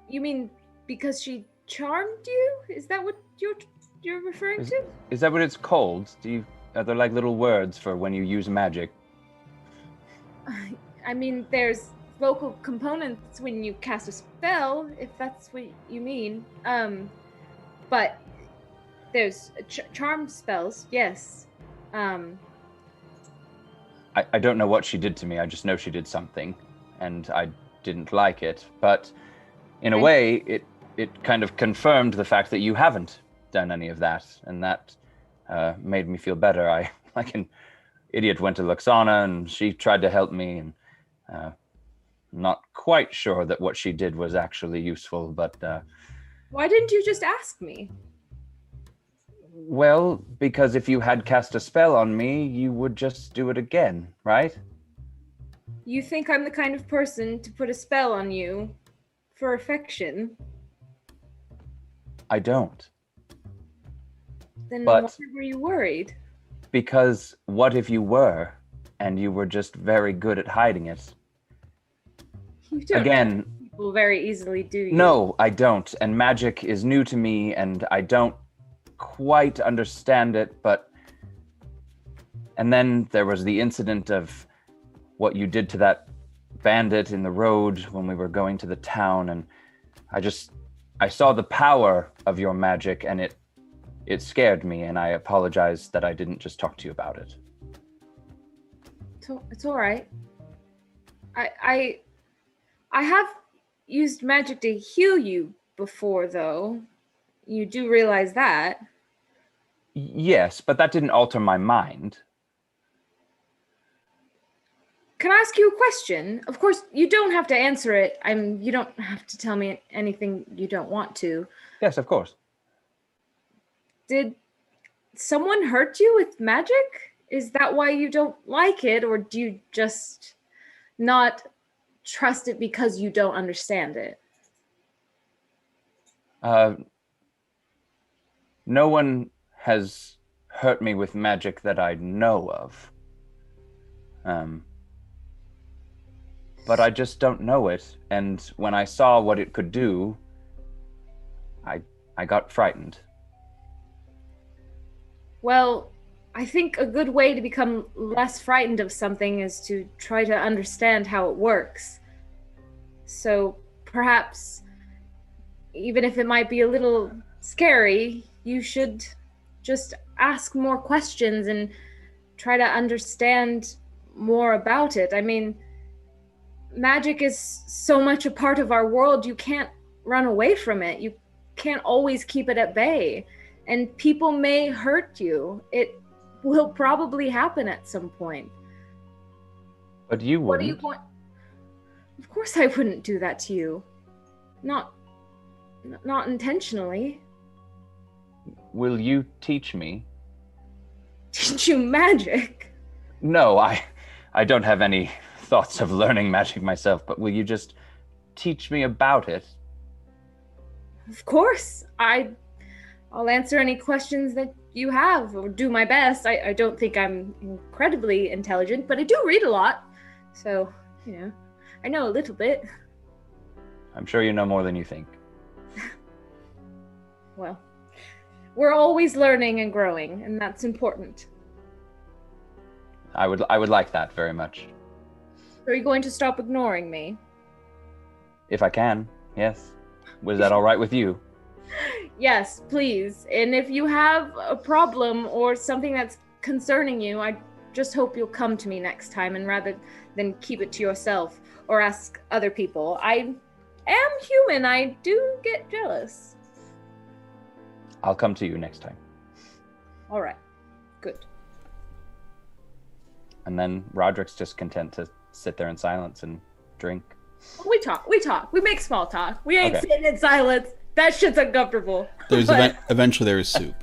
you mean because she charmed you? Is that what you're referring to? Is that what it's called? Are there like little words for when you use magic? I mean, there's vocal components when you cast a spell, if that's what you mean. But there's charm spells, yes. I don't know what she did to me. I just know she did something. and I didn't like it. But in a way, it kind of confirmed the fact that you haven't done any of that, and that made me feel better. I, like an idiot, went to Luxana, and she tried to help me, and not quite sure that what she did was actually useful, but... Why didn't you just ask me? Well, because if you had cast a spell on me, you would just do it again, right? You think I'm the kind of person to put a spell on you for affection? I don't. Then But- why were you worried? Because what if you were, and you were just very good at hiding it? You don't Again, know people very easily, do you? no, I don't. And magic is new to me, and I don't quite understand it, but... And then there was the incident of what you did to that bandit in the road when we were going to the town, and I saw the power of your magic, and it scared me, and I apologize that I didn't just talk to you about it. It's all right. I have used magic to heal you before, though. You do realize that. Yes, but that didn't alter my mind. Can I ask you a question? Of course, you don't have to answer it. You don't have to tell me anything you don't want to. Yes, of course. Did someone hurt you with magic? Is that why you don't like it, or do you just not trust it because you don't understand it? No one has hurt me with magic that I know of. But I just don't know it, and when I saw what it could do, I got frightened. Well, I think a good way to become less frightened of something is to try to understand how it works. So perhaps, even if it might be a little scary, you should just ask more questions and try to understand more about it. I mean, magic is so much a part of our world, you can't run away from it. You can't always keep it at bay. And people may hurt you. It will probably happen at some point. But you What do wouldn't. you want? Of course I wouldn't do that to you. Not intentionally. Will you teach me? Teach you magic? No, I don't have any thoughts of learning magic myself, but will you just teach me about it? Of course. I'll answer any questions that you have, or do my best. I don't think I'm incredibly intelligent, but I do read a lot. So, I know a little bit. I'm sure you know more than you think. Well, we're always learning and growing, and that's important. I would like that very much. Are you going to stop ignoring me? If I can, yes. Was that all right with you? Yes, please. And if you have a problem or something that's concerning you, I just hope you'll come to me next time, and rather than keep it to yourself or ask other people. I am human. I do get jealous. I'll come to you next time. All right. Good. And then Roderick's just content to sit there in silence and drink. We talk. We make small talk. We ain't Okay. sitting in silence. That shit's uncomfortable. There's But- eventually there is soup.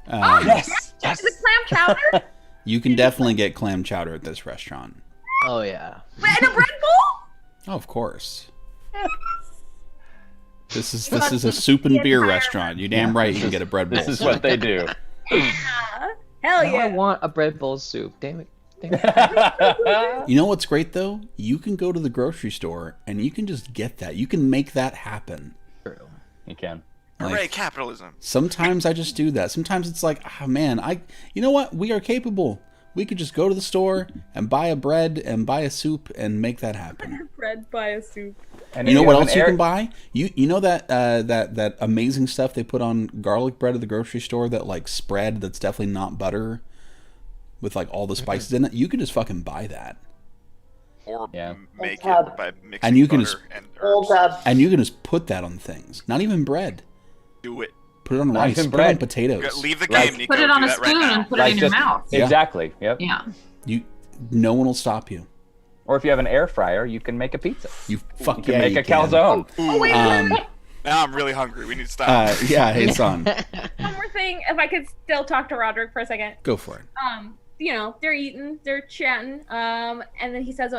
Yes! Is it clam chowder? You can definitely get clam chowder at this restaurant. Oh yeah. And a bread bowl? Oh, of course. This is a soup and beer restaurant. You damn right you can get a bread bowl. This is what they do. Hell Now yeah. I want a bread bowl soup. Damn it. Damn it. You know what's great though? You can go to the grocery store and you can just get that. You can make that happen. True. You can. Hooray, capitalism. Sometimes I just do that. Sometimes it's like, oh man, you know what? We are capable. We could just go to the store and buy a bread and buy a soup and make that happen. Bread by a soup. And You if know what have else an you air- can buy? You know that amazing stuff they put on garlic bread at the grocery store, that like spread that's definitely not butter with like all the spices in it? You can just fucking buy that. Or Yeah. make Old it by mixing And you can butter and Old herbs. And you can just put that on things. Not even bread. Do it. Put it on Not rice. even Put it on bread. potatoes. Leave the Like- game, Nico. Put it on Do a that spoon right now. and put it in your mouth. Yeah. Exactly. Yep. Yeah. No one will stop you. Or if you have an air fryer, you can make a pizza. You You can make a calzone. Now I'm really hungry. We need to stop. Yeah, hey, son. One more thing, if I could still talk to Roderick for a second. Go for it. You know, they're eating, they're chatting, and then he says,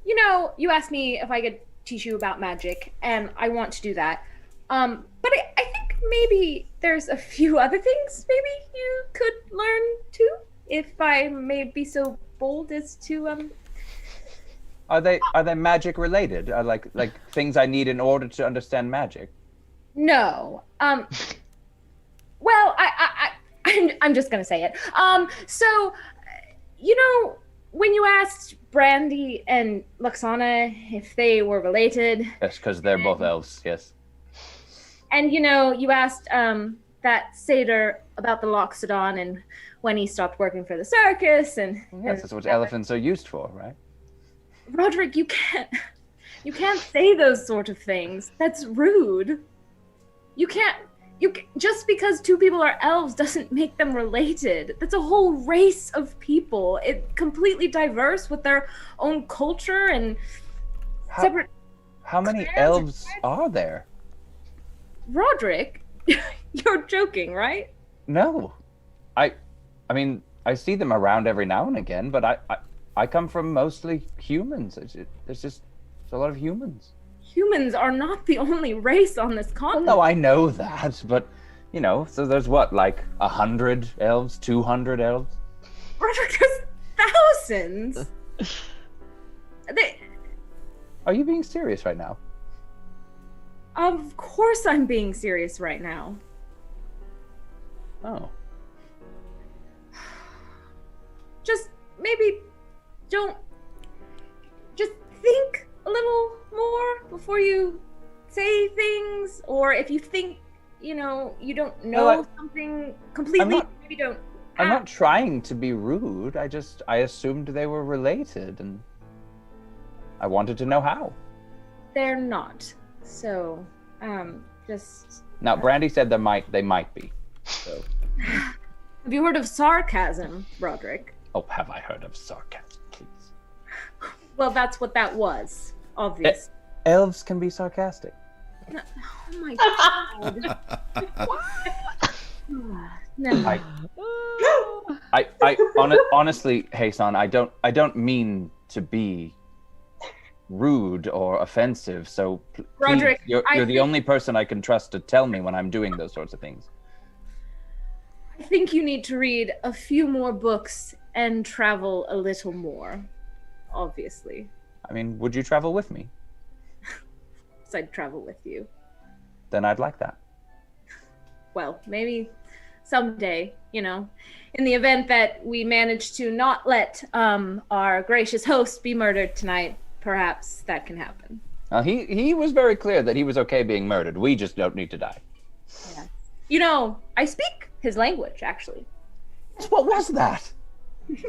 you know, you asked me if I could teach you about magic, and I want to do that. But I think maybe there's a few other things maybe you could learn too, if I may be so bold as to Are they magic related? Are like things I need in order to understand magic? No. Well, I'm just gonna say it. So, you know, when you asked Brandy and Luxana if they were related, Yes, because they're both elves. Yes. and you know, you asked that satyr about the Loxodon and when he stopped working for the circus, and Yes, that's what elephants are used for, right? Roderick, you can't say those sort of things. That's rude. Just because two people are elves doesn't make them related. That's a whole race of people. It completely diverse with their own culture and separate. How many clans elves and are there? Roderick, you're joking, right? No, I mean, I see them around every now and again, but I come from mostly humans. There's a lot of humans. Humans are not the only race on this Well, continent. no, I know that, but you know, so there's what, like 100 elves, 200 elves? Roderick, there's thousands. Are you being serious right now? Of course I'm being serious right now. Oh. Just maybe don't just think a little more before you say things, or if you think, you know, you don't know Well, something completely, maybe don't. I'm not trying to be rude. I assumed they were related, and I wanted to know how. They're not. So, just. Now, Brandy said they might be. So, Have you heard of sarcasm, Roderick? oh, have I heard of sarcasm, please? Well, that's what that was. Obvious. Elves can be sarcastic. Oh my god. No. Honestly, Hasan, I don't mean to be rude or offensive. So please, Roderick, you're the only person I can trust to tell me when I'm doing those sorts of things. I think you need to read a few more books and travel a little more. Obviously. I mean, would you travel with me? So I'd travel with you. Then I'd like that. Well, maybe someday, you know, in the event that we manage to not let our gracious host be murdered tonight, perhaps that can happen. He was very clear that he was okay being murdered. We just don't need to die. Yeah. You know, I speak his language, actually. What was that?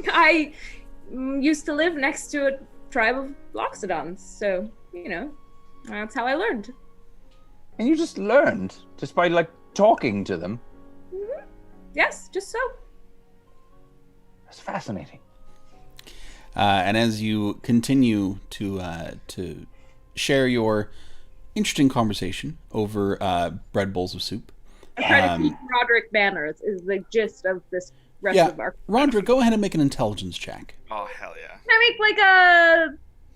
I used to live next to a tribe of Loxodons, so, you know, that's how I learned. And you just learned just by like talking to them. Mm-hmm. Yes, just so. That's fascinating. And as you continue to share your interesting conversation over bread bowls of soup, I try to keep Roderick manners is the gist of this rest of our. Roderick, go ahead and make an intelligence check. Oh hell yeah! Can I make like a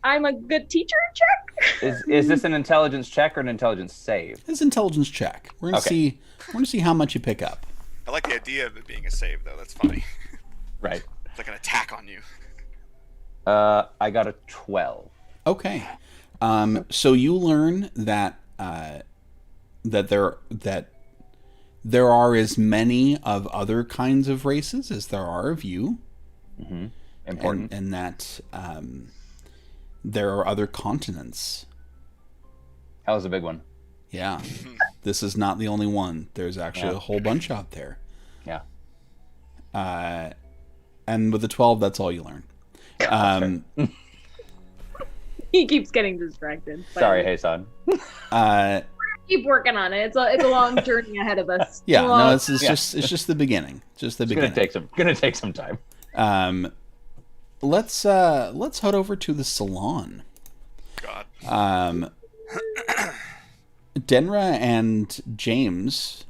I'm a good teacher check? Is this an intelligence check or an intelligence save? It's an intelligence check. We're gonna see how much you pick up. I like the idea of it being a save though. That's funny. Right. It's like an attack on you. I got a 12. Okay. So you learn that there are as many of other kinds of races as there are of you. Mm-hmm. Important. And that there are other continents. That was a big one. Yeah. This is not the only one. There's actually a whole bunch out there. Yeah. And with the 12, that's all you learn. He keeps getting distracted. Sorry, Hasan. Keep working on it. It's a long journey ahead of us. Yeah, Long- no, it's just the beginning. Just the It's beginning. gonna take some time. Let's head over to the salon. God. Denra and James,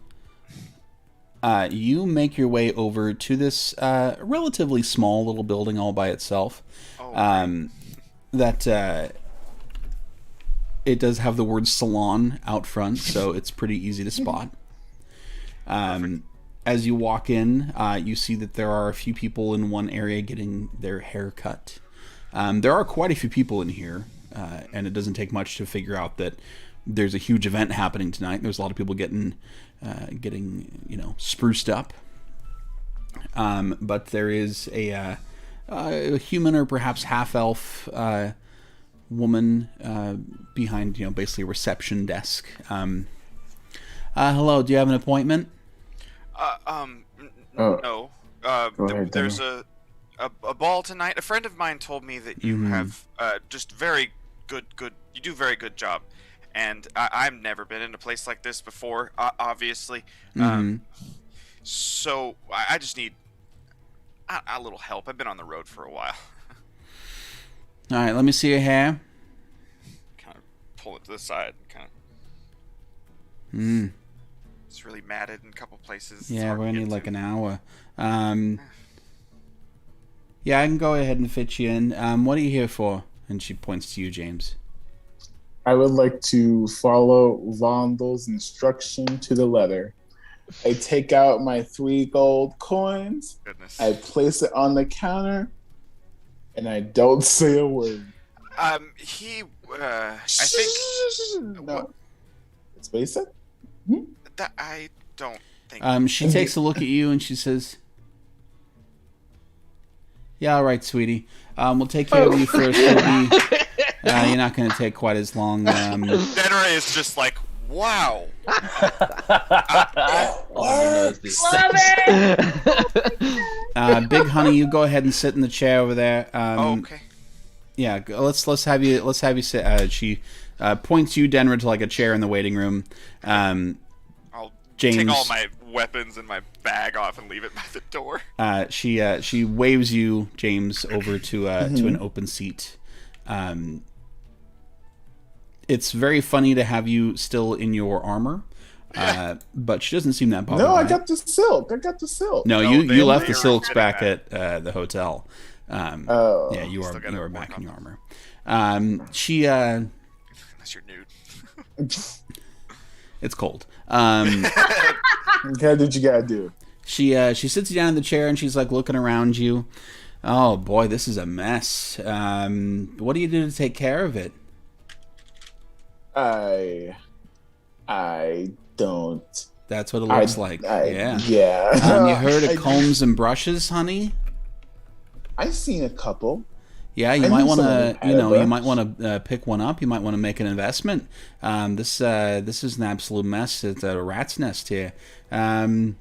you make your way over to this relatively small little building all by itself. Oh, That it does have the word salon out front, so it's pretty easy to spot. As you walk in, you see that there are a few people in one area getting their hair cut. There are quite a few people in here, and it doesn't take much to figure out that there's a huge event happening tonight. There's a lot of people getting spruced up. But there is a human or perhaps half-elf woman behind, basically a reception desk. Hello, do you have an appointment? No. Go ahead, There's Daniel. a ball tonight. A friend of mine told me that you have just very good. You do very good job, and I've never been in a place like this before. Obviously, so I just need a little help. I've been on the road for a while. All right, let me see your hair. Kind of pull it to the side. Kind of. Mm. It's really matted in a couple places. It's Yeah, hard we're to gonna get need like to. an hour. Yeah, I can go ahead and fit you in. What are you here for? And she points to you, James. I would like to follow Vondel's instruction to the letter. I take out my 3 gold coins, Goodness. I place it on the counter, and I don't say a word. I think No. That's what he said? that I don't think. She takes a look at you and she says, "Yeah, all right, sweetie. We'll take care of you first. You're not going to take quite as long." Denra is just like, wow. Love it. Big honey, you go ahead and sit in the chair over there. Okay. Yeah, let's have you sit. She points you, Denver, to like a chair in the waiting room. I'll James, take all my weapons and my bag off and leave it by the door. she waves you, James, over to an open seat. It's very funny to have you still in your armor, but she doesn't seem that bothered. No, by I it. got the silk. No, No, you left the they were silks getting back that. at the hotel. Oh. Yeah, you Still gotta are work back on in your armor. She Unless you're nude. it's cold. Okay, what you gotta do? She sits you down in the chair and she's like looking around you. Oh boy, this is a mess. What do you do to take care of it? I don't. That's what it looks like. Yeah. You heard of combs and brushes, honey? I've seen a couple. Yeah, you I might knew want someone to, that had a brush. you might want to pick one up. You might want to make an investment. This is an absolute mess. It's a rat's nest here. Boy,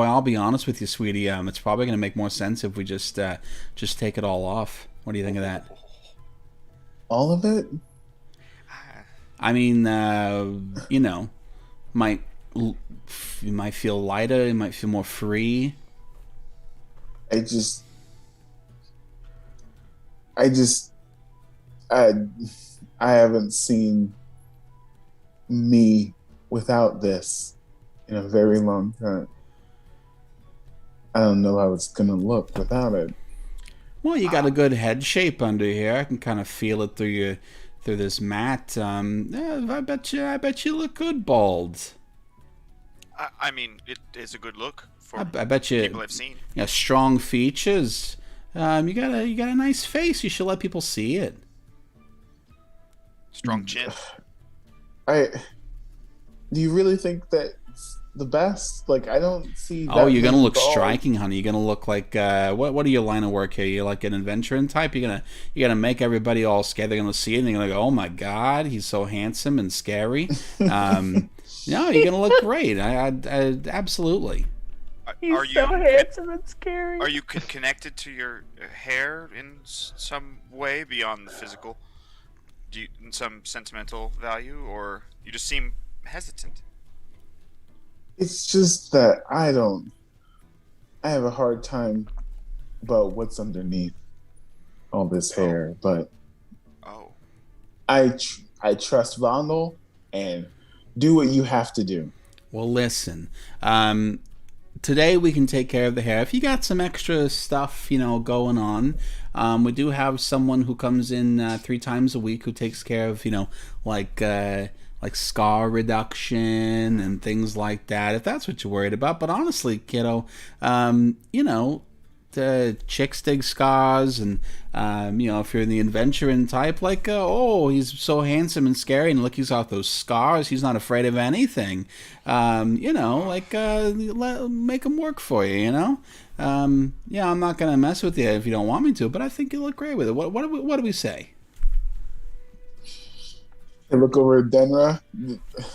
I'll be honest with you, sweetie. It's probably going to make more sense if we just take it all off. What do you think of that? All of it? I mean, you might feel lighter. You might feel more free. I haven't seen me without this in a very long time. I don't know how it's gonna look without it. Well, you got a good head shape under here. I can kind of feel it through this mat. Yeah, I bet you look good bald. I mean, it is a good look for I bet you. people I've seen. Yeah, strong features. You got a nice face. You should let people see it. Strong chin. Do you really think that's the best? Like, I don't see. Oh, you're gonna look bald. striking, honey. You're gonna look like what are your line of work here? You're like an adventuring type. You're gonna make everybody all scared. They're gonna see it and they're gonna go, "Oh my God, he's so handsome and scary." No, you're gonna look great. I absolutely. Are He's so you handsome and scary. are you connected to your hair in some way beyond the physical? Do you in some sentimental value, or you just seem hesitant? It's just that I have a hard time about what's underneath all this hair, but Oh, I trust Vondel and do what you have to do. Well, listen. Today we can take care of the hair. If you got some extra stuff, going on, we do have someone who comes in 3 times a week who takes care of, like scar reduction and things like that. If that's what you're worried about. But honestly, kiddo, the chicks dig scars, and if you're the adventuring type, like he's so handsome and scary, and look, he's got those scars, he's not afraid of anything. Make him work for you. I'm not gonna mess with you if you don't want me to, but I think you look great with it. What do we say? I look over at Denra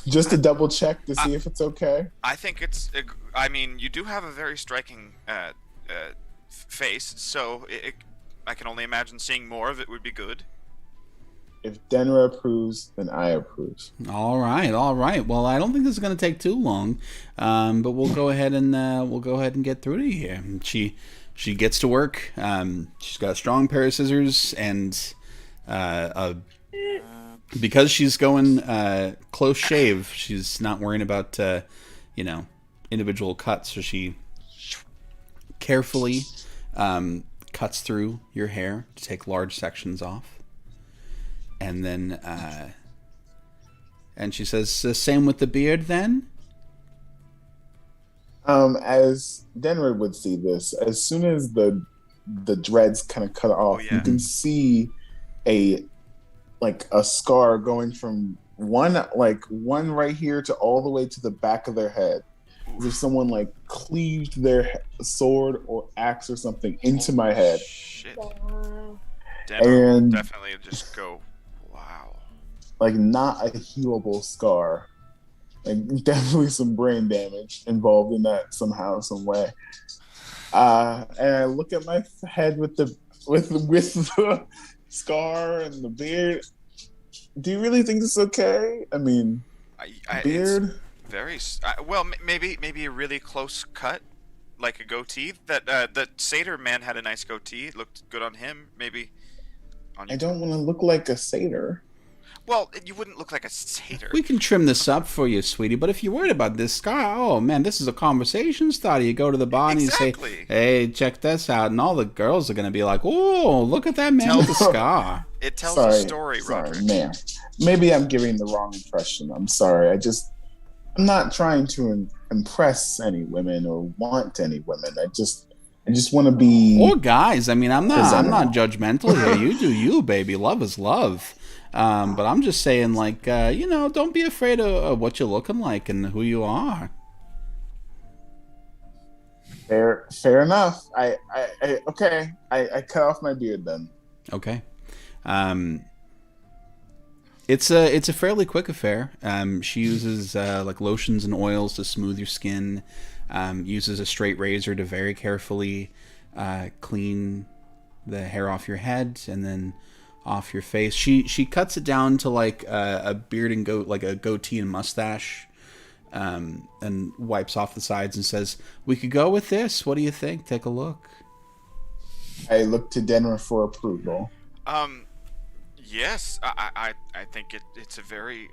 just to double check to see if it's okay. I think it's. I mean, you do have a very striking face, so I can only imagine seeing more of it would be good. If Denra approves, then I approve. All right. Well, I don't think this is going to take too long, but we'll go ahead and get through to you here. She gets to work. She's got a strong pair of scissors, and because she's going close shave, she's not worrying about individual cuts. So she carefully cuts through your hair to take large sections off, and then and she says, "Same with the beard, then." As Denver would see this, as soon as the dreads kind of cut off, you can see a scar going from one right here to all the way to the back of their head. As if someone cleaved their sword or axe or something into my head. Shit. Denver And will definitely just go, wow. Not a healable scar. Definitely some brain damage involved in that somehow, some way. And I look at my head with the scar and the beard. Do you really think this is okay? I mean, beard. Very well. Maybe a really close cut, like a goatee. That satyr man had a nice goatee. It looked good on him. Maybe. I don't want to look like a satyr. Well, you wouldn't look like a satyr. We can trim this up for you, sweetie. But if you're worried about this scar, oh man, this is a conversation starter. You go to the bar and you say, "Hey, check this out," and all the girls are gonna be like, "Oh, look at that man with the scar." It tells a story, Roderick. Man. Maybe I'm giving the wrong impression. I'm sorry. I'm not trying to impress any women or want any women. I just want to be. Or guys. I mean, I'm not judgmental here. You do you, baby. Love is love. But I'm just saying, don't be afraid of what you're looking like and who you are. Fair enough. Okay. I cut off my beard then. Okay. It's a fairly quick affair. She uses lotions and oils to smooth your skin. Uses a straight razor to very carefully clean the hair off your head and then off your face. She cuts it down to a beard and a goatee and mustache, and wipes off the sides and says, "We could go with this. What do you think? Take a look." I look to Denver for approval. Yes, I think it's a very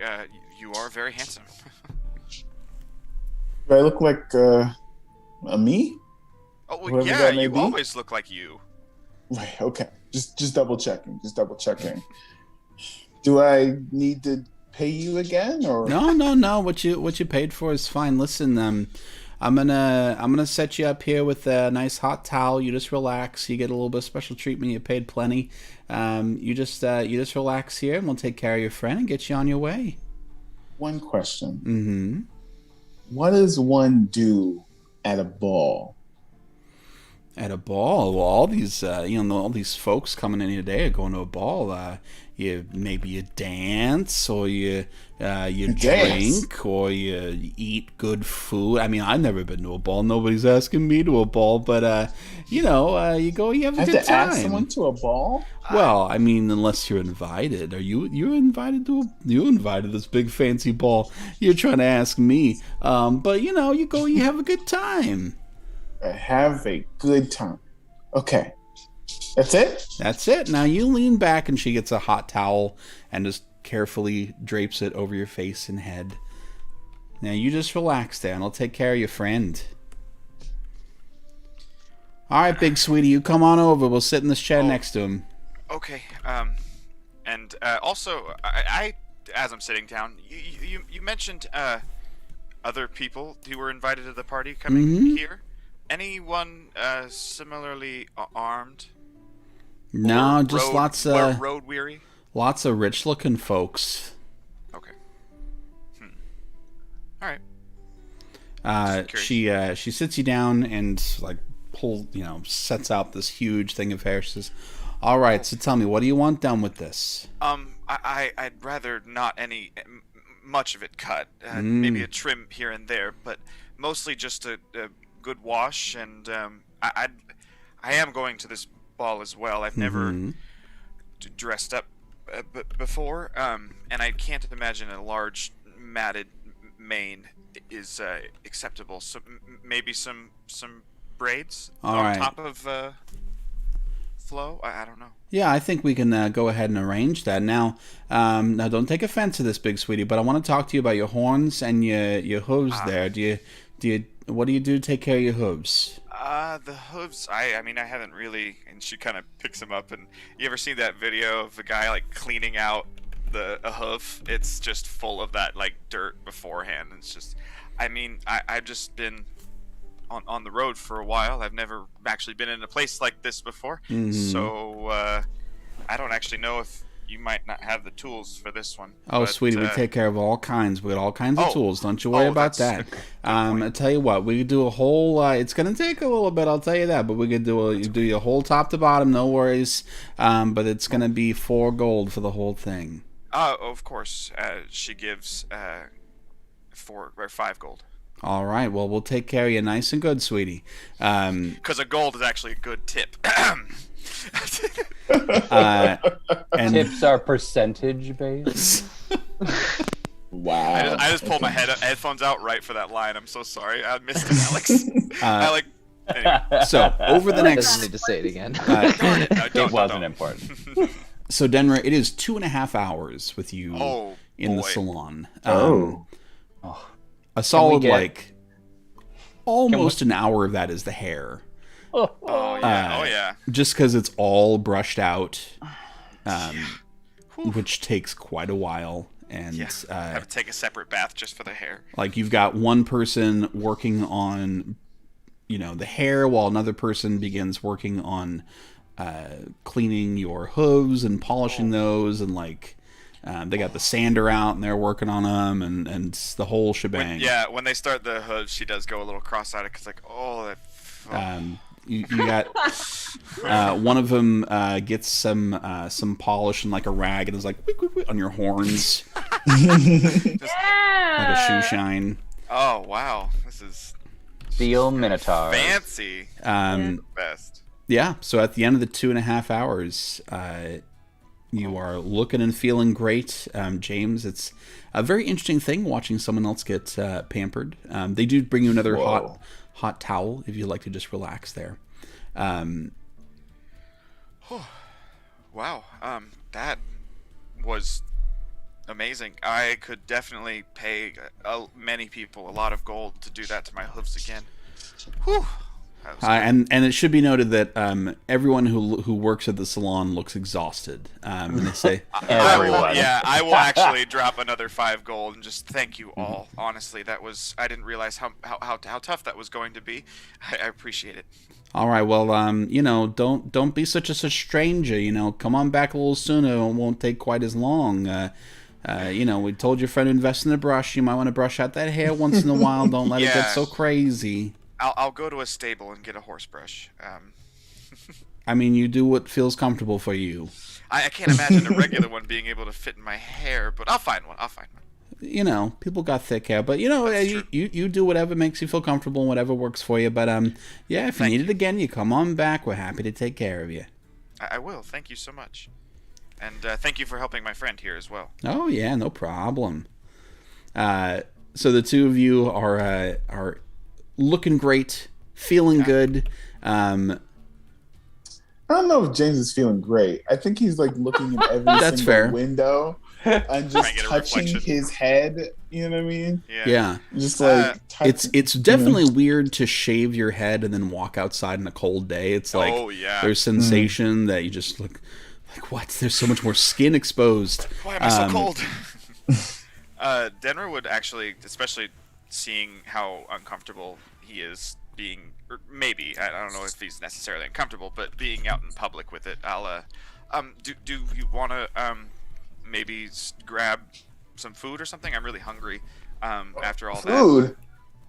you are very handsome. Do I look like a me? Oh well, yeah, you always look like you. Right. Okay. Just double checking. Do I need to pay you again, or no? What you paid for is fine. Listen, I'm gonna set you up here with a nice hot towel. You just relax. You get a little bit of special treatment. You paid plenty. You just relax here, and we'll take care of your friend and get you on your way. One question. Mm-hmm. What does one do at a ball? At a ball, well, all these all these folks coming in here today are going to a ball. Maybe you dance, or you drink, or you eat good food. I mean, I've never been to a ball. Nobody's asking me to a ball, but you go, you have a good time. Have to ask someone to a ball? Well, I mean, unless you're invited. Are you invited you invited this big fancy ball? You're trying to ask me. But you go, you have a good time. Have a good time. Okay. That's it? That's it. Now you lean back and she gets a hot towel and just carefully drapes it over your face and head. Now you just relax there and I'll take care of your friend. All right, big sweetie, you come on over. We'll sit in this chair next to him. Okay. And also, I as I'm sitting down, you mentioned other people who were invited to the party coming here. Anyone similarly armed? No, just lots of road weary. Lots of rich-looking folks. Okay. All right. She sits you down and sets out this huge thing of hair. She says, "All right, so tell me, what do you want done with this?" I'd rather not much of it cut. Maybe a trim here and there, but mostly just a good wash. And I am going to this ball as well. I've never dressed up before, and I can't imagine a large matted mane is acceptable. So maybe some braids on top of flow. I don't know. Yeah, I think we can go ahead and arrange that. Now don't take offense to this, big sweetie, but I want to talk to you about your horns and your hooves. There, what do you do to take care of your hooves? The hooves. I mean, I haven't really. And she kind of picks them up. And you ever see that video of a guy like cleaning out a hoof? It's just full of that like dirt beforehand. It's just. I mean, I've just been on the road for a while. I've never actually been in a place like this before. So I don't actually know if you might not have the tools for this one. Oh, but, sweetie, we take care of all kinds. We got all kinds of tools. Don't you worry about that. I tell you what, we could do a whole. It's gonna take a little bit, I'll tell you that. But we could do your whole top to bottom, no worries. But it's gonna be 4 gold for the whole thing. Of course. She gives 4 or 5 gold. All right. Well, we'll take care of you nice and good, sweetie. Because a gold is actually a good tip. And tips are percentage based. Wow. I just pulled my headphones out right for that line. I'm so sorry. I missed it, Alex. Anyway. So over the next. Doesn't need to say it again. It wasn't important. So Denra, it is 2.5 hours with you in the salon. A solid almost an hour of that is the hair. Oh yeah. Just because it's all brushed out, which takes quite a while, and have to take a separate bath just for the hair. Like you've got one person working on, the hair, while another person begins working on cleaning your hooves and polishing those, and they got the sander out and they're working on them, and the whole shebang. When they start the hooves, she does go a little cross-eyed because You got one of them gets some polish and like a rag and is like wick, wick, wick, on your horns, like a shoe shine. Oh wow, this is Steel Minotaur. Fancy. Best. Yeah. So at the end of the 2.5 hours, you are looking and feeling great, James. It's a very interesting thing watching someone else get pampered. They do bring you another hot towel if you'd like to just relax there. Wow, that was amazing. I could definitely pay many people a lot of gold to do that to my hooves again. Whew. And it should be noted that everyone who works at the salon looks exhausted. And they say everyone. I will actually drop another 5 gold and just thank you all. Honestly, I didn't realize how tough that was going to be. I appreciate it. All right, well, don't be such a stranger. Come on back a little sooner. It won't take quite as long. We told your friend to invest in a brush. You might want to brush out that hair once in a while. Don't let it get so crazy. I'll go to a stable and get a horse brush. I mean, you do what feels comfortable for you. I can't imagine a regular one being able to fit in my hair, but I'll find one. You know, people got thick hair, but you know, That's you do whatever makes you feel comfortable and whatever works for you. But yeah, if you need it again, you come on back. We're happy to take care of you. I will. Thank you so much, and thank you for helping my friend here as well. Oh yeah, no problem. So the two of you are looking great, feeling good. I don't know if James is feeling great. I think he's like looking in every That's single fair. window and just Get a touching reflection. his head. You know what I mean? Yeah. Just like It's definitely weird to shave your head and then walk outside in a cold day. It's like Oh, yeah. there's sensation that you just look like, what? There's so much more skin exposed. Why am I so cold? Denver would actually, especially seeing how uncomfortable he is being, or maybe, I don't know if he's necessarily uncomfortable, but being out in public with it, I'll, do you want to, maybe grab some food or something? I'm really hungry, after all that. food.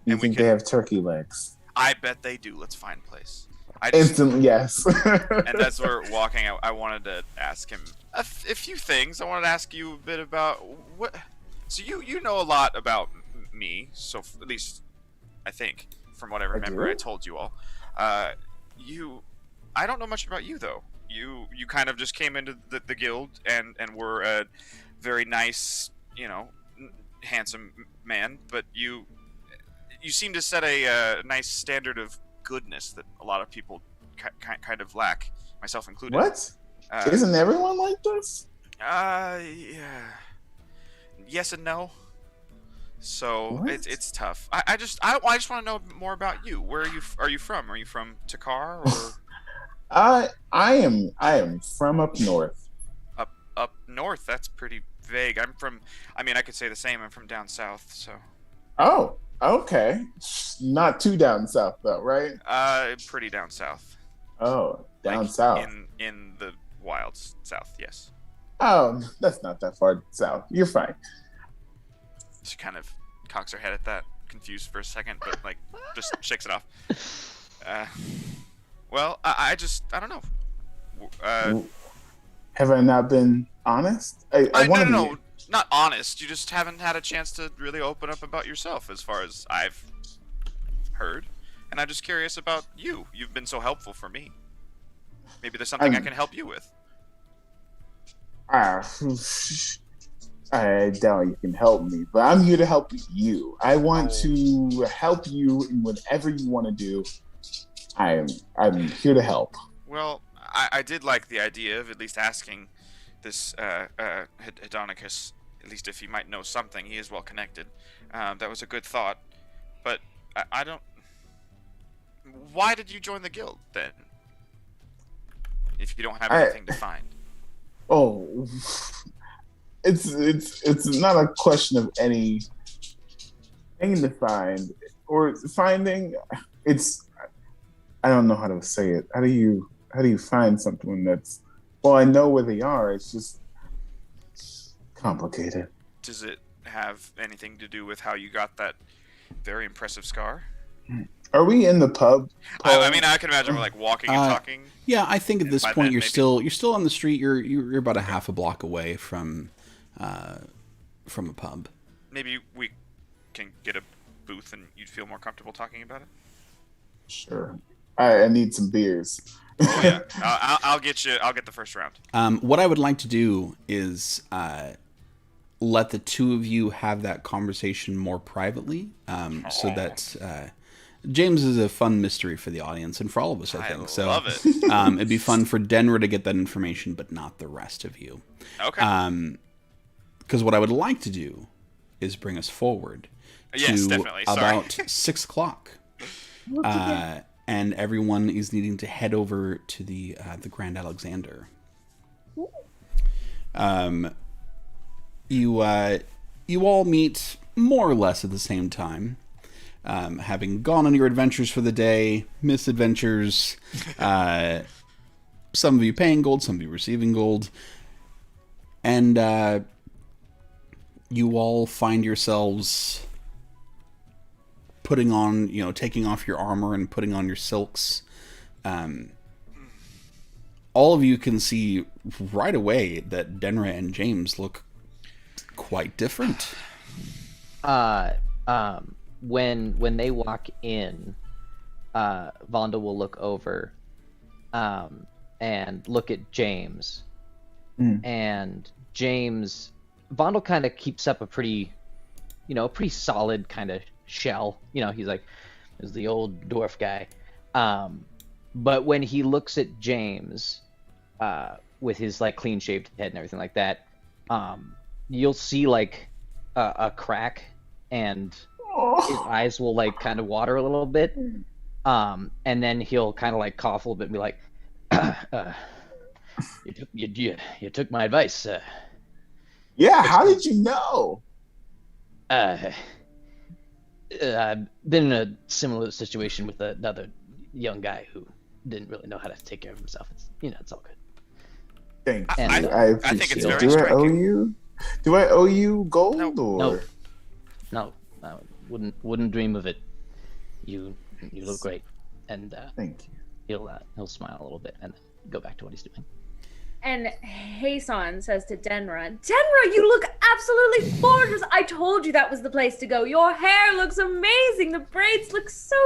You And we think can- they have turkey legs? I bet they do. Let's find a place. I just, Instantly, yes. and as we're walking out, I wanted to ask him a few things. I wanted to ask you a bit about what. So you know a lot about me. So at least I think, from what I remember, do? I told you all. I don't know much about you though. You kind of just came into the guild and were a very nice, handsome man, but you seem to set a nice standard of goodness that a lot of people kind of lack, myself included. What? Uh, Isn't everyone like this? Yeah. Yes and no. So What? it's tough. I just want to know more about you. Where are you from? Are you from Takar or I am from up north. up north? That's pretty vague. I could say the same. I'm from down south. So Oh, okay. Not too down south though, right? pretty down south. Oh, down Like, south. in the wilds south. Yes. Oh, that's not that far south. You're fine. She kind of cocks her head at that, confused for a second, but like just shakes it off. Well, I don't know. Have I not been honest? I want to no, not honest. You just haven't had a chance to really open up about yourself, as far as I've heard. And I'm just curious about you. You've been so helpful for me. Maybe there's something I can help you with. I doubt you can help me, but I'm here to help you. I want to help you in whatever you want to do. I'm here to help. Well, I did like the idea of at least asking this Hedonicus, at least if he might know something. He is well connected. That was a good thought. But I don't... Why did you join the guild, then? If you don't have anything to find. Oh, it's not a question of anything to find or finding. It's, I don't know how to say it. How do you find something that's, well, I know where they are. It's just complicated. Does it have anything to do with how you got that very impressive scar? Are we in the pub? I mean, I can imagine we're like walking and talking. Yeah, I think at this by point then, you're maybe. still on the street. You're about a half a block away from a pub. Maybe we can get a booth and you'd feel more comfortable talking about it. Sure. I need some beers. Oh yeah, I'll get you. I'll get the first round. What I would like to do is let the two of you have that conversation more privately, so that James is a fun mystery for the audience and for all of us, I think. So love it. It'd be fun for Denver to get that information, but not the rest of you. Okay. Because what I would like to do is bring us forward Yes, to definitely. Sorry. about 6 o'clock. And everyone is needing to head over to the Grand Alexander. You all meet more or less at the same time, having gone on your adventures for the day, misadventures. Some of you paying gold, some of you receiving gold, and you all find yourselves putting on, taking off your armor and putting on your silks, all of you can see right away that Denra and James look quite different. When they walk in, Vonda will look over, and look at James, and Vonda kind of keeps up a pretty solid kind of shell. He's like, is the old dwarf guy. But when he looks at James, with his like clean shaved head and everything like that, you'll see like a crack, and his eyes will like kind of water a little bit. And then he'll kind of like cough a little bit and be like, you took my advice. Yeah, how did you know? I've been in a similar situation with another young guy who didn't really know how to take care of himself. It's all good. Thank you. And, I I think it's appreciate very it. Do I owe striking. you? Do I owe you gold No. or? No, I wouldn't dream of it. You look great, and Thank you. he'll smile a little bit and then go back to what he's doing. And Hason says to Denra, you look absolutely gorgeous. I told you that was the place to go. Your hair looks amazing. The braids look so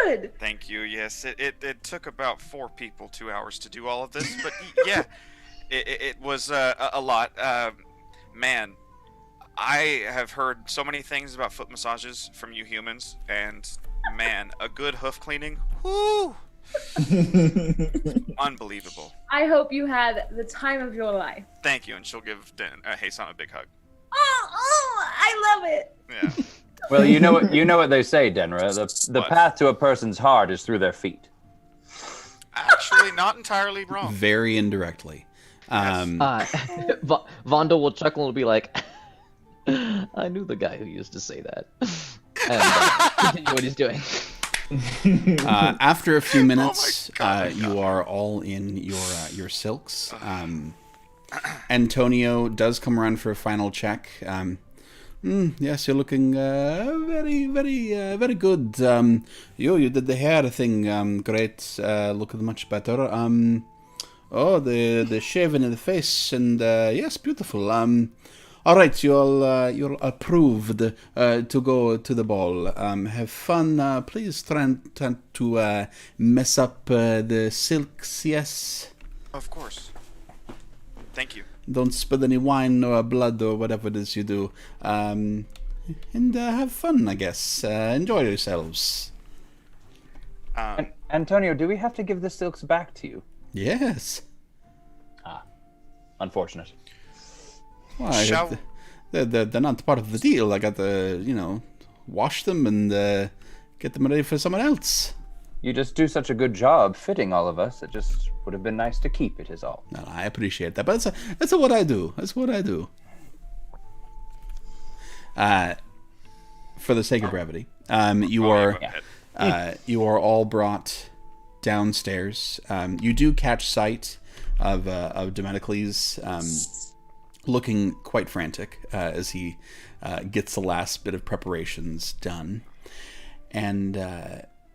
good. Thank you. Yes, it took about 4 people 2 hours to do all of this, but yeah, it was a lot. Man, I have heard so many things about foot massages from you humans, and man, a good hoof cleaning, whoo, unbelievable. I hope you had the time of your life. Thank you, and she'll give Hasan a big hug. Oh, I love it. Yeah. Well, you know what they say, Denra. The What? path to a person's heart is through their feet. Actually, not entirely wrong. Very indirectly. Vonda will chuckle and be like, I knew the guy who used to say that. And continue what he's doing. After a few minutes, God. you are all in your silks. Antonio does come around for a final check. Yes, you're looking very, very, very good. You did the hair thing great. Looking much better. The shaving in the face, and yes, beautiful. All right, you're approved to go to the ball. Have fun. Please try not to mess up the silks. Yes. Of course. Thank you. Don't spill any wine or blood or whatever it is you do. And have fun, I guess. Enjoy yourselves. Antonio, do we have to give the silks back to you? Yes. Unfortunate. Why? Shall- They're not part of the deal. I got to, wash them and get them ready for someone else. You just do such a good job fitting all of us. It just would have been nice to keep it, is all. No, I appreciate that, but that's what I do. That's what I do. For the sake of brevity, you are all brought downstairs. You do catch sight of Domenicles, looking quite frantic as he gets the last bit of preparations done, and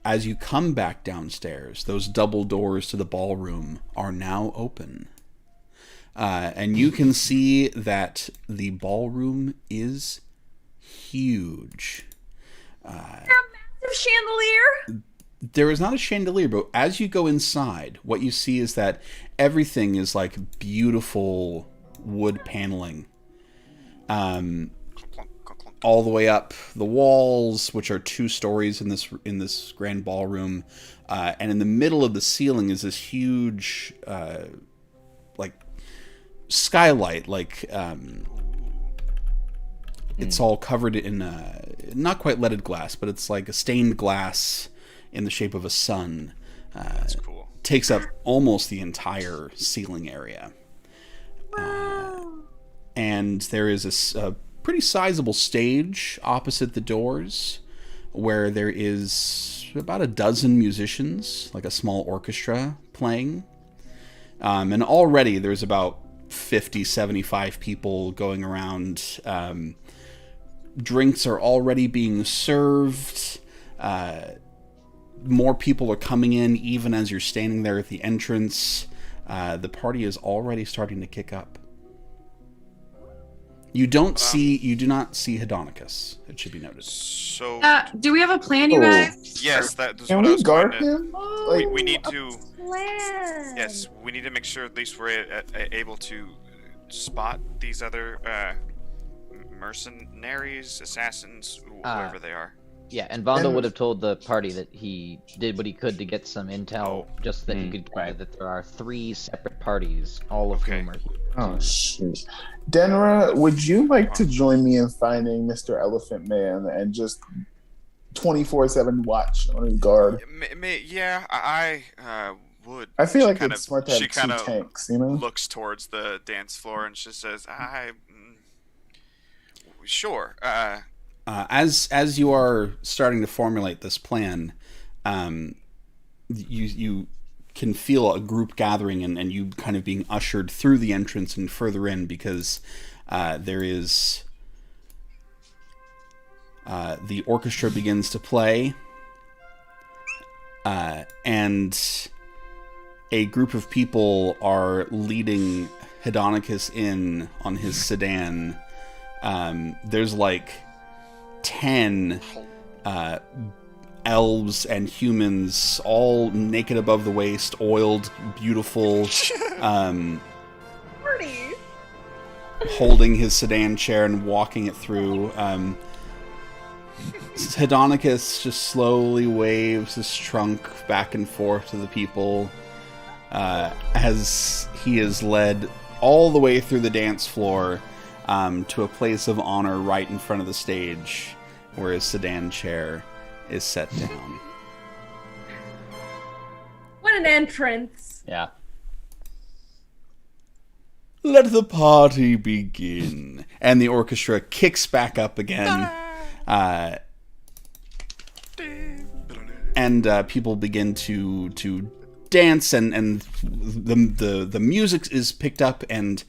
as you come back downstairs, those double doors to the ballroom are now open. And you can see that the ballroom is huge. A massive chandelier. There is not a chandelier, but as you go inside, what you see is that everything is like beautiful wood paneling. All the way up the walls, which are 2 stories in this grand ballroom, and in the middle of the ceiling is this huge, like skylight. Like it's all covered in not quite leaded glass, but it's like a stained glass in the shape of a sun. That's cool. Takes up almost the entire ceiling area. And there is a pretty sizable stage opposite the doors where there is about a dozen musicians, like a small orchestra playing. And already there's about 50, 75 people going around. Drinks are already being served. More people are coming in even as you're standing there at the entrance. The party is already starting to kick up. You do not see Hedonicus, it should be noted. So, Do we have a plan, you guys? yes, that was Can what I we was guard going to... him? We need to... Plan. Yes, we need to make sure at least we're able to spot these other mercenaries, assassins, whoever they are. Yeah, and Vondo And- would have told the party that he did what he could to get some intel, just that he could right. that there are 3 separate parties, all of Okay. whom are here. Oh shit. Denra, would you like to join me in finding Mr. Elephant Man and just 24/7 watch on his guard? Yeah, I would. I feel She like kind it's of- smart to have she 2 kind of tanks, you know? looks towards the dance floor and she says, sure. As you are starting to formulate this plan, you can feel a group gathering and you kind of being ushered through the entrance and further in, because there is the orchestra begins to play, and a group of people are leading Hedonicus in on his sedan. There's like 10 elves and humans, all naked above the waist, oiled, beautiful, Party. holding his sedan chair and walking it through. Hedonicus just slowly waves his trunk back and forth to the people as he is led all the way through the dance floor to a place of honor right in front of the stage where his sedan chair is set down. What an entrance. Yeah. Let the party begin. And the orchestra kicks back up again. And people begin to dance, and the music is picked up, and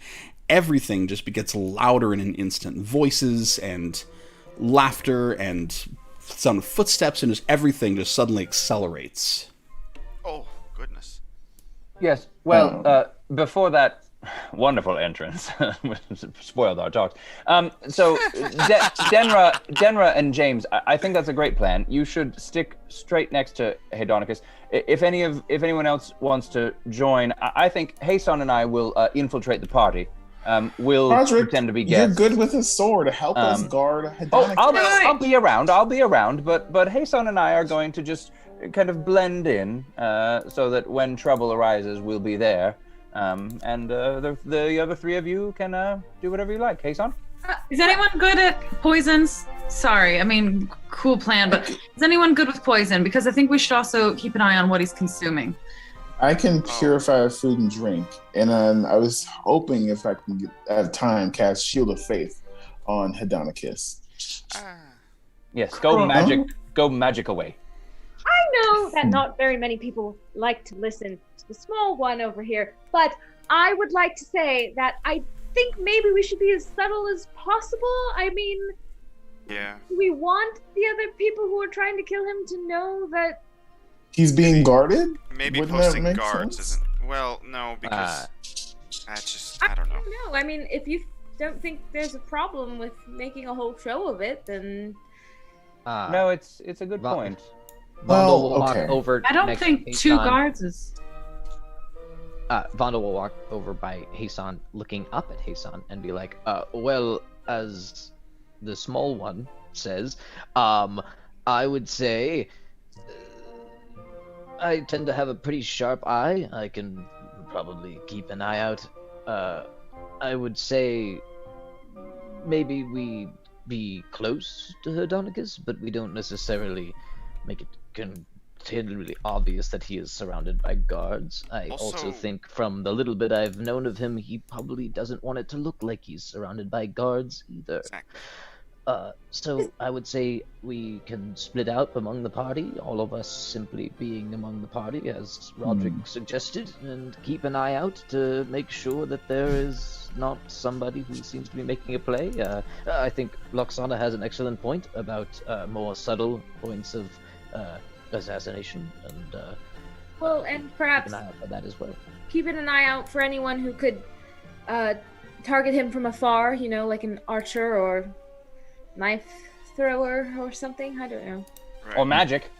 everything just gets louder in an instant. Voices and laughter and sound of footsteps, and just everything just suddenly accelerates. Oh, goodness. Yes. Well, before that wonderful entrance, spoiled our talks. So Denra and James, I think that's a great plan. You should stick straight next to Hedonicus. If anyone else wants to join, I think Hason and I will infiltrate the party. We'll Roderick, pretend to be you're guests. good with a sword. Help us guard Hedonicus. I'll be around. But Hason and I are going to just kind of blend in, so that when trouble arises, we'll be there. And the other 3 of you can do whatever you like. Hason? Is anyone good at poisons? Sorry, I mean, cool plan, but is anyone good with poison? Because I think we should also keep an eye on what he's consuming. I can purify food and drink, and I was hoping if I can have time, cast Shield of Faith on Hedonicus. Yes, go magic away. I know that not very many people like to listen to the small one over here, but I would like to say that I think maybe we should be as subtle as possible. I mean, Yeah. we want the other people who are trying to kill him to know that He's being guarded? Maybe Wouldn't that posting make guards sense? isn't... Well, no, because... that's just... I don't know. No, I mean, if you don't think there's a problem with making a whole show of it, then No, it's a good Vo- point. Vondo will walk okay. over. I don't next think to 2 Hasan. guards is. Vondo will walk over by Hasan, looking up at Hasan, and be like, well, as the small one says, I would say I tend to have a pretty sharp eye. I can probably keep an eye out. I would say maybe we be close to Hedonicus, but we don't necessarily make it continually obvious that he is surrounded by guards. I also Also- think from the little bit I've known of him, he probably doesn't want it to look like he's surrounded by guards either. Exactly. So I would say we can split out among the party, all of us simply being among the party, as Roderick suggested, and keep an eye out to make sure that there is not somebody who seems to be making a play. I think Loxana has an excellent point about more subtle points of assassination, and Well, and keep perhaps an eye out for that as well. keeping an eye out for anyone who could target him from afar, you know, like an archer or knife thrower or something. I don't know. Right. Or magic.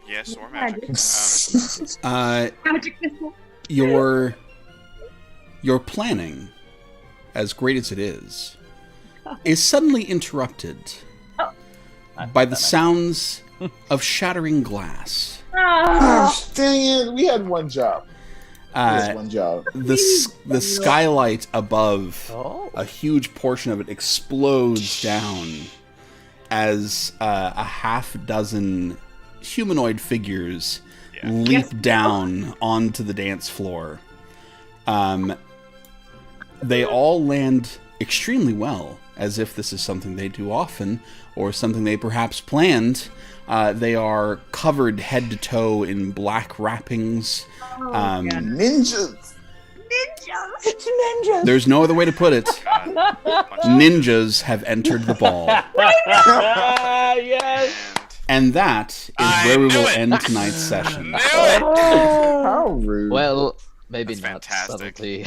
Yes, or magic. Magic missile. Your planning, as great as it is suddenly interrupted by the sounds of shattering glass. Gosh, dang it! We had one job. One job. The skylight above, Oh. a huge portion of it explodes down as a half dozen humanoid figures leap down onto the dance floor. They all land extremely well, as if this is something they do often, or something they perhaps planned. They are covered head to toe in black wrappings. Ninjas. Ninjas. There's no other way to put it. Ninjas have entered the ball. Yes. And that is I where we knew will it. end tonight's session. Knew it! How rude. Well, maybe That's not fantastic. subtlety.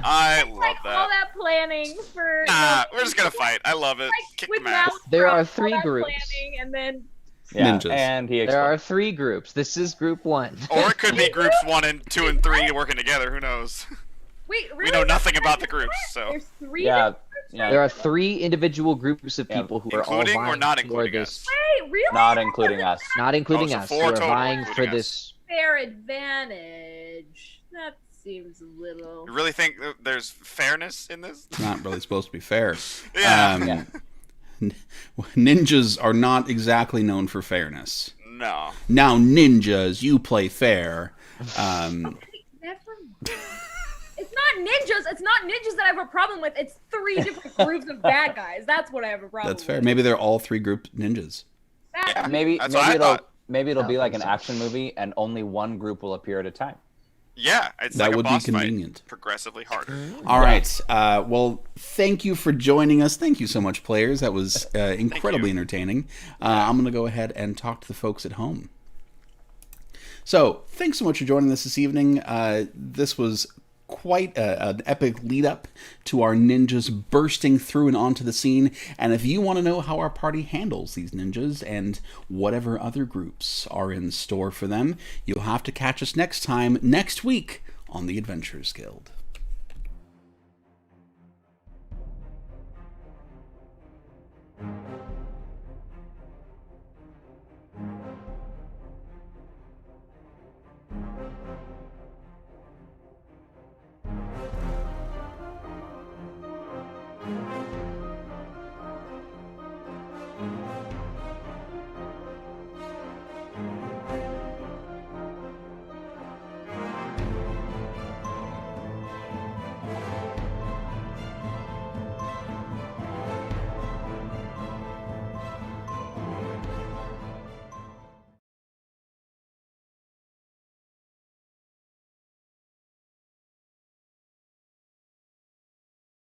I love Like all that. that planning for. Nah, we're just gonna fight. I love it. Kick with them ass. mouse There are all 3 that groups. planning and then Yeah, Ninjas. and he There are exploded. 3 groups. This is group 1. Or it could be groups 1 and 2 and 3 working together. Who knows? wait. Really? We know nothing about the groups, so There's 3. Yeah, There yeah. are 3 individual groups of Yeah, people who are all including or vying not for including this. us. Wait, really? Not including us. Not including so us. 4 Who are total, vying for including us. this. Fair advantage. That seems a little. You really think there's fairness in this? It's not really supposed to be fair. Yeah. Ninjas are not exactly known for fairness. No. Now, ninjas, you play fair. Never mind. It's not ninjas. It's not ninjas that I have a problem with. It's 3 different groups of bad guys. That's what I have a problem That's fair. with. Maybe they're all 3 group ninjas. That- Maybe That's what I it'll thought. maybe it'll I be don't like think an so. action movie, and only one group will appear at a time. Yeah, it's That like would a be boss convenient. fight. Progressively harder. All right. Well, thank you for joining us. Thank you so much, players. That was incredibly entertaining. I'm going to go ahead and talk to the folks at home. So, thanks so much for joining us this evening. This was quite an epic lead-up to our ninjas bursting through and onto the scene. And if you want to know how our party handles these ninjas and whatever other groups are in store for them, you'll have to catch us next time, next week, on the Adventurers Guild.